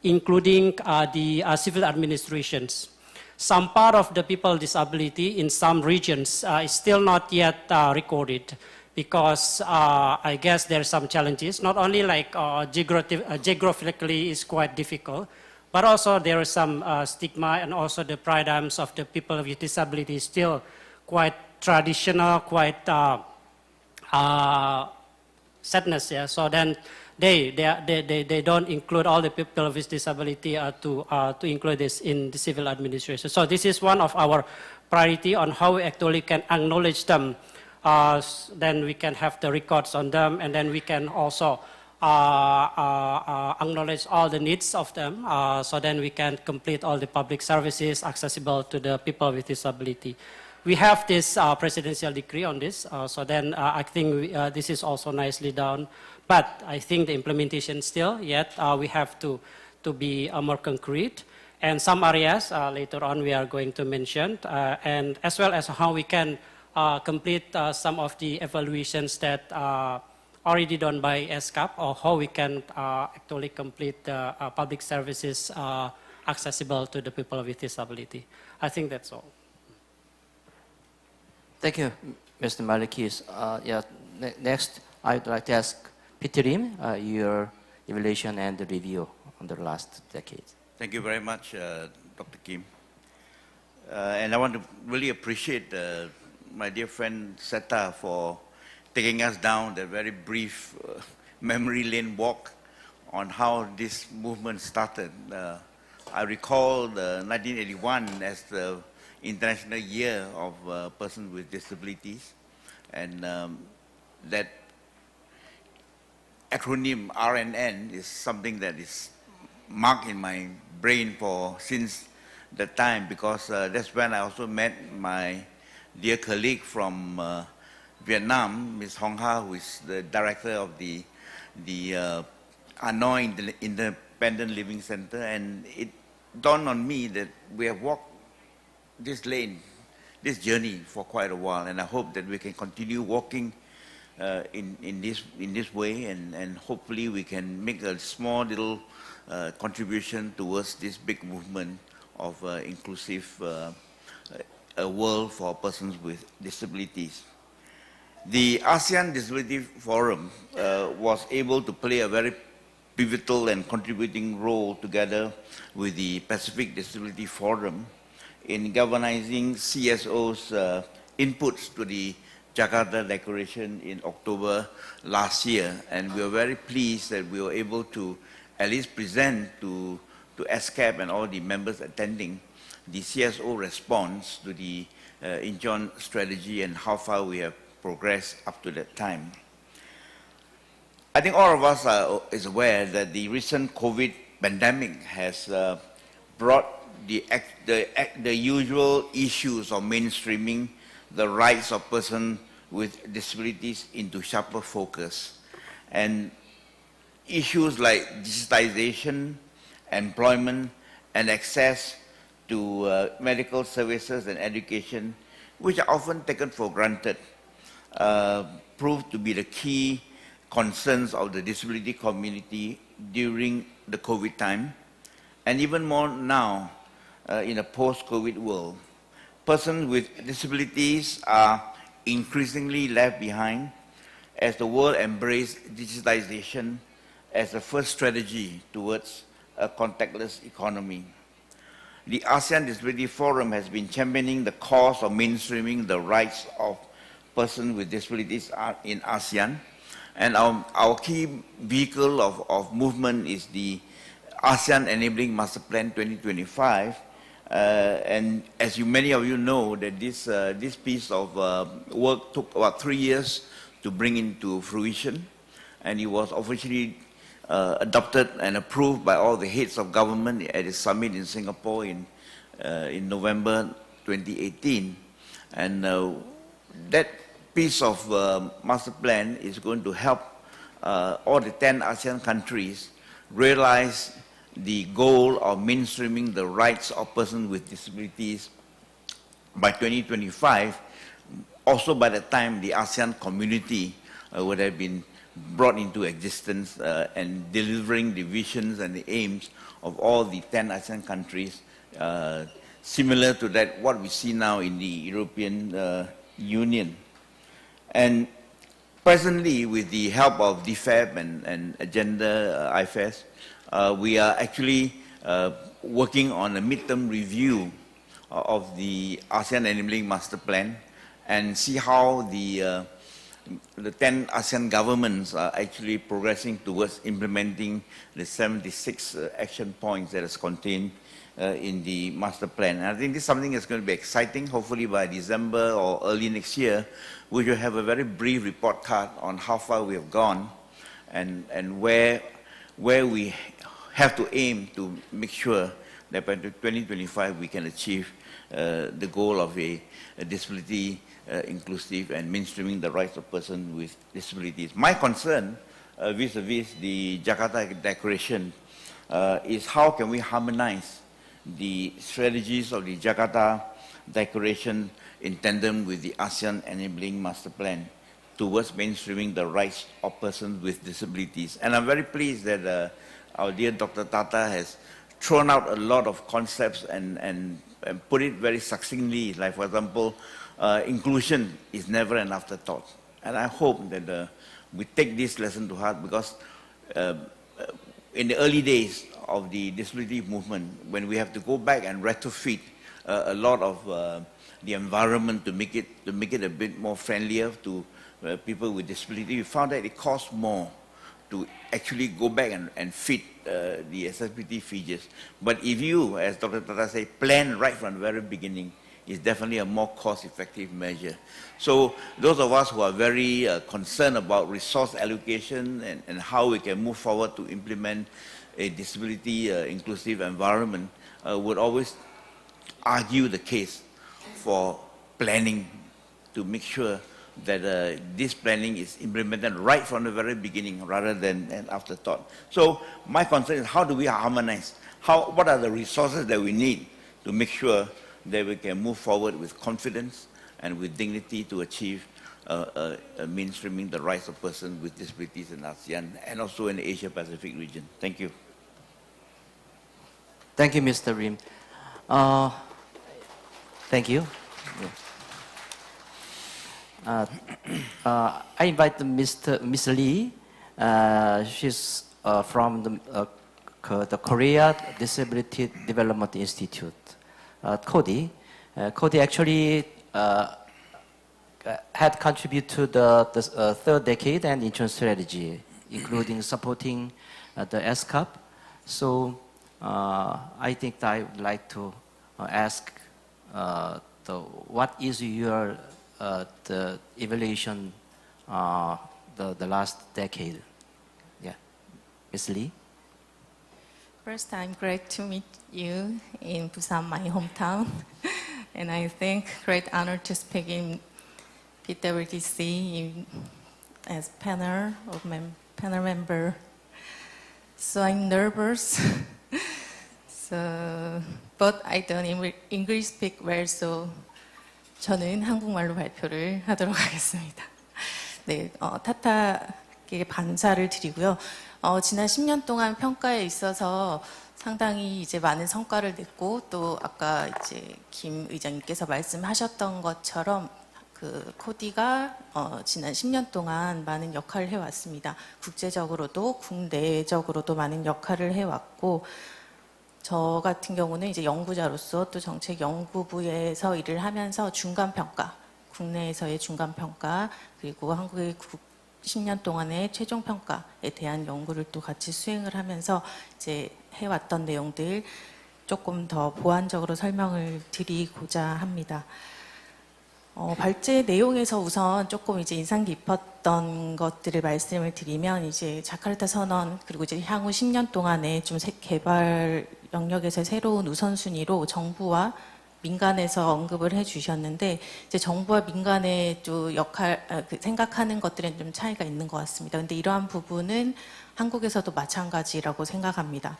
[SPEAKER 18] including the civil administrations. Some part of the people with disability in some regions is still not yet recorded because I guess there are some challenges, not only like geographically is quite difficult, but also there is some stigma and also the paradigms of the people with disability is still quite traditional, quite sadness, yeah. So then they don't include all the people with disability to include this in the civil administration. So this is one of our priority on how we actually can acknowledge them. Then we can have the records on them, and then we can also acknowledge all the needs of them. So then we can complete all the public services accessible to the people with disability. We have this presidential decree on this, so then I think this is also nicely done. But I think the implementation still yet we have to be more concrete. And some areas later on we are going to mention, and as well as how we can complete some of the evaluations that already done by ESCAP, or how we can actually complete the public services accessible to the people with disability. I think that's all.
[SPEAKER 16] Thank you, Mr. Malikis. Next, I'd like to ask Peter Lim, your evaluation and the review on the last decade.
[SPEAKER 19] Thank you very much, Dr. Kim. And I want to really appreciate my dear friend Seta for taking us down that very brief memory lane walk on how this movement started. I recall 1981 as the International Year of Persons with Disabilities, and that acronym RNN is something that is marked in my brain for since the time, because that's when I also met my dear colleague from Vietnam, Ms. Hong Ha, who is the director of the Hanoi Independent Living Center, and it dawned on me that we have walked this lane, this journey for quite a while, and I hope that we can continue walking in this way, and hopefully we can make a small little contribution towards this big movement of inclusive a world for persons with disabilities. The ASEAN Disability Forum was able to play a very pivotal and contributing role together with the Pacific Disability Forum in galvanizing CSO's inputs to the Jakarta Declaration in October last year, and we are very pleased that we were able to at least present to ESCAP and all the members attending the CSO response to the Incheon strategy and how far we have progressed up to that time. I think all of us is aware that the recent COVID pandemic has brought the usual issues of mainstreaming the rights of persons with disabilities into sharper focus. And issues like digitization, employment, and access to medical services and education, which are often taken for granted, proved to be the key concerns of the disability community during the COVID time, and even more now in a post-COVID world. Persons with disabilities are increasingly left behind as the world embraces digitization as the first strategy towards a contactless economy. The ASEAN Disability Forum has been championing the cause of mainstreaming the rights of persons with disabilities in ASEAN, and our key vehicle of movement is the ASEAN Enabling Master Plan 2025, and as many of you know, that this piece of work took about 3 years to bring into fruition, and it was officially adopted and approved by all the heads of government at a summit in Singapore in November 2018. And that piece of master plan is going to help all the 10 ASEAN countries realize the goal of mainstreaming the rights of persons with disabilities by 2025, also by the time the ASEAN community would have been brought into existence and delivering the visions and the aims of all the 10 ASEAN countries, similar to that what we see now in the European Union. And presently, with the help of DFAB and Agenda IFES, we are actually working on a midterm review of the ASEAN Enabling Master Plan and see how the 10 ASEAN governments are actually progressing towards implementing the 76 action points that is contained in the master plan. And I think this is something that's going to be exciting. Hopefully by December or early next year, we will have a very brief report card on how far we have gone and where we have to aim to make sure that by 2025 we can achieve the goal of a disability inclusive and mainstreaming the rights of persons with disabilities. My concern vis-a-vis the Jakarta Declaration is how can we harmonize the strategies of the Jakarta Declaration in tandem with the ASEAN Enabling Master Plan towards mainstreaming the rights of persons with disabilities. And I'm very pleased that our dear Dr. Tata has thrown out a lot of concepts and put it very succinctly. Like, for example, inclusion is never an afterthought. And I hope that we take this lesson to heart, because in the early days of the disability movement, when we have to go back and retrofit a lot of the environment to make it a bit more friendlier to people with disability, we found that it costs more to actually go back and fit the accessibility features. But if you, as Dr. Tata said, plan right from the very beginning, it's definitely a more cost-effective measure. So those of us who are very concerned about resource allocation and how we can move forward to implement a disability inclusive environment would always argue the case for planning to make sure that this planning is implemented right from the very beginning rather than an afterthought. So my concern is, how do we harmonize? What are the resources that we need to make sure that we can move forward with confidence and with dignity to achieve mainstreaming the rights of persons with disabilities in ASEAN and also in the Asia-Pacific region. Thank you.
[SPEAKER 16] Thank you, Mr. Rim. Thank you. I invite Ms. Lee. She's from the Korea Disability Development Institute, CODI. CODI actually had contributed to the third decade and insurance strategy, including supporting the SCAP. So I think I would like to ask what is your the evaluation the last decade? Yeah, Ms. Lee.
[SPEAKER 20] First, I'm great to meet you in Busan, my hometown, and I think great honor to speak in PWDC as panel member. So I'm nervous. But I don't English speak well, so 저는 한국말로 발표를 하도록 하겠습니다. 네, 타타에게 감사를 드리고요. 지난 10년 동안 평가에 있어서 상당히 이제 많은 성과를 냈고, 또 아까 이제 김 의장님께서 말씀하셨던 것처럼 그 코디가 지난 10년 동안 많은 역할을 해왔습니다. 국제적으로도 국내적으로도 많은 역할을 해왔고, 저 같은 경우는 이제 연구자로서 또 정책 연구부에서 일을 하면서 중간평가, 국내에서의 중간평가, 그리고 한국의 10년 동안의 최종평가에 대한 연구를 또 같이 수행을 하면서 이제 해왔던 내용들 조금 더 보완적으로 설명을 드리고자 합니다. 발제 내용에서 우선 조금 이제 인상 깊었던 것들을 말씀을 드리면, 이제 자카르타 선언, 그리고 이제 향후 10년 동안에 좀 개발 영역에서 새로운 우선순위로 정부와 민간에서 언급을 해주셨는데, 이제 정부와 민간의 또 생각하는 것들은 좀 차이가 있는 것 같습니다. 근데 이러한 부분은 한국에서도 마찬가지라고 생각합니다.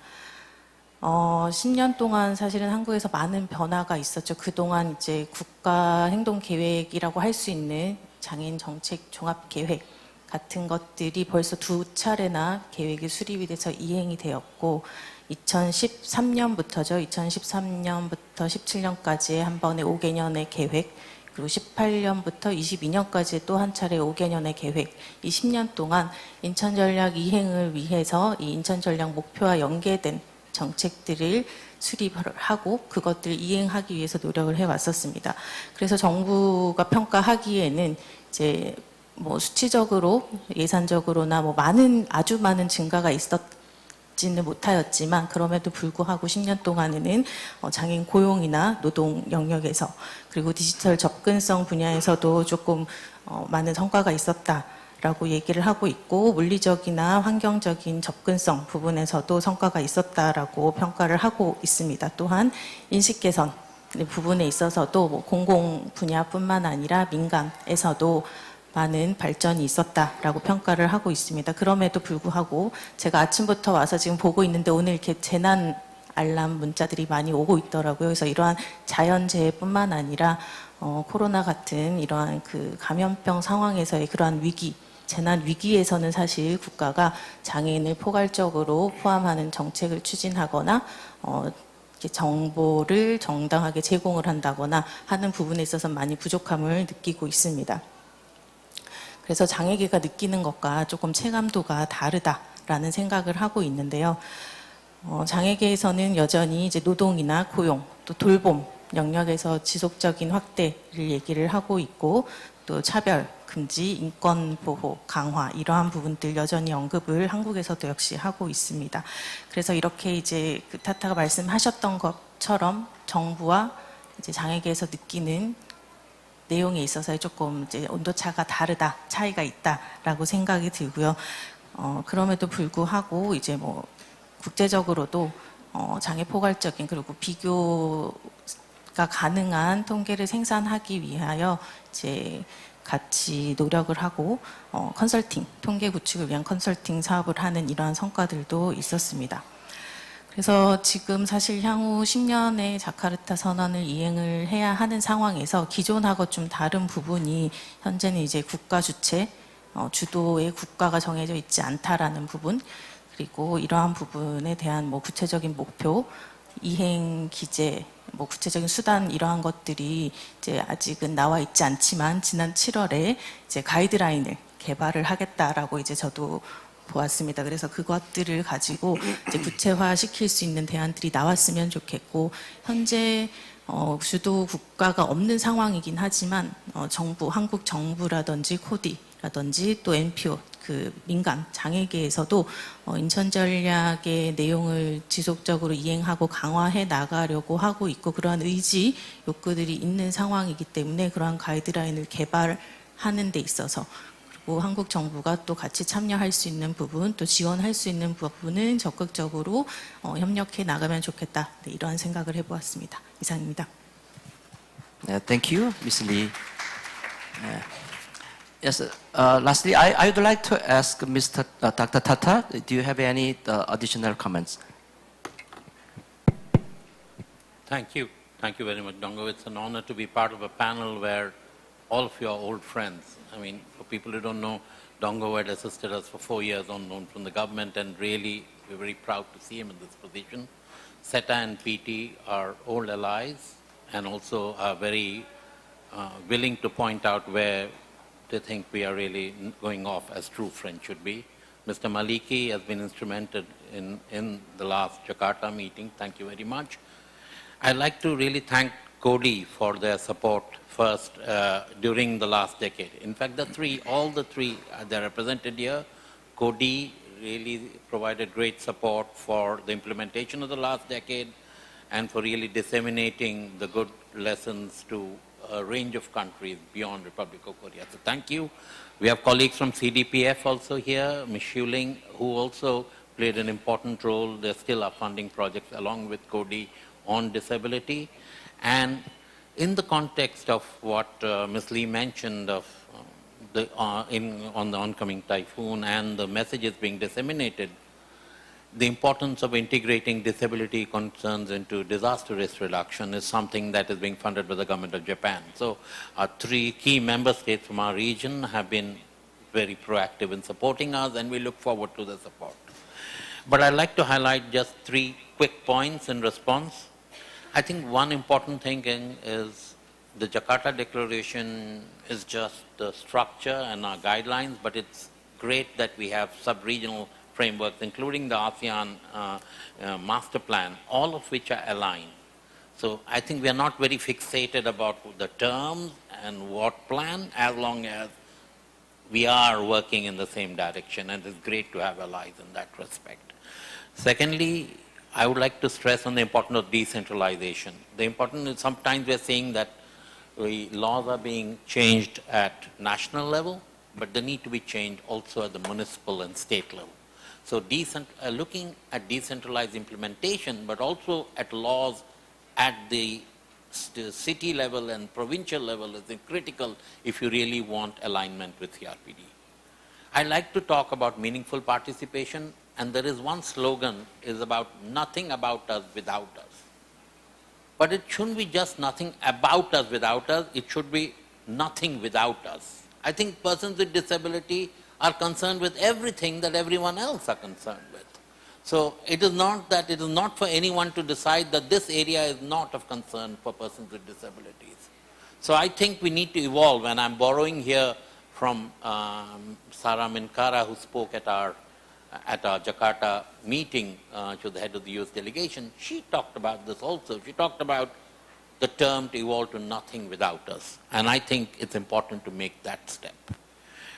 [SPEAKER 20] 10년 동안 사실은 한국에서 많은 변화가 있었죠. 그동안 이제 국가 행동 계획이라고 할 수 있는 장애인 정책 종합 계획 같은 것들이 벌써 2차례나 계획이 수립이 돼서 이행이 되었고 2013년부터죠. 2013년부터 17년까지의 한 번의 5개년의 계획 그리고 18년부터 22년까지 또 한 차례 5개년의 계획, 이 10년 동안 인천전략 이행을 위해서 이 인천전략 목표와 연계된 정책들을 수립하고 그것들을 이행하기 위해서 노력을 해왔었습니다. 그래서 정부가 평가하기에는 이제 뭐 수치적으로 예산적으로나 뭐 아주 많은 증가가 있었지는 못하였지만 그럼에도 불구하고 10년 동안에는 장애인 고용이나 노동 영역에서 그리고 디지털 접근성 분야에서도 조금 많은 성과가 있었다라고 얘기를 하고 있고 물리적이나 환경적인 접근성 부분에서도 성과가 있었다라고 평가를 하고 있습니다. 또한 인식 개선 부분에 있어서도 뭐 공공 분야뿐만 아니라 민간에서도 많은 발전이 있었다라고 평가를 하고 있습니다. 그럼에도 불구하고 제가 아침부터 와서 지금 보고 있는데 오늘 이렇게 재난 알람 문자들이 많이 오고 있더라고요. 그래서 이러한 자연재해뿐만 아니라 코로나 같은 이러한 그 감염병 상황에서의 그러한 위기, 재난 위기에서는 사실 국가가 장애인을 포괄적으로 포함하는 정책을 추진하거나 정보를 정당하게 제공을 한다거나 하는 부분에 있어서 많이 부족함을 느끼고 있습니다. 그래서 장애계가 느끼는 것과 조금 체감도가 다르다라는 생각을 하고 있는데요. 장애계에서는 여전히 이제 노동이나 고용, 또 돌봄 영역에서 지속적인 확대를 얘기를 하고 있고 또 차별, 금지, 인권 보호, 강화 이러한 부분들 여전히 언급을 한국에서도 역시 하고 있습니다. 그래서 이렇게 이제 그 타타가 말씀하셨던 것처럼 정부와 이제 장애계에서 느끼는 내용에 있어서 조금 이제 온도차가 다르다, 차이가 있다라고 생각이 들고요. 그럼에도 불구하고 이제 뭐 국제적으로도 장애 포괄적인 그리고 비교가 가능한 통계를 생산하기 위하여 이제 같이 노력을 하고 컨설팅, 통계 구축을 위한 컨설팅 사업을 하는 이러한 성과들도 있었습니다. 그래서 지금 사실 향후 10년의 자카르타 선언을 이행을 해야 하는 상황에서 기존하고 좀 다른 부분이 현재는 이제 국가 주체, 주도의 국가가 정해져 있지 않다라는 부분, 그리고 이러한 부분에 대한 뭐 구체적인 목표, 이행 기제, 뭐 구체적인 수단 이러한 것들이 이제 아직은 나와 있지 않지만 지난 7월에 이제 가이드라인을 개발을 하겠다라고 이제 저도 보았습니다. 그래서 그것들을 가지고 이제 구체화 시킬 수 있는 대안들이 나왔으면 좋겠고 현재 주도 국가가 없는 상황이긴 하지만 정부, 한국 정부라든지 코디라든지 또 NPO 그 민간 장애계에서도 인천 전략의 내용을 지속적으로 이행하고 강화해 나가려고 하고 있고 그러한 의지, 욕구들이 있는 상황이기 때문에 그러한 가이드라인을 개발하는 데 있어서 그리고 한국 정부가 또 같이 참여할 수 있는 부분, 또 지원할 수 있는 부분은 적극적으로 협력해 나가면 좋겠다. 네, 이러한 생각을 해보았습니다. 이상입니다.
[SPEAKER 16] Thank you, Ms. Lee. Yes. Lastly, I would like to ask Mr. Dr. Tata, do you have any additional comments?
[SPEAKER 15] Thank you. Thank you very much, Dongo. It's an honor to be part of a panel where all of you are old friends. I mean, for people who don't know, Dongo had assisted us for 4 years on loan from the government, and really, we're very proud to see him in this position. SETA and PT are old allies and also are very willing to point out where they think we are really going off as true friends should be. Mr. Maliki has been instrumental in the last Jakarta meeting. Thank you very much. I'd like to really thank CODI for their support first during the last decade. In fact, all the three, they're represented here. CODI really provided great support for the implementation of the last decade and for really disseminating the good lessons to a range of countries beyond Republic of Korea. So thank you. We have colleagues from CDPF also here, Ms. Shuling, who also played an important role. There still are funding projects along with CODI on disability. And in the context of what Ms. Lee mentioned of on the oncoming typhoon and the messages being disseminated, the importance of integrating disability concerns into disaster risk reduction is something that is being funded by the government of Japan. So our 3 key member states from our region have been very proactive in supporting us, and we look forward to the support. But I'd like to highlight just 3 quick points in response. I think one important thing is the Jakarta Declaration is just the structure and our guidelines, but it's great that we have sub-regional frameworks, including the ASEAN master plan, all of which are aligned. So I think we are not very fixated about the terms and what plan, as long as we are working in the same direction, and it's great to have allies in that respect. Secondly, I would like to stress on the importance of decentralization. The importance is sometimes we're saying that laws are being changed at national level, but they need to be changed also at the municipal and state level. So looking at decentralized implementation, but also at laws at the city level and provincial level is critical if you really want alignment with CRPD. I like to talk about meaningful participation, and there is one slogan is about nothing about us without us. But it shouldn't be just nothing about us without us, it should be nothing without us. I think persons with disability are concerned with everything that everyone else are concerned with. So it is not that it is not for anyone to decide that this area is not of concern for persons with disabilities. So I think we need to evolve, and I'm borrowing here from Sarah Minkara, who spoke at our Jakarta meeting to the head of the US delegation. She talked about this also. She talked about the term to evolve to nothing without us. And I think it's important to make that step.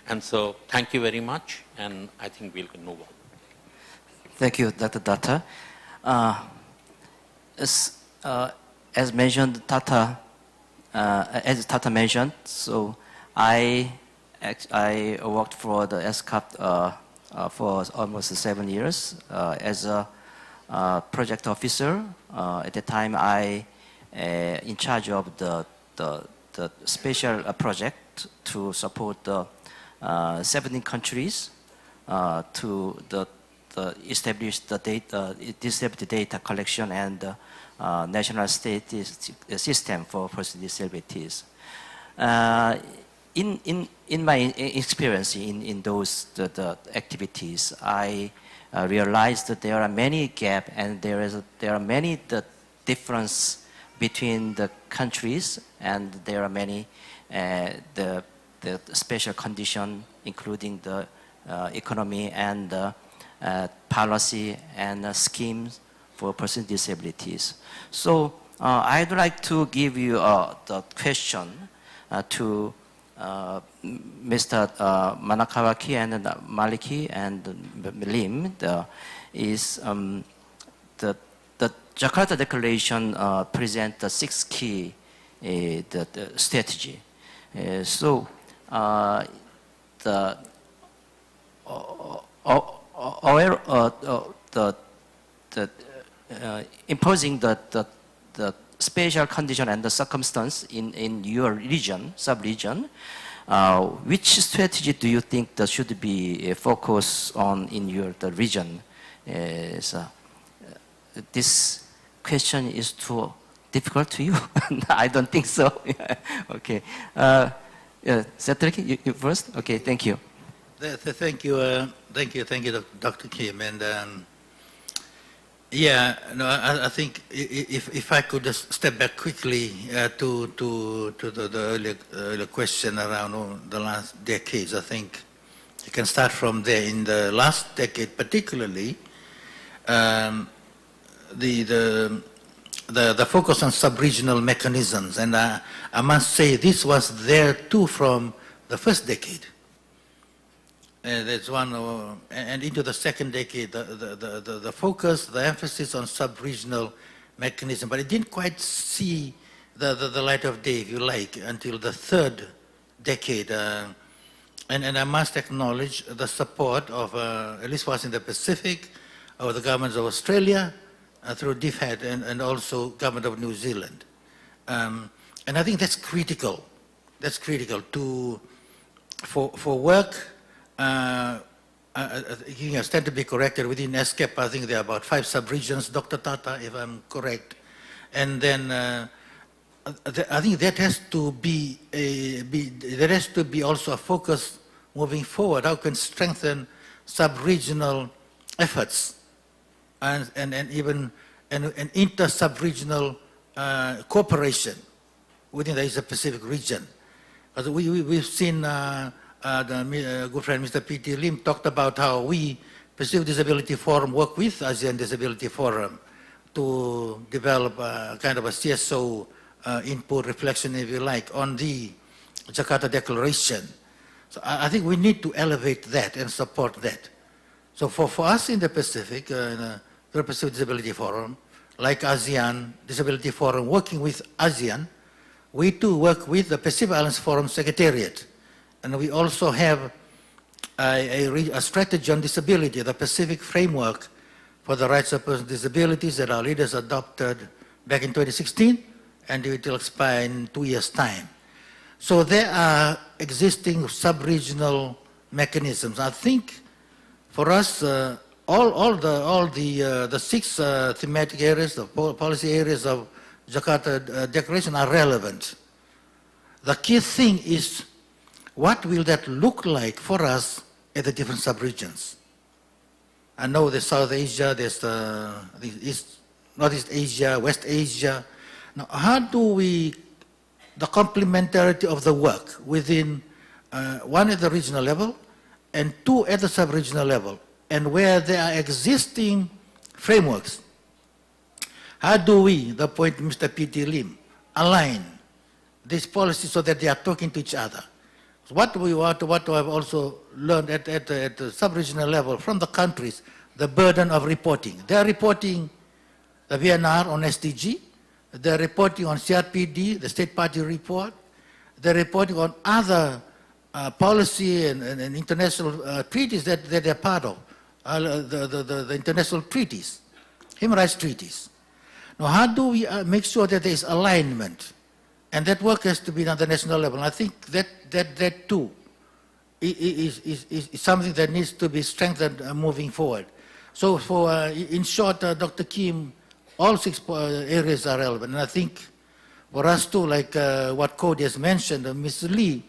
[SPEAKER 15] And so thank you very much, and I think we'll move on.
[SPEAKER 16] Thank you, Dr. Datta. As mentioned, as Tata mentioned, so I worked for the SCAP for almost 7 years as a project officer. At the time, I in charge of the special project to support the 17 countries to establish the disability data collection and national state system for persons with disabilities. In my experience in those activities, I realized that there are many gaps and there are many difference between the countries, and there are many the special condition, including the economy and policy and schemes for persons with disabilities. So I'd like to give you the question to Mr. Manakawaki and Maliki and Lim. Is the Jakarta Declaration present the 6 key the strategy. So the imposing the special condition and the circumstance in your region, sub-region, which strategy do you think that should be focused on in your region? This question is too difficult to you? I don't think so. Okay. Setriki, you first? Okay, thank you.
[SPEAKER 17] Thank you, Dr. Kim. And yeah, no, I think if I could just step back quickly to the earlier question around the last decades, I think you can start from there. In the last decade, particularly, the focus on sub-regional mechanisms, and I must say this was there too from the first decade. That's one, and into the second decade, the focus, the emphasis on sub-regional mechanism, but it didn't quite see the light of day, if you like, until the third decade. And I must acknowledge the support of, at least was in the Pacific, of the governments of Australia, through DFAT, and also government of New Zealand. And I think that's critical. That's critical for work. I stand to be corrected, within ESCAP, I think there are about 5 sub-regions, Dr. Tata, if I'm correct. And then I think that has to be, there has to be also a focus moving forward, how can strengthen sub-regional efforts and even inter-sub-regional cooperation within the Asia-Pacific region. Because we've seen the good friend Mr. P.T. Lim talked about how we, Pacific Disability Forum, work with ASEAN Disability Forum to develop a kind of a CSO input reflection, if you like, on the Jakarta Declaration. So I think we need to elevate that and support that. So for us in the Pacific, the Pacific Disability Forum, like ASEAN Disability Forum, working with ASEAN, we too work with the Pacific Islands Forum Secretariat. And we also have a strategy on disability, the Pacific Framework for the Rights of Persons with Disabilities that our leaders adopted back in 2016, and it will expire in 2 years' time. So there are existing sub-regional mechanisms. I think for us, all the 6 thematic areas, the policy areas of Jakarta Declaration are relevant. The key thing is, what will that look like for us at the different sub-regions? I know there's South Asia, there's Northeast Asia, West Asia. Now, how do we, the complementarity of the work within, 1 at the regional level, and 2 at the sub-regional level, and where there are existing frameworks, how do we, the point Mr. P.T. Lim, align these policies so that they are talking to each other? What I've also learned at the sub-regional level from the countries, the burden of reporting. They are reporting the VNR on SDG, they're reporting on CRPD, the State Party report, they're reporting on other policy and international treaties that they're part of, the international treaties, human rights treaties. Now, how do we make sure that there is alignment? And that work has to be done at the national level. And I think that too is something that needs to be strengthened moving forward. So in short, Dr. Kim, all 6 areas are relevant. And I think for us too, like what Cody has mentioned, Ms. Lee,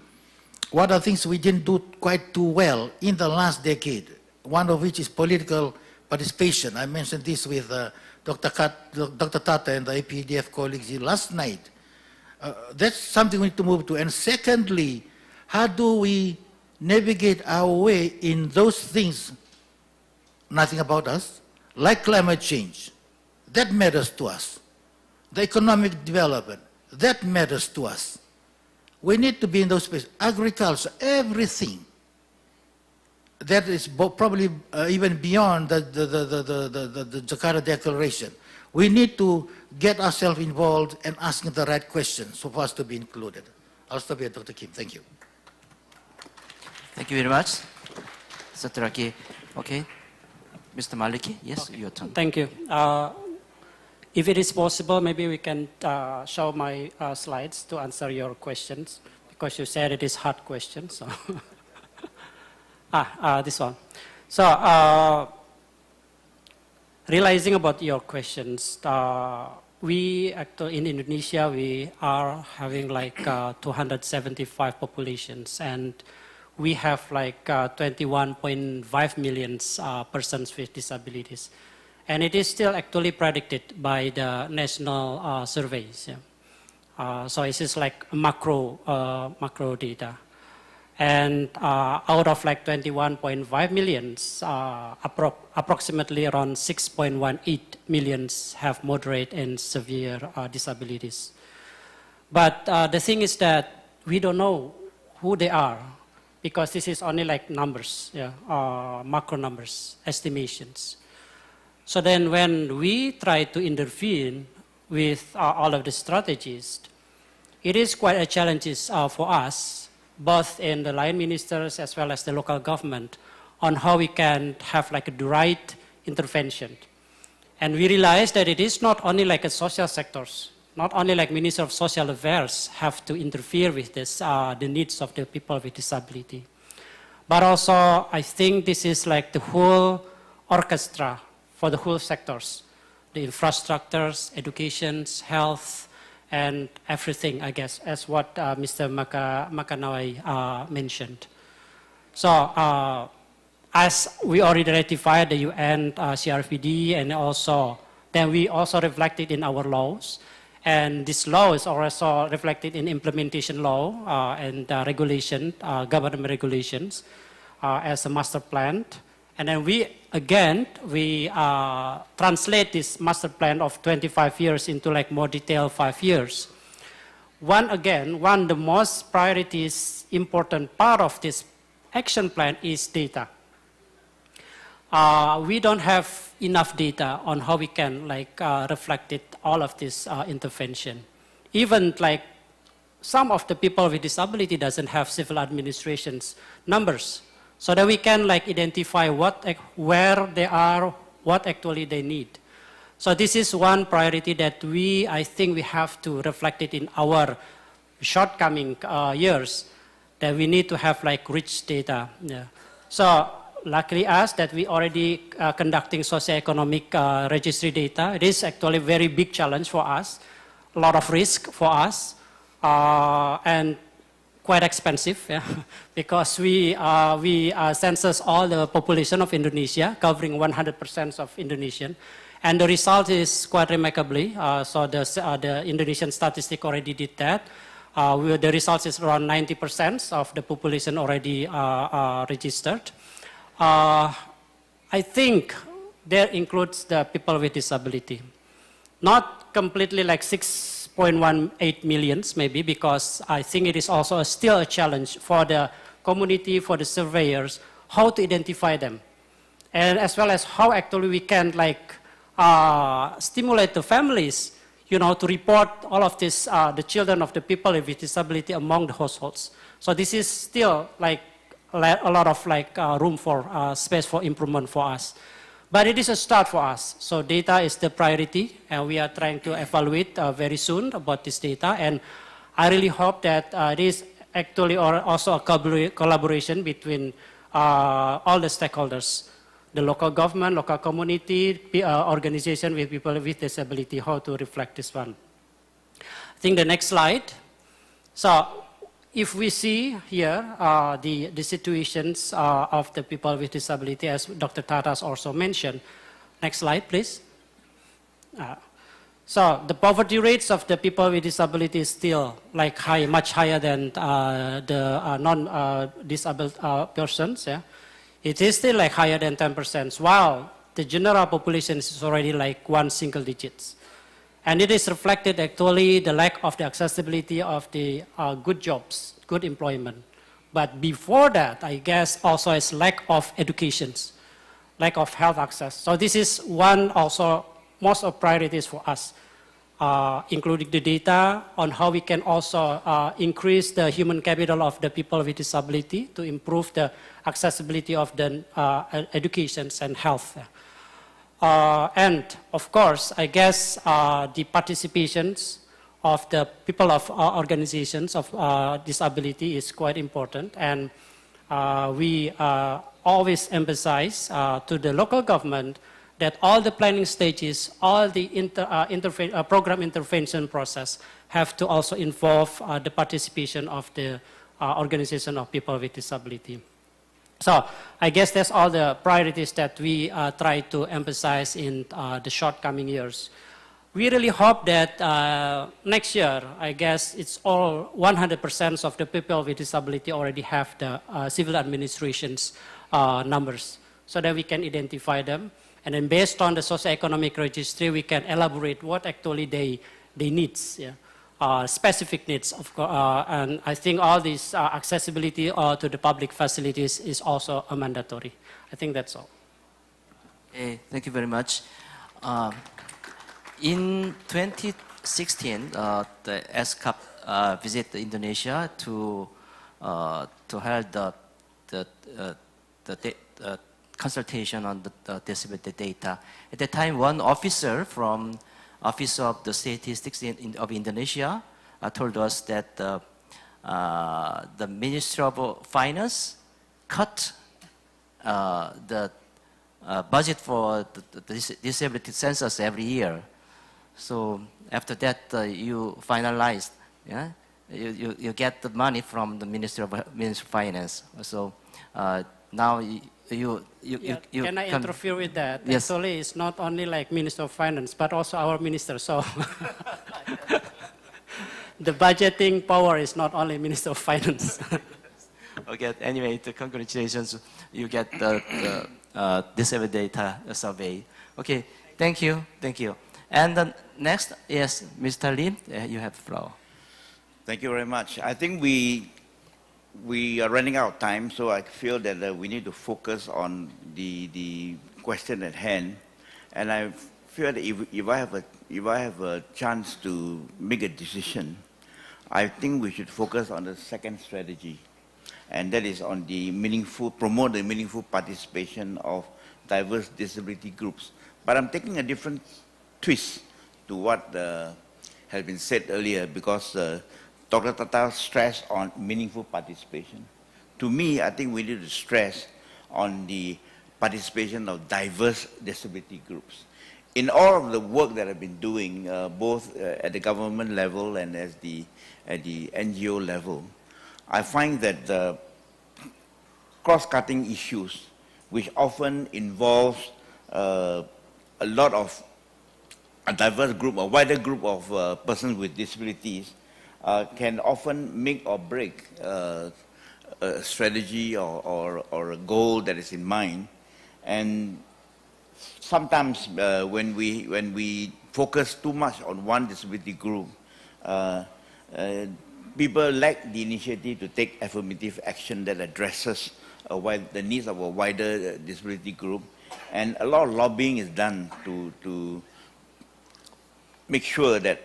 [SPEAKER 17] what are things we didn't do quite too well in the last decade, one of which is political participation. I mentioned this with Dr. Tata and the APDF colleagues last night. That's something we need to move to. And secondly, how do we navigate our way in those things, nothing about us, like climate change? That matters to us. The economic development, that matters to us. We need to be in those spaces. Agriculture, everything. That is probably even beyond the Jakarta Declaration. We need to get ourselves involved and asking the right questions for us to be included. I'll stop here, Dr. Kim. Thank you.
[SPEAKER 16] Thank you very much. Satraki. Okay. Mr. Maliki, yes,
[SPEAKER 18] okay.
[SPEAKER 16] Your turn.
[SPEAKER 18] Thank you. If it is possible, maybe we can show my slides to answer your questions, because you said it is hard questions. So this one. So realizing about your questions, we actually in Indonesia, we are having like 275 populations, and we have like 21.5 million persons with disabilities. And it is still actually predicted by the national surveys. Yeah. So it is like macro data. And out of like 21.5 million, approximately around 6.18 million have moderate and severe disabilities. But the thing is that we don't know who they are, because this is only like numbers, yeah, macro numbers, estimations. So then when we try to intervene with all of the strategies, it is quite a challenge for us, both in the line ministers as well as the local government, on how we can have like the right intervention. And we realize that it is not only like a social sectors, not only like Minister of Social Affairs have to interfere with this, the needs of the people with disability. But also, I think this is like the whole orchestra for the whole sectors, the infrastructures, educations, health, and everything, I guess, as what Mr. Makanawai mentioned. So, as we already ratified the UN CRPD, and also then we also reflected in our laws, and this law is also reflected in implementation law and regulation, government regulations as a master plan. And then we translate this master plan of 25 years into like more detailed 5 years. One of the most priorities, important part of this action plan is data. We don't have enough data on how we can reflect it, all of this intervention. Even like some of the people with disability doesn't have civil administration's numbers, so that we can identify where they are, what actually they need. So this is one priority that I think we have to reflect it in our shortcoming years, that we need to have rich data. Yeah. So luckily us that we already conducting socioeconomic registry data. It is actually a very big challenge for us, a lot of risk for us, and quite expensive, yeah, because we census all the population of Indonesia, covering 100% of Indonesian, and the result is quite remarkably. So the Indonesian statistic already did that. The result is around 90% of the population already registered. I think that includes the people with disability. Not completely like 6.18 million maybe, because I think it is also still a challenge for the community, for the surveyors, how to identify them. And as well as how actually we can stimulate the families, to report all of this, the children of the people with disability among the households. So this is still a lot of room for space for improvement for us. But it is a start for us. So data is the priority, and we are trying to evaluate very soon about this data. And I really hope that it is actually also a collaboration between all the stakeholders, the local government, local community, organization with people with disability, how to reflect this one. I think the next slide. So if we see here the situations of the people with disability, as Dr. Tatas also mentioned. Next slide, please. So the poverty rates of the people with disability is still much higher than the non-disabled persons. Yeah? It is still higher than 10%, while the general population is already one single digits. And it is reflected actually the lack of the accessibility of the good jobs, good employment. But before that, I guess also is lack of educations, lack of health access. So this is one also most of priorities for us, including the data on how we can also increase the human capital of the people with disability to improve the accessibility of the educations and health. And of course, I guess the participations of the people of organizations of disability is quite important. And we always emphasize to the local government that all the planning stages, all the program intervention process have to also involve the participation of the organization of people with disability. So I guess that's all the priorities that we try to emphasize in the shortcoming years. We really hope that next year, I guess it's all 100% of the people with disability already have the civil administration's numbers, so that we can identify them. And then based on the socioeconomic registry, we can elaborate what actually they needs. Yeah? Specific needs, of course, and I think all this accessibility to the public facilities is also a mandatory. I think that's all.
[SPEAKER 16] Okay, thank you very much. In 2016, the SCAP visited Indonesia to hold the consultation on the disability data. At that time, one officer from Office of the Statistics of Indonesia told us that the Ministry of Finance cut the budget for the disability census every year. So after that, you finalized, yeah? You get the money from the Ministry of Finance. So now you
[SPEAKER 18] can I interfere with that?
[SPEAKER 16] Yes.
[SPEAKER 18] Actually, it's not only like Minister of Finance, but also our minister. So the budgeting power is not only Minister of Finance.
[SPEAKER 16] Okay. Anyway, congratulations. You get the disability data survey. Okay. Thank you. Thank you. And then next, yes, Mr. Lim, you have the floor.
[SPEAKER 19] Thank you very much. I think we are running out of time, so I feel that we need to focus on the question at hand. And I feel that if I have a chance to make a decision, I think we should focus on the second strategy, and that is on the promote the meaningful participation of diverse disability groups. But I'm taking a different twist to what has been said earlier, because Dr. Tata stressed on meaningful participation. To me, I think we need to stress on the participation of diverse disability groups. In all of the work that I've been doing, both at the government level and at the NGO level, I find that the cross-cutting issues, which often involves a lot of a diverse group, a wider group of persons with disabilities, can often make or break a strategy or a goal that is in mind. And sometimes when we focus too much on one disability group, people lack the initiative to take affirmative action that addresses the needs of a wider disability group. And a lot of lobbying is done to make sure that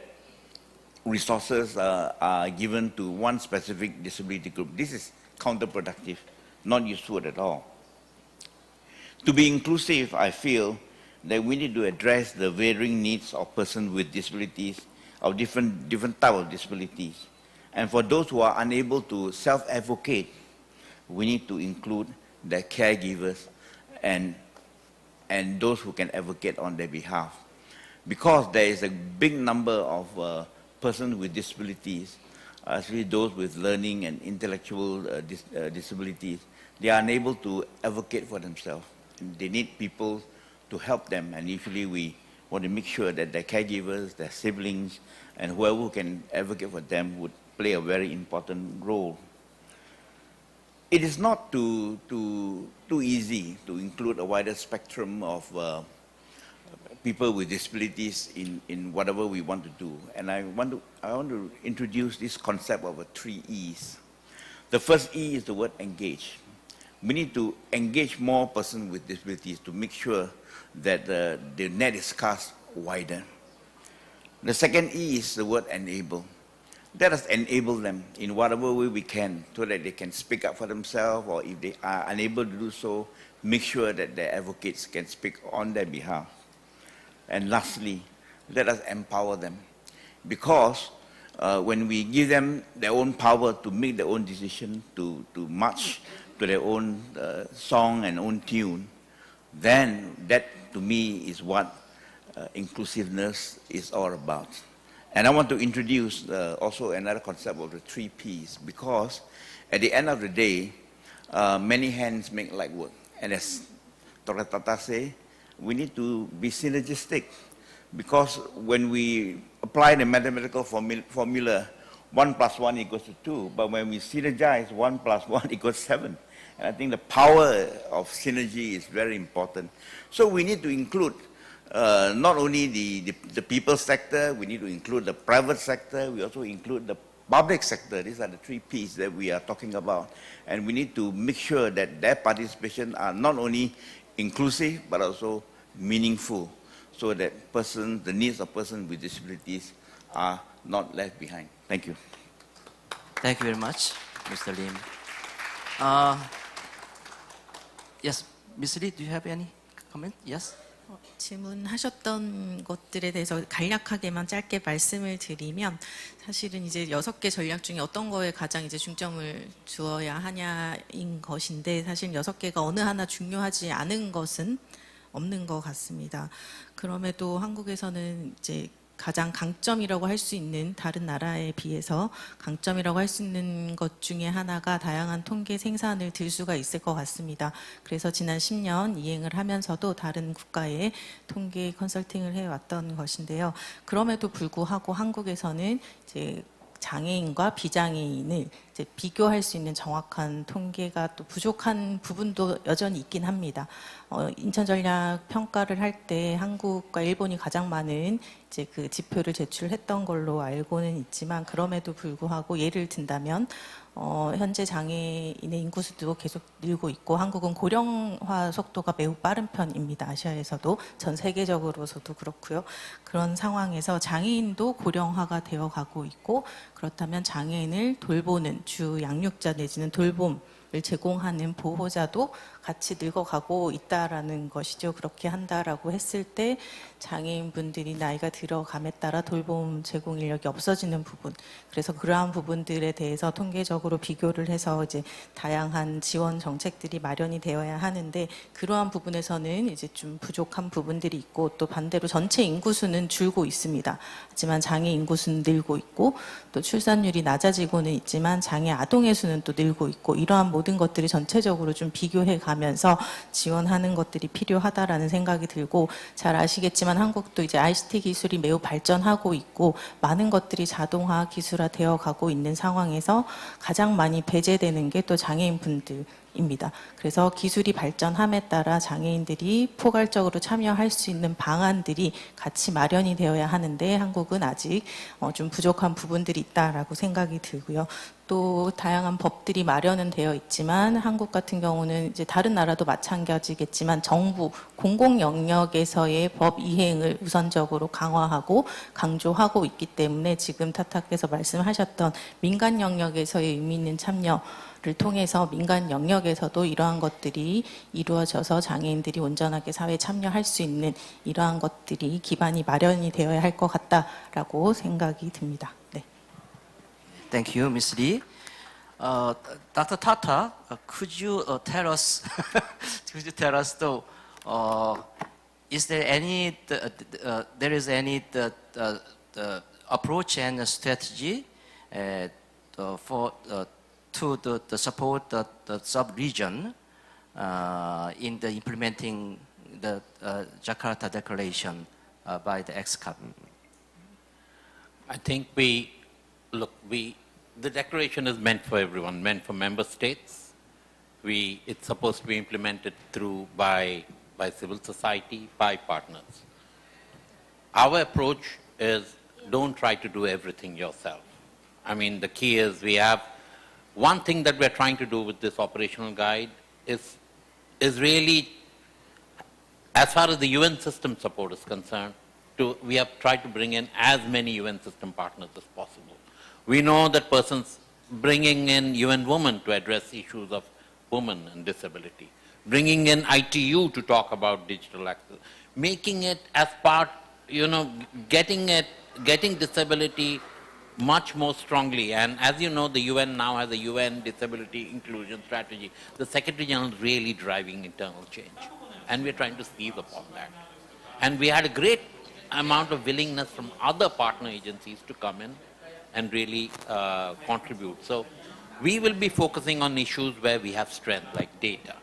[SPEAKER 19] resources are given to one specific disability group. This is counterproductive, not useful at all. To be inclusive, I feel that we need to address the varying needs of persons with disabilities, of different type of disabilities. And for those who are unable to self-advocate, we need to include their caregivers and those who can advocate on their behalf. Because there is a big number of persons with disabilities, especially those with learning and intellectual disabilities, they are unable to advocate for themselves. They need people to help them, and usually we want to make sure that their caregivers, their siblings, and whoever can advocate for them would play a very important role. It is not too easy to include a wider spectrum of people with disabilities in whatever we want to do. And I want to introduce this concept of 3 E's. The first E is the word engage. We need to engage more persons with disabilities to make sure that the net is cast wider. The second E is the word enable. Let us enable them in whatever way we can so that they can speak up for themselves, or if they are unable to do so, make sure that their advocates can speak on their behalf. And lastly, let us empower them, because when we give them their own power to make their own decision, to march to their own song and own tune, then that to me is what inclusiveness is all about. And I want to introduce also another concept of the 3 Ps, because at the end of the day, many hands make light work. And as Dr. Tata said, we need to be synergistic, because when we apply the mathematical formula, 1 + 1 = 2, but when we synergize, 1 + 1 = 7. And I think the power of synergy is very important. So we need to include not only the people sector, we need to include the private sector, we also include the public sector. These are the 3 Ps that we are talking about. And we need to make sure that their participation are not only inclusive, but also meaningful, so that the needs of persons with disabilities are not left behind. Thank you.
[SPEAKER 16] Thank you very much, Mr. Lim. Yes, Mr. Lee, do you have any comment? Yes?
[SPEAKER 20] 질문하셨던 것들에 대해서 간략하게만 짧게 말씀을 드리면 사실은 이제 6개 전략 중에 어떤 거에 가장 이제 중점을 주어야 하냐인 것인데 사실 6개가 어느 하나 중요하지 않은 것은 없는 것 같습니다. 그럼에도 한국에서는 이제 가장 강점이라고 할 수 있는 다른 나라에 비해서 강점이라고 할 수 있는 것 중에 하나가 다양한 통계 생산을 들 수가 있을 것 같습니다. 그래서 지난 10년 이행을 하면서도 다른 국가에 통계 컨설팅을 해왔던 것인데요. 그럼에도 불구하고 한국에서는 이제 장애인과 비장애인을 이제 비교할 수 있는 정확한 통계가 또 부족한 부분도 여전히 있긴 합니다. 인천 전략 평가를 할 때 한국과 일본이 가장 많은 이제 그 지표를 제출했던 걸로 알고는 있지만 그럼에도 불구하고 예를 든다면 현재 장애인의 인구수도 계속 늘고 있고 한국은 고령화 속도가 매우 빠른 편입니다. 아시아에서도 전 세계적으로서도 그렇고요. 그런 상황에서 장애인도 고령화가 되어 가고 있고 그렇다면 장애인을 돌보는 주 양육자 내지는 돌봄을 제공하는 보호자도 같이 늙어가고 있다라는 것이죠. 그렇게 한다라고 했을 때 장애인분들이 나이가 들어감에 따라 돌봄 제공 인력이 없어지는 부분, 그래서 그러한 부분들에 대해서 통계적으로 비교를 해서 이제 다양한 지원 정책들이 마련이 되어야 하는데 그러한 부분에서는 이제 좀 부족한 부분들이 있고 또 반대로 전체 인구수는 줄고 있습니다. 하지만 장애 인구수는 늘고 있고 또 출산율이 낮아지고는 있지만 장애 아동의 수는 또 늘고 있고 이러한 모든 것들이 전체적으로 좀 비교해 가면서 지원하는 것들이 필요하다라는 생각이 들고 잘 아시겠지만 한국도 이제 ICT 기술이 매우 발전하고 있고 많은 것들이 자동화 기술화 되어 가고 있는 상황에서 가장 많이 배제되는 게 또 장애인 분들입니다. 그래서 기술이 발전함에 따라 장애인들이 포괄적으로 참여할 수 있는 방안들이 같이 마련이 되어야 하는데 한국은 아직 좀 부족한 부분들이 있다라고 생각이 들고요. 또 다양한 법들이 마련은 되어 있지만 한국 같은 경우는 이제 다른 나라도 마찬가지겠지만 정부 공공 영역에서의 법 이행을 우선적으로 강화하고 강조하고 있기 때문에 지금 타타께서 말씀하셨던 민간 영역에서의 의미 있는 참여를 통해서 민간 영역에서도 이러한 것들이 이루어져서 장애인들이 온전하게 사회에 참여할 수 있는 이러한 것들이 기반이 마련이 되어야 할 것 같다라고 생각이 듭니다. 네.
[SPEAKER 16] Thank you, Ms. Lee. Dr. Tata, could you tell us, though, is there any, approach and strategy to support the sub-region in the implementing the Jakarta Declaration by the EXCO?
[SPEAKER 15] I think the declaration is meant for everyone, meant for member states. It's supposed to be implemented by civil society, by partners. Our approach is don't try to do everything yourself. I mean, the key is we have one thing that we're trying to do with this operational guide is really, as far as the UN system support is concerned, we have tried to bring in as many UN system partners as possible. We know that persons bringing in UN Women to address issues of women and disability, bringing in ITU to talk about digital access, making it as part, getting disability much more strongly. And as you know, the UN now has a UN disability inclusion strategy. The Secretary General is really driving internal change. And we're trying to seize upon that. And we had a great amount of willingness from other partner agencies to come in and really contribute. So we will be focusing on issues where we have strength, like data,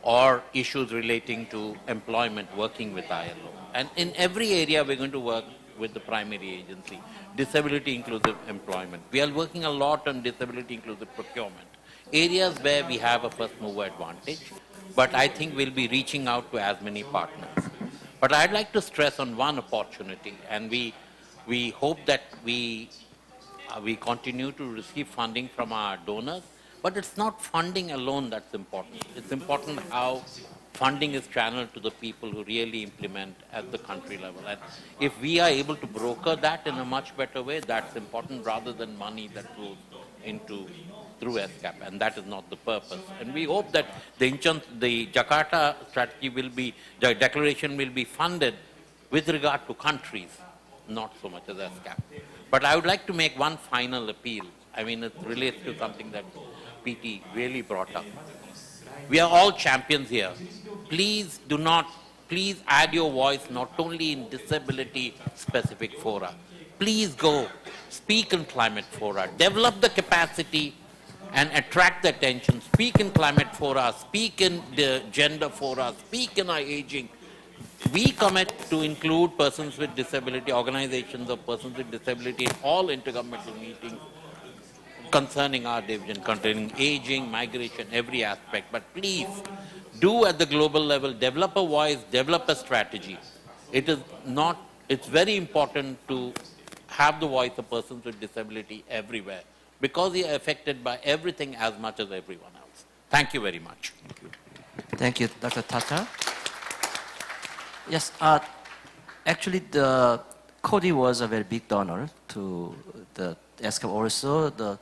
[SPEAKER 15] or issues relating to employment, working with ILO. And in every area, we're going to work with the primary agency, disability inclusive employment. We are working a lot on disability inclusive procurement, areas where we have a first mover advantage, but I think we'll be reaching out to as many partners. But I'd like to stress on one opportunity, and we hope that we continue to receive funding from our donors, but it's not funding alone that's important. It's important how funding is channeled to the people who really implement at the country level. And if we are able to broker that in a much better way, that's important rather than money that flows into through ESCAP, and that is not the purpose. And we hope that the Jakarta strategy will be, the declaration will be funded with regard to countries, not so much as ESCAP. But I would like to make one final appeal. I mean, it relates to something that PT really brought up. We are all champions here. Please add your voice not only in disability-specific fora. Please go speak in climate fora, develop the capacity and attract the attention, speak in climate fora, speak in the gender fora, speak in our aging. We commit to include persons with disability, organizations of persons with disability in all intergovernmental meetings concerning our division, containing aging, migration, every aspect. But please, do at the global level, develop a voice, develop a strategy. It's very important to have the voice of persons with disability everywhere, because they are affected by everything as much as everyone else. Thank you very much.
[SPEAKER 16] Thank you, Dr. Tata. Yes, actually the Cody was a very big donor to the ESCAP, also the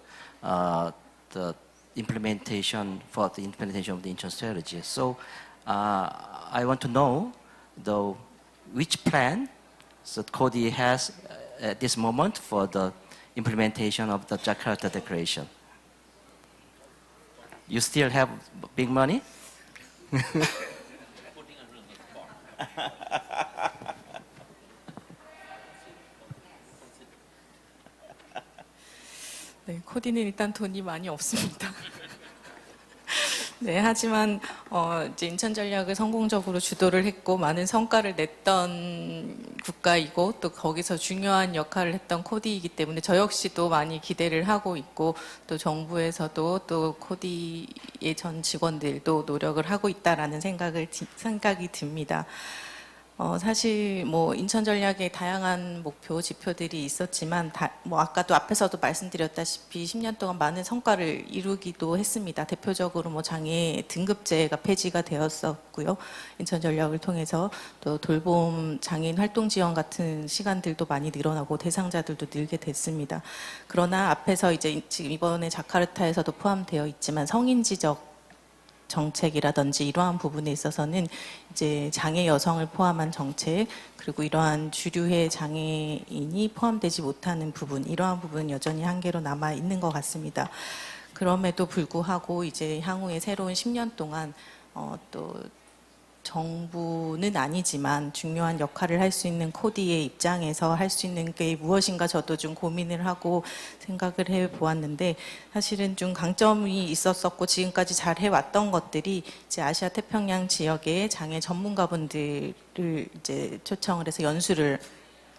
[SPEAKER 16] implementation of the Incheon strategy. So I want to know which plan that Cody has at this moment for the implementation of the Jakarta Declaration. You still have big money?
[SPEAKER 20] 네, 코디는 일단 돈이 많이 없습니다. 네, 하지만 이제 인천 전략을 성공적으로 주도를 했고 많은 성과를 냈던 국가이고 또 거기서 중요한 역할을 했던 코디이기 때문에 저 역시도 많이 기대를 하고 있고 또 정부에서도 또 코디의 전 직원들도 노력을 하고 있다라는 생각이 듭니다. 사실 뭐 인천 전략에 다양한 목표, 지표들이 있었지만 뭐 아까도 앞에서도 말씀드렸다시피 10년 동안 많은 성과를 이루기도 했습니다. 대표적으로 뭐 장애 등급제가 폐지가 되었었고요. 인천 전략을 통해서 또 돌봄 장애인 활동 지원 같은 시간들도 많이 늘어나고 대상자들도 늘게 됐습니다. 그러나 앞에서 이제 지금 이번에 자카르타에서도 포함되어 있지만 성인지적 정책이라든지 이러한 부분에 있어서는 이제 장애 여성을 포함한 정책 그리고 이러한 주류의 장애인이 포함되지 못하는 부분 이러한 부분은 여전히 한계로 남아 있는 것 같습니다. 그럼에도 불구하고 이제 향후에 새로운 10년 동안 또 정부는 아니지만 중요한 역할을 할 수 있는 코디의 입장에서 할 수 있는 게 무엇인가 저도 좀 고민을 하고 생각을 해보았는데 사실은 좀 강점이 있었었고 지금까지 잘 해왔던 것들이 이제 아시아 태평양 지역의 장애 전문가분들을 이제 초청을 해서 연수를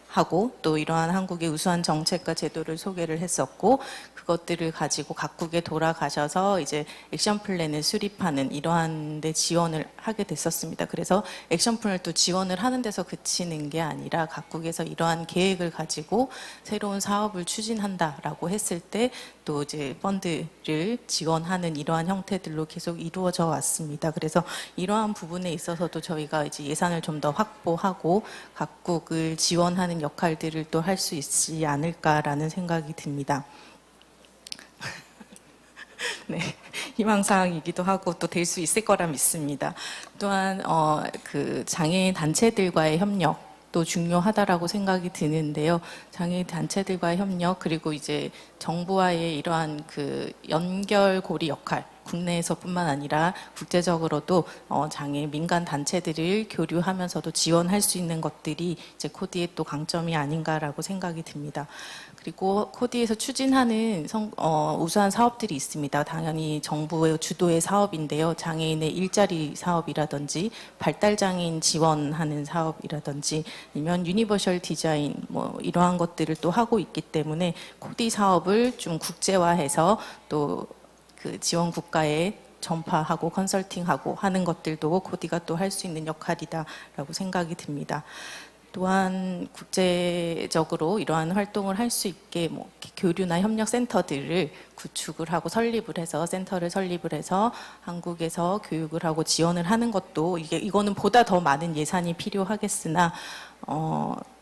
[SPEAKER 20] 하고 또 이러한 한국의 우수한 정책과 제도를 소개를 했었고 그것들을 가지고 각국에 돌아가셔서 이제 액션 플랜을 수립하는 이러한 데 지원을 하게 됐었습니다. 그래서 액션 플랜을 또 지원을 하는 데서 그치는 게 아니라 각국에서 이러한 계획을 가지고 새로운 사업을 추진한다라고 했을 때 또 이제 펀드를 지원하는 이러한 형태들로 계속 이루어져 왔습니다. 그래서 이러한 부분에 있어서도 저희가 이제 예산을 좀 더 확보하고 각국을 지원하는 역할들을 또 할 수 있지 않을까라는 생각이 듭니다. 네, 희망사항이기도 하고 또 될 수 있을 거라 믿습니다. 또한 그 장애인 단체들과의 협력 또 중요하다라고 생각이 드는데요. 장애인 단체들과의 협력 그리고 이제 정부와의 이러한 그 연결고리 역할 국내에서뿐만 아니라 국제적으로도 장애 민간 단체들을 교류하면서도 지원할 수 있는 것들이 이제 코디의 또 강점이 아닌가라고 생각이 듭니다. 그리고 코디에서 추진하는 우수한 사업들이 있습니다. 당연히 정부의 주도의 사업인데요. 장애인의 일자리 사업이라든지 발달장애인 지원하는 사업이라든지 아니면 유니버셜 디자인 뭐 이러한 것들을 또 하고 있기 때문에 코디 사업을 좀 국제화해서 또 그 지원 국가에 전파하고 컨설팅하고 하는 것들도 코디가 또 할 수 있는 역할이다라고 생각이 듭니다. 또한 국제적으로 이러한 활동을 할 수 있게 뭐 교류나 협력 센터들을 구축을 하고 센터를 설립을 해서 한국에서 교육을 하고 지원을 하는 것도 이거는 보다 더 많은 예산이 필요하겠으나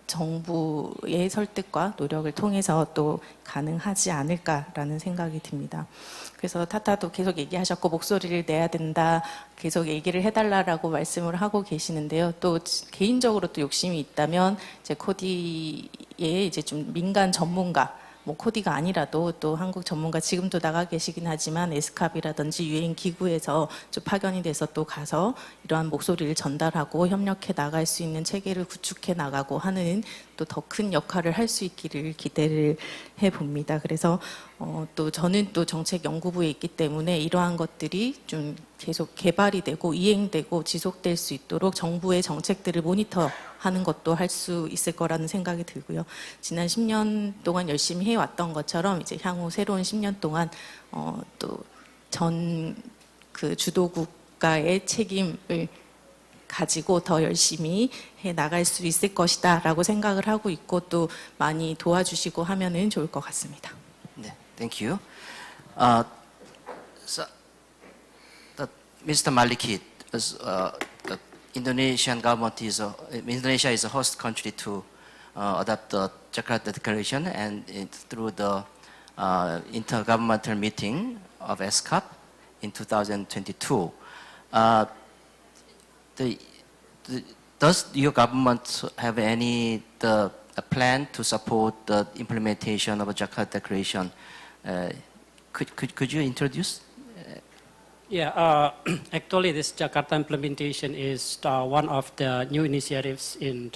[SPEAKER 20] 정부의 설득과 노력을 통해서 또 가능하지 않을까라는 생각이 듭니다. 그래서 타타도 계속 얘기하셨고 목소리를 내야 된다, 계속 얘기를 해달라라고 말씀을 하고 계시는데요. 또 개인적으로 또 욕심이 있다면 이제 코디에 이제 좀 민간 전문가, 뭐 코디가 아니라도 또 한국 전문가 지금도 나가 계시긴 하지만 에스캅이라든지 유엔 기구에서 좀 파견이 돼서 또 가서 이러한 목소리를 전달하고 협력해 나갈 수 있는 체계를 구축해 나가고 하는 또 더 큰 역할을 할 수 있기를 기대를 해 봅니다. 그래서 또 저는 또 정책 연구부에 있기 때문에 이러한 것들이 좀 계속 개발이 되고 이행되고 지속될 수 있도록 정부의 정책들을 모니터하는 것도 할 수 있을 거라는 생각이 들고요. 지난 10년 동안 열심히 해왔던 것처럼 이제 향후 새로운 10년 동안 또 전 그 주도 국가의 책임을 가지고 더 열심히 해 나갈 수 있을 것이다 라고 생각을 하고 있고 또 많이 도와주시고 하면은 좋을 것 같습니다.
[SPEAKER 16] 네, thank you. So, Mr. Maliki, the Indonesian government Indonesia is a host country to adopt the Jakarta Declaration, and through the intergovernmental meeting of ESCAP in 2022. Does your government have any plan to support the implementation of a Jakarta Declaration? Could you introduce?
[SPEAKER 18] Yeah, actually this Jakarta implementation is one of the new initiatives in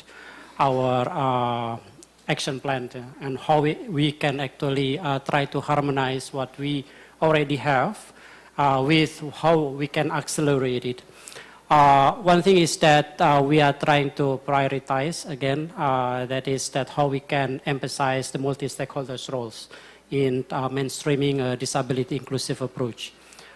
[SPEAKER 18] our action plan, and how we can actually try to harmonize what we already have with how we can accelerate it. One thing is that we are trying to prioritize again, that is that how we can emphasize the multi-stakeholders roles in mainstreaming a disability inclusive approach.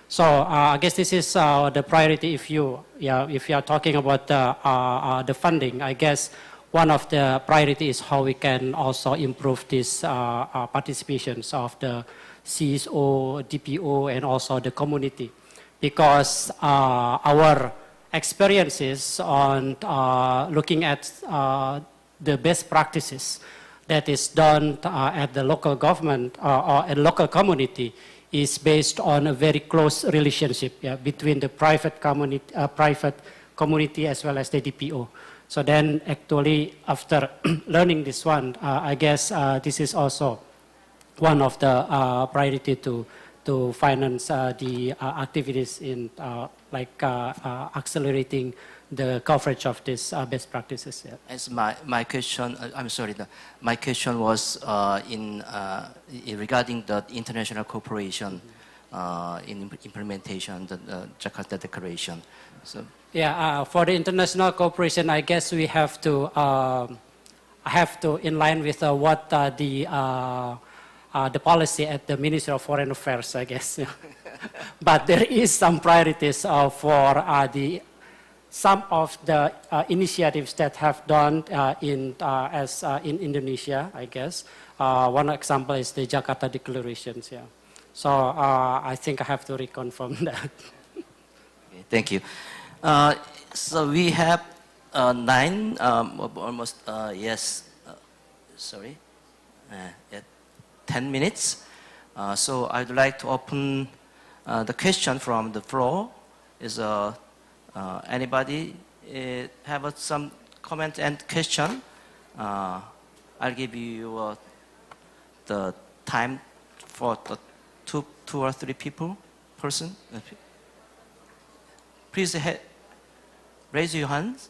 [SPEAKER 18] So I guess this is the priority if you are talking about the funding. I guess one of the priority is how we can also improve this participations of the CSO, DPO, and also the community, because our experiences on looking at the best practices that is done at the local government or at local community is based on a very close relationship between the private community as well as the DPO. So then actually after learning this one, I guess this is also one of the priority to finance the activities in accelerating the coverage of these best practices. Yeah.
[SPEAKER 16] As my question, I'm sorry, my question was regarding the international cooperation in implementation of the Jakarta Declaration. So.
[SPEAKER 18] Yeah, for the international cooperation, I guess we have to in line with what the policy at the Ministry of Foreign Affairs, I guess. But there is some priorities for some of the initiatives that have done in Indonesia, I guess. One example is the Jakarta Declarations. Yeah. So I think I have to reconfirm that.
[SPEAKER 16] Okay, thank you. So we have 9, almost, yes, sorry, 10 minutes. So I'd like to open the question from the floor. Is anybody have some comment and question? I'll give you the time for the two or three person. Please raise your hands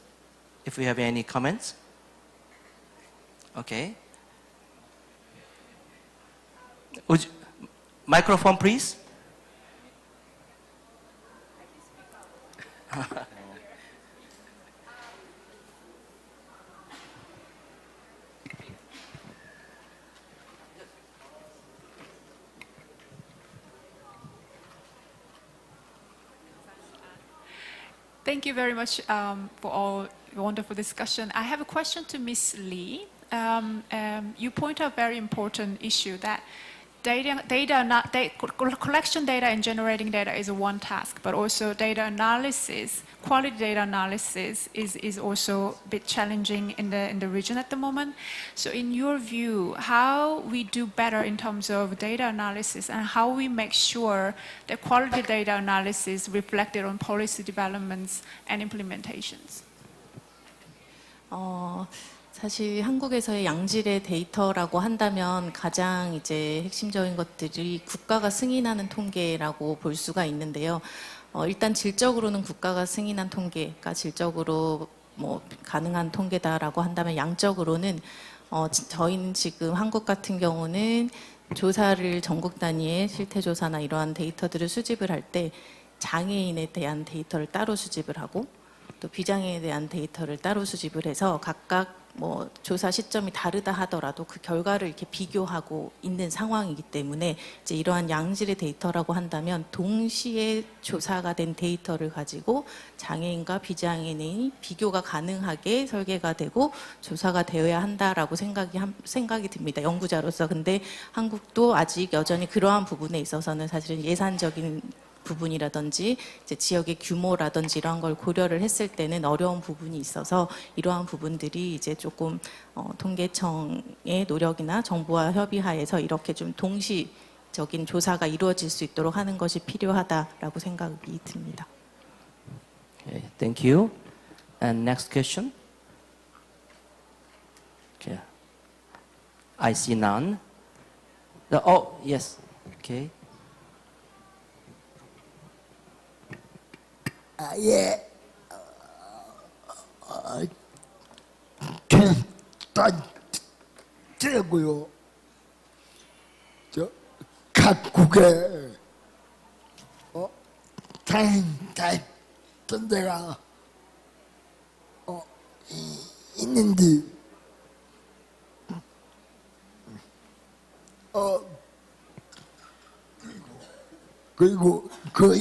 [SPEAKER 16] if you have any comments. Okay. Microphone, please.
[SPEAKER 21] Thank you very much for all wonderful discussion. I have a question to Ms. Lee. You point out a very important issue that collection data and generating data is one task, but also data analysis, quality data analysis is also a bit challenging in the region at the moment. So in your view, how we do better in terms of data analysis and how we make sure that quality data analysis reflected on policy developments and implementations?
[SPEAKER 20] 사실 한국에서의 양질의 데이터라고 한다면 가장 이제 핵심적인 것들이 국가가 승인하는 통계라고 볼 수가 있는데요. 일단 질적으로는 국가가 승인한 통계가 질적으로 뭐 가능한 통계다라고 한다면 양적으로는 저희는 지금 한국 같은 경우는 조사를 전국 단위의 실태 조사나 이러한 데이터들을 수집을 할 때 장애인에 대한 데이터를 따로 수집을 하고 또 비장애에 대한 데이터를 따로 수집을 해서 각각 뭐 조사 시점이 다르다 하더라도 그 결과를 이렇게 비교하고 있는 상황이기 때문에 이제 이러한 양질의 데이터라고 한다면 동시에 조사가 된 데이터를 가지고 장애인과 비장애인이 비교가 가능하게 설계가 되고 조사가 되어야 한다라고 생각이 듭니다. 연구자로서. 근데 한국도 아직 여전히 그러한 부분에 있어서는 사실은 예산적인 부분이라든지 이제 지역의 규모라든지 이러한 걸 고려를 했을 때는 어려운 부분이 있어서 이러한 부분들이 이제 조금 통계청의 노력이나 정부와 협의하에서 이렇게 좀 동시적인 조사가 이루어질 수 있도록 하는 것이 필요하다라고 생각이 듭니다.
[SPEAKER 16] Okay, thank you. And next question. Okay. I see none. Oh, yes. Okay.
[SPEAKER 7] 예. 되고요. 각국에 장애인 데가 있는데 그리고 그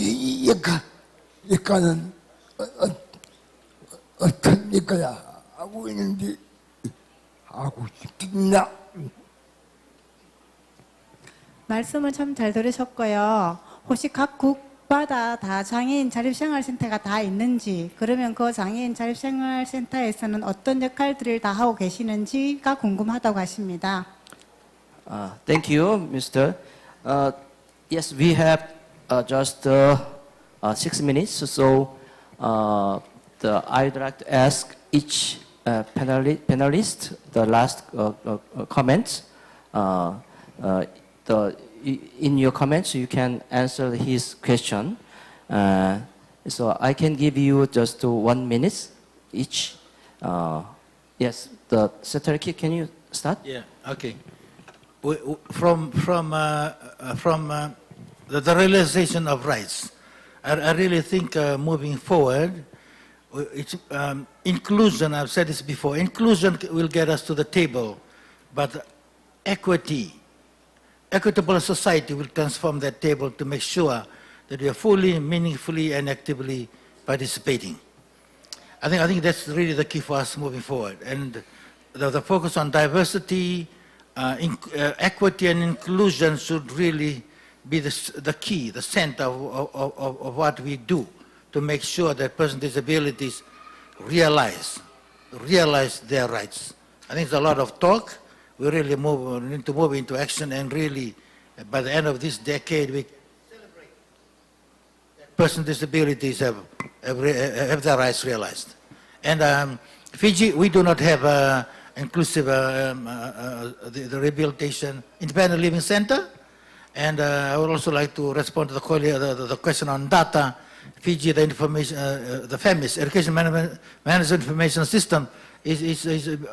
[SPEAKER 7] 약간은 어떤 역할을 하고 있는지 하고 싶습니다.
[SPEAKER 22] 말씀을 참 잘 들으셨고요. 혹시 각 국마다 다 장애인 자립생활센터가 다 있는지, 그러면 그 장애인 자립생활센터에서는 어떤 역할들을 다 하고 계시는지가 궁금하다고 하십니다.
[SPEAKER 16] Thank you, Mr. Yes, we have just 6 minutes, so I'd like to ask each panelist the last comments. In your comments, you can answer his question. So I can give you just 1 minute each. Yes, the Secretary, can you start?
[SPEAKER 17] Yeah. Okay. From the realization of rights, I really think moving forward, it's, inclusion, I've said this before, inclusion will get us to the table, but equitable society will transform that table to make sure that we are fully, meaningfully, and actively participating. I think that's really the key for us moving forward. And the focus on diversity, equity and inclusion should really be the key, the center of what we do to make sure that persons with disabilities realize their rights. I think there's a lot of talk. We really need to move into action, and really, by the end of this decade, we celebrate that persons with disabilities have their rights realized. And Fiji, we do not have inclusive the rehabilitation independent living center. And I would also like to respond to the question on data. Fiji, the information, the FEMIS, Education Management Information System, is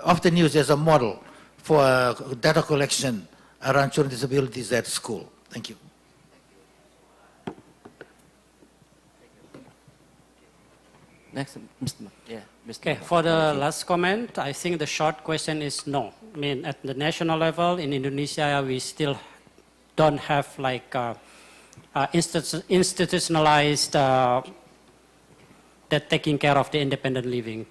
[SPEAKER 17] often used as a model for data collection around children with disabilities at school. Thank you.
[SPEAKER 16] Next, Mr.
[SPEAKER 18] Okay, for the last comment, I think the short question is no. I mean, at the national level in Indonesia, we still don't have like institutionalized that taking care of the independent living.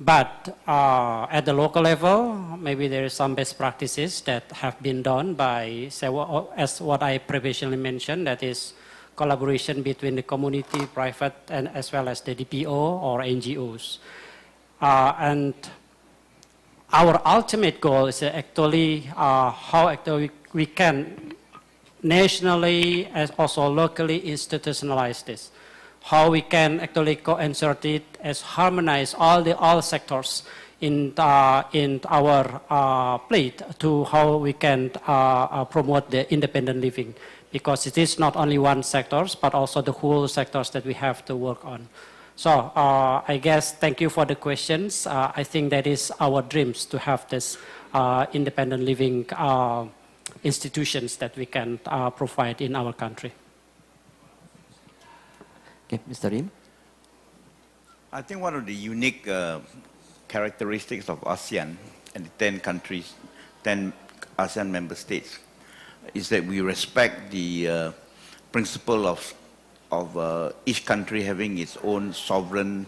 [SPEAKER 18] But at the local level, maybe there is some best practices that have been done by, say, as what I previously mentioned, that is collaboration between the community, private, and as well as the DPO or NGOs. And our ultimate goal is actually how actually we can nationally as also locally institutionalize this. How we can actually co-insert it as harmonize all sectors in our plate to how we can promote the independent living, because it is not only one sectors but also the whole sectors that we have to work on. So I guess thank you for the questions. I think that is our dreams to have this independent living institutions that we can provide in our country.
[SPEAKER 16] Okay, Mr. Lim.
[SPEAKER 19] I think one of the unique characteristics of ASEAN and the 10 countries, 10 ASEAN member states, is that we respect the principle of each country having its own sovereign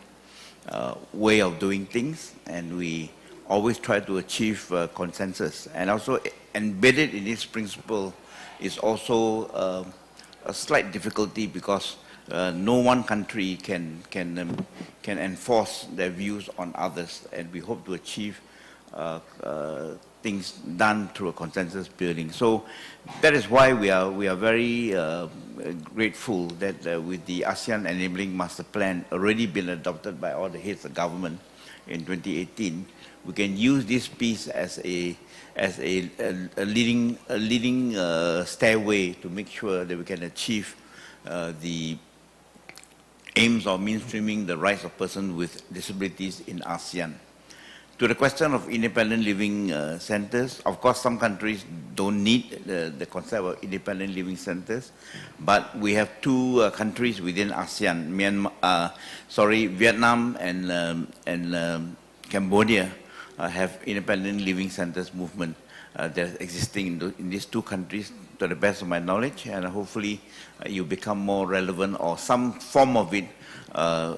[SPEAKER 19] way of doing things, and we always try to achieve consensus. And also embedded in this principle is also a slight difficulty, because no one country can enforce their views on others, and we hope to achieve things done through a consensus building. So that is why we are very grateful that with the ASEAN Enabling Master Plan already been adopted by all the heads of government in 2018, we can use this piece as a leading stairway to make sure that we can achieve the aims of mainstreaming the rights of persons with disabilities in ASEAN. To the question of independent living centers, of course some countries don't need the concept of independent living centers, but we have two countries within ASEAN, Vietnam and Cambodia have independent living centers movement that is existing in these two countries, to the best of my knowledge, and hopefully you become more relevant, or some form of it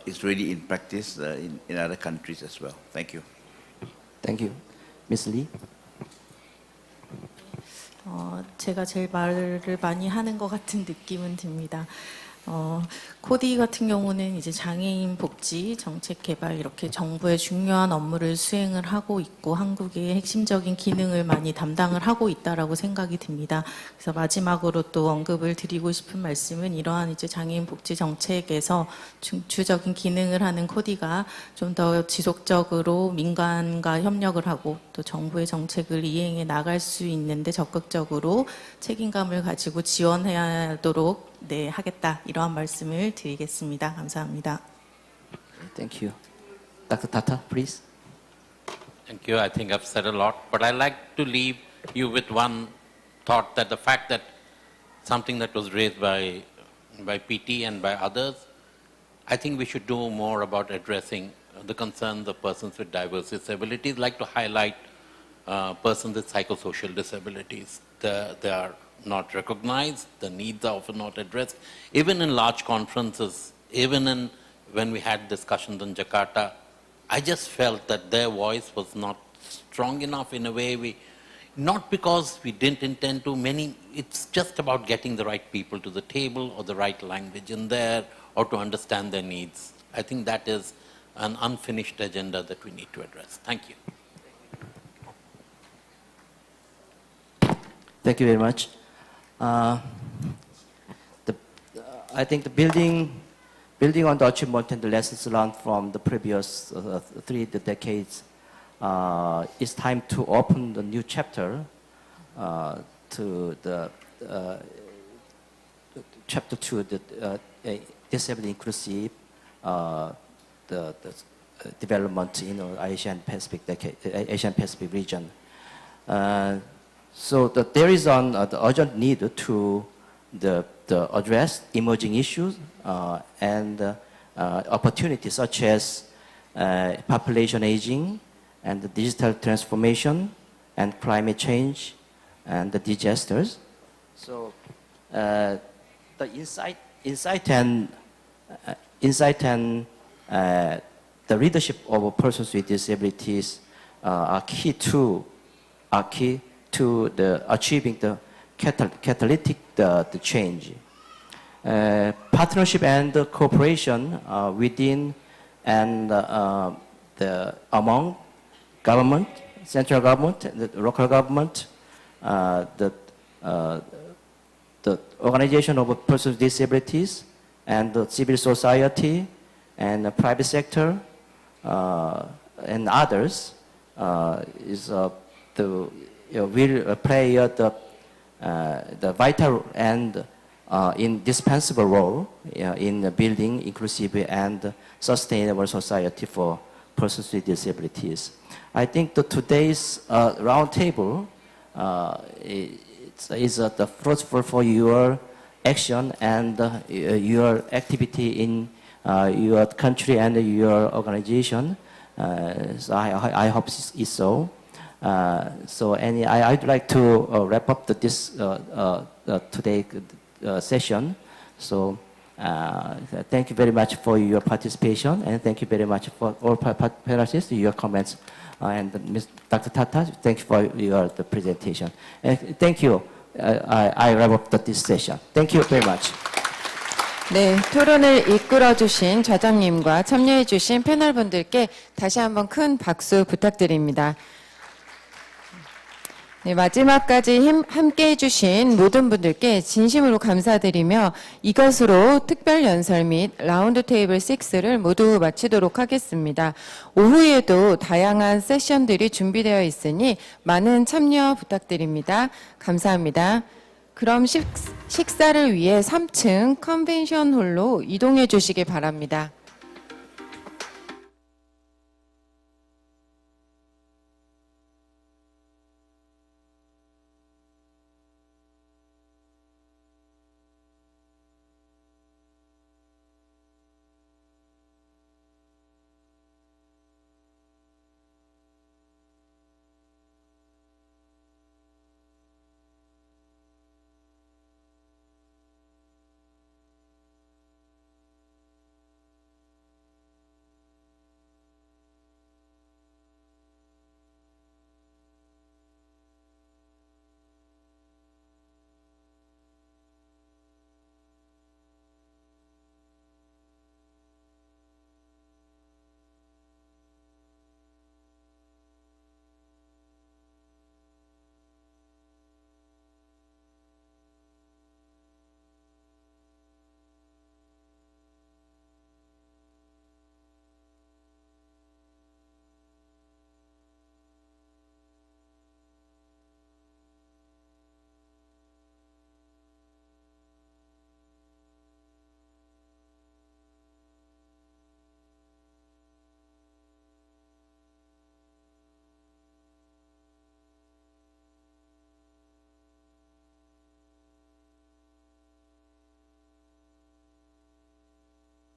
[SPEAKER 19] is really in practice in other countries as well. Thank you.
[SPEAKER 16] Thank you. Ms. Lee.
[SPEAKER 20] 제가 제일 말을 많이 하는 것 같은 느낌은 듭니다. 코디 같은 경우는 이제 장애인 복지, 정책 개발 이렇게 정부의 중요한 업무를 수행을 하고 있고 한국의 핵심적인 기능을 많이 담당을 하고 있다라고 생각이 듭니다. 그래서 마지막으로 또 언급을 드리고 싶은 말씀은 이러한 이제 장애인 복지 정책에서 중추적인 기능을 하는 코디가 좀 더 지속적으로 민간과 협력을 하고 또 정부의 정책을 이행해 나갈 수 있는데 적극적으로 책임감을 가지고 지원하도록 하겠다, 이러한 말씀을 드리겠습니다. 감사합니다.
[SPEAKER 16] Thank you. Dr. Tata, please.
[SPEAKER 15] Thank you. I think I've said a lot, but I'd like to leave you with one thought, that the fact that something that was raised by PT and by others, I think we should do more about addressing the concerns of persons with diverse disabilities. I'd like to highlight persons with psychosocial disabilities. They are not recognized, the needs are often not addressed. Even in large conferences, even when we had discussions in Jakarta, I just felt that their voice was not strong enough in a way. Not because we didn't intend to, it's just about getting the right people to the table, or the right language in there, or to understand their needs. I think that is an unfinished agenda that we need to address. Thank you.
[SPEAKER 16] Thank you very much. I think the building on the achievement and the lessons learned from the previous 3 decades, it's time to open the new chapter to the chapter 2, the disabled inclusive the development in the Asian Pacific region. So there is the urgent need to address emerging issues and opportunities such as population aging and the digital transformation and climate change and the disasters. So the insight and the the leadership of persons with disabilities are key to the achieving the catalytic the change. Partnership and cooperation within and among government, central government, the local government, the organization of persons with disabilities, and the civil society, and the private sector, and others will play the vital and indispensable role in building inclusive and sustainable society for persons with disabilities. I think that today's roundtable is the fruitful for your action and your activity in your country and your organization. So I hope it's so. I'd like to wrap up this today session. So thank you very much for your participation, and thank you very much for all panelists, your comments. And Ms. Dr. Tata, thank you for your presentation. And thank you. I wrap up this session. Thank you very much.
[SPEAKER 1] 네, 토론을 이끌어주신 좌장님과 참여해주신 패널분들께 다시 한번 큰 박수 부탁드립니다. 네, 마지막까지 함께 해주신 모든 분들께 진심으로 감사드리며 이것으로 특별연설 및 라운드 테이블 6를 모두 마치도록 하겠습니다. 오후에도 다양한 세션들이 준비되어 있으니 많은 참여 부탁드립니다. 감사합니다. 그럼 식사를 위해 3층 컨벤션 홀로 이동해 주시기 바랍니다.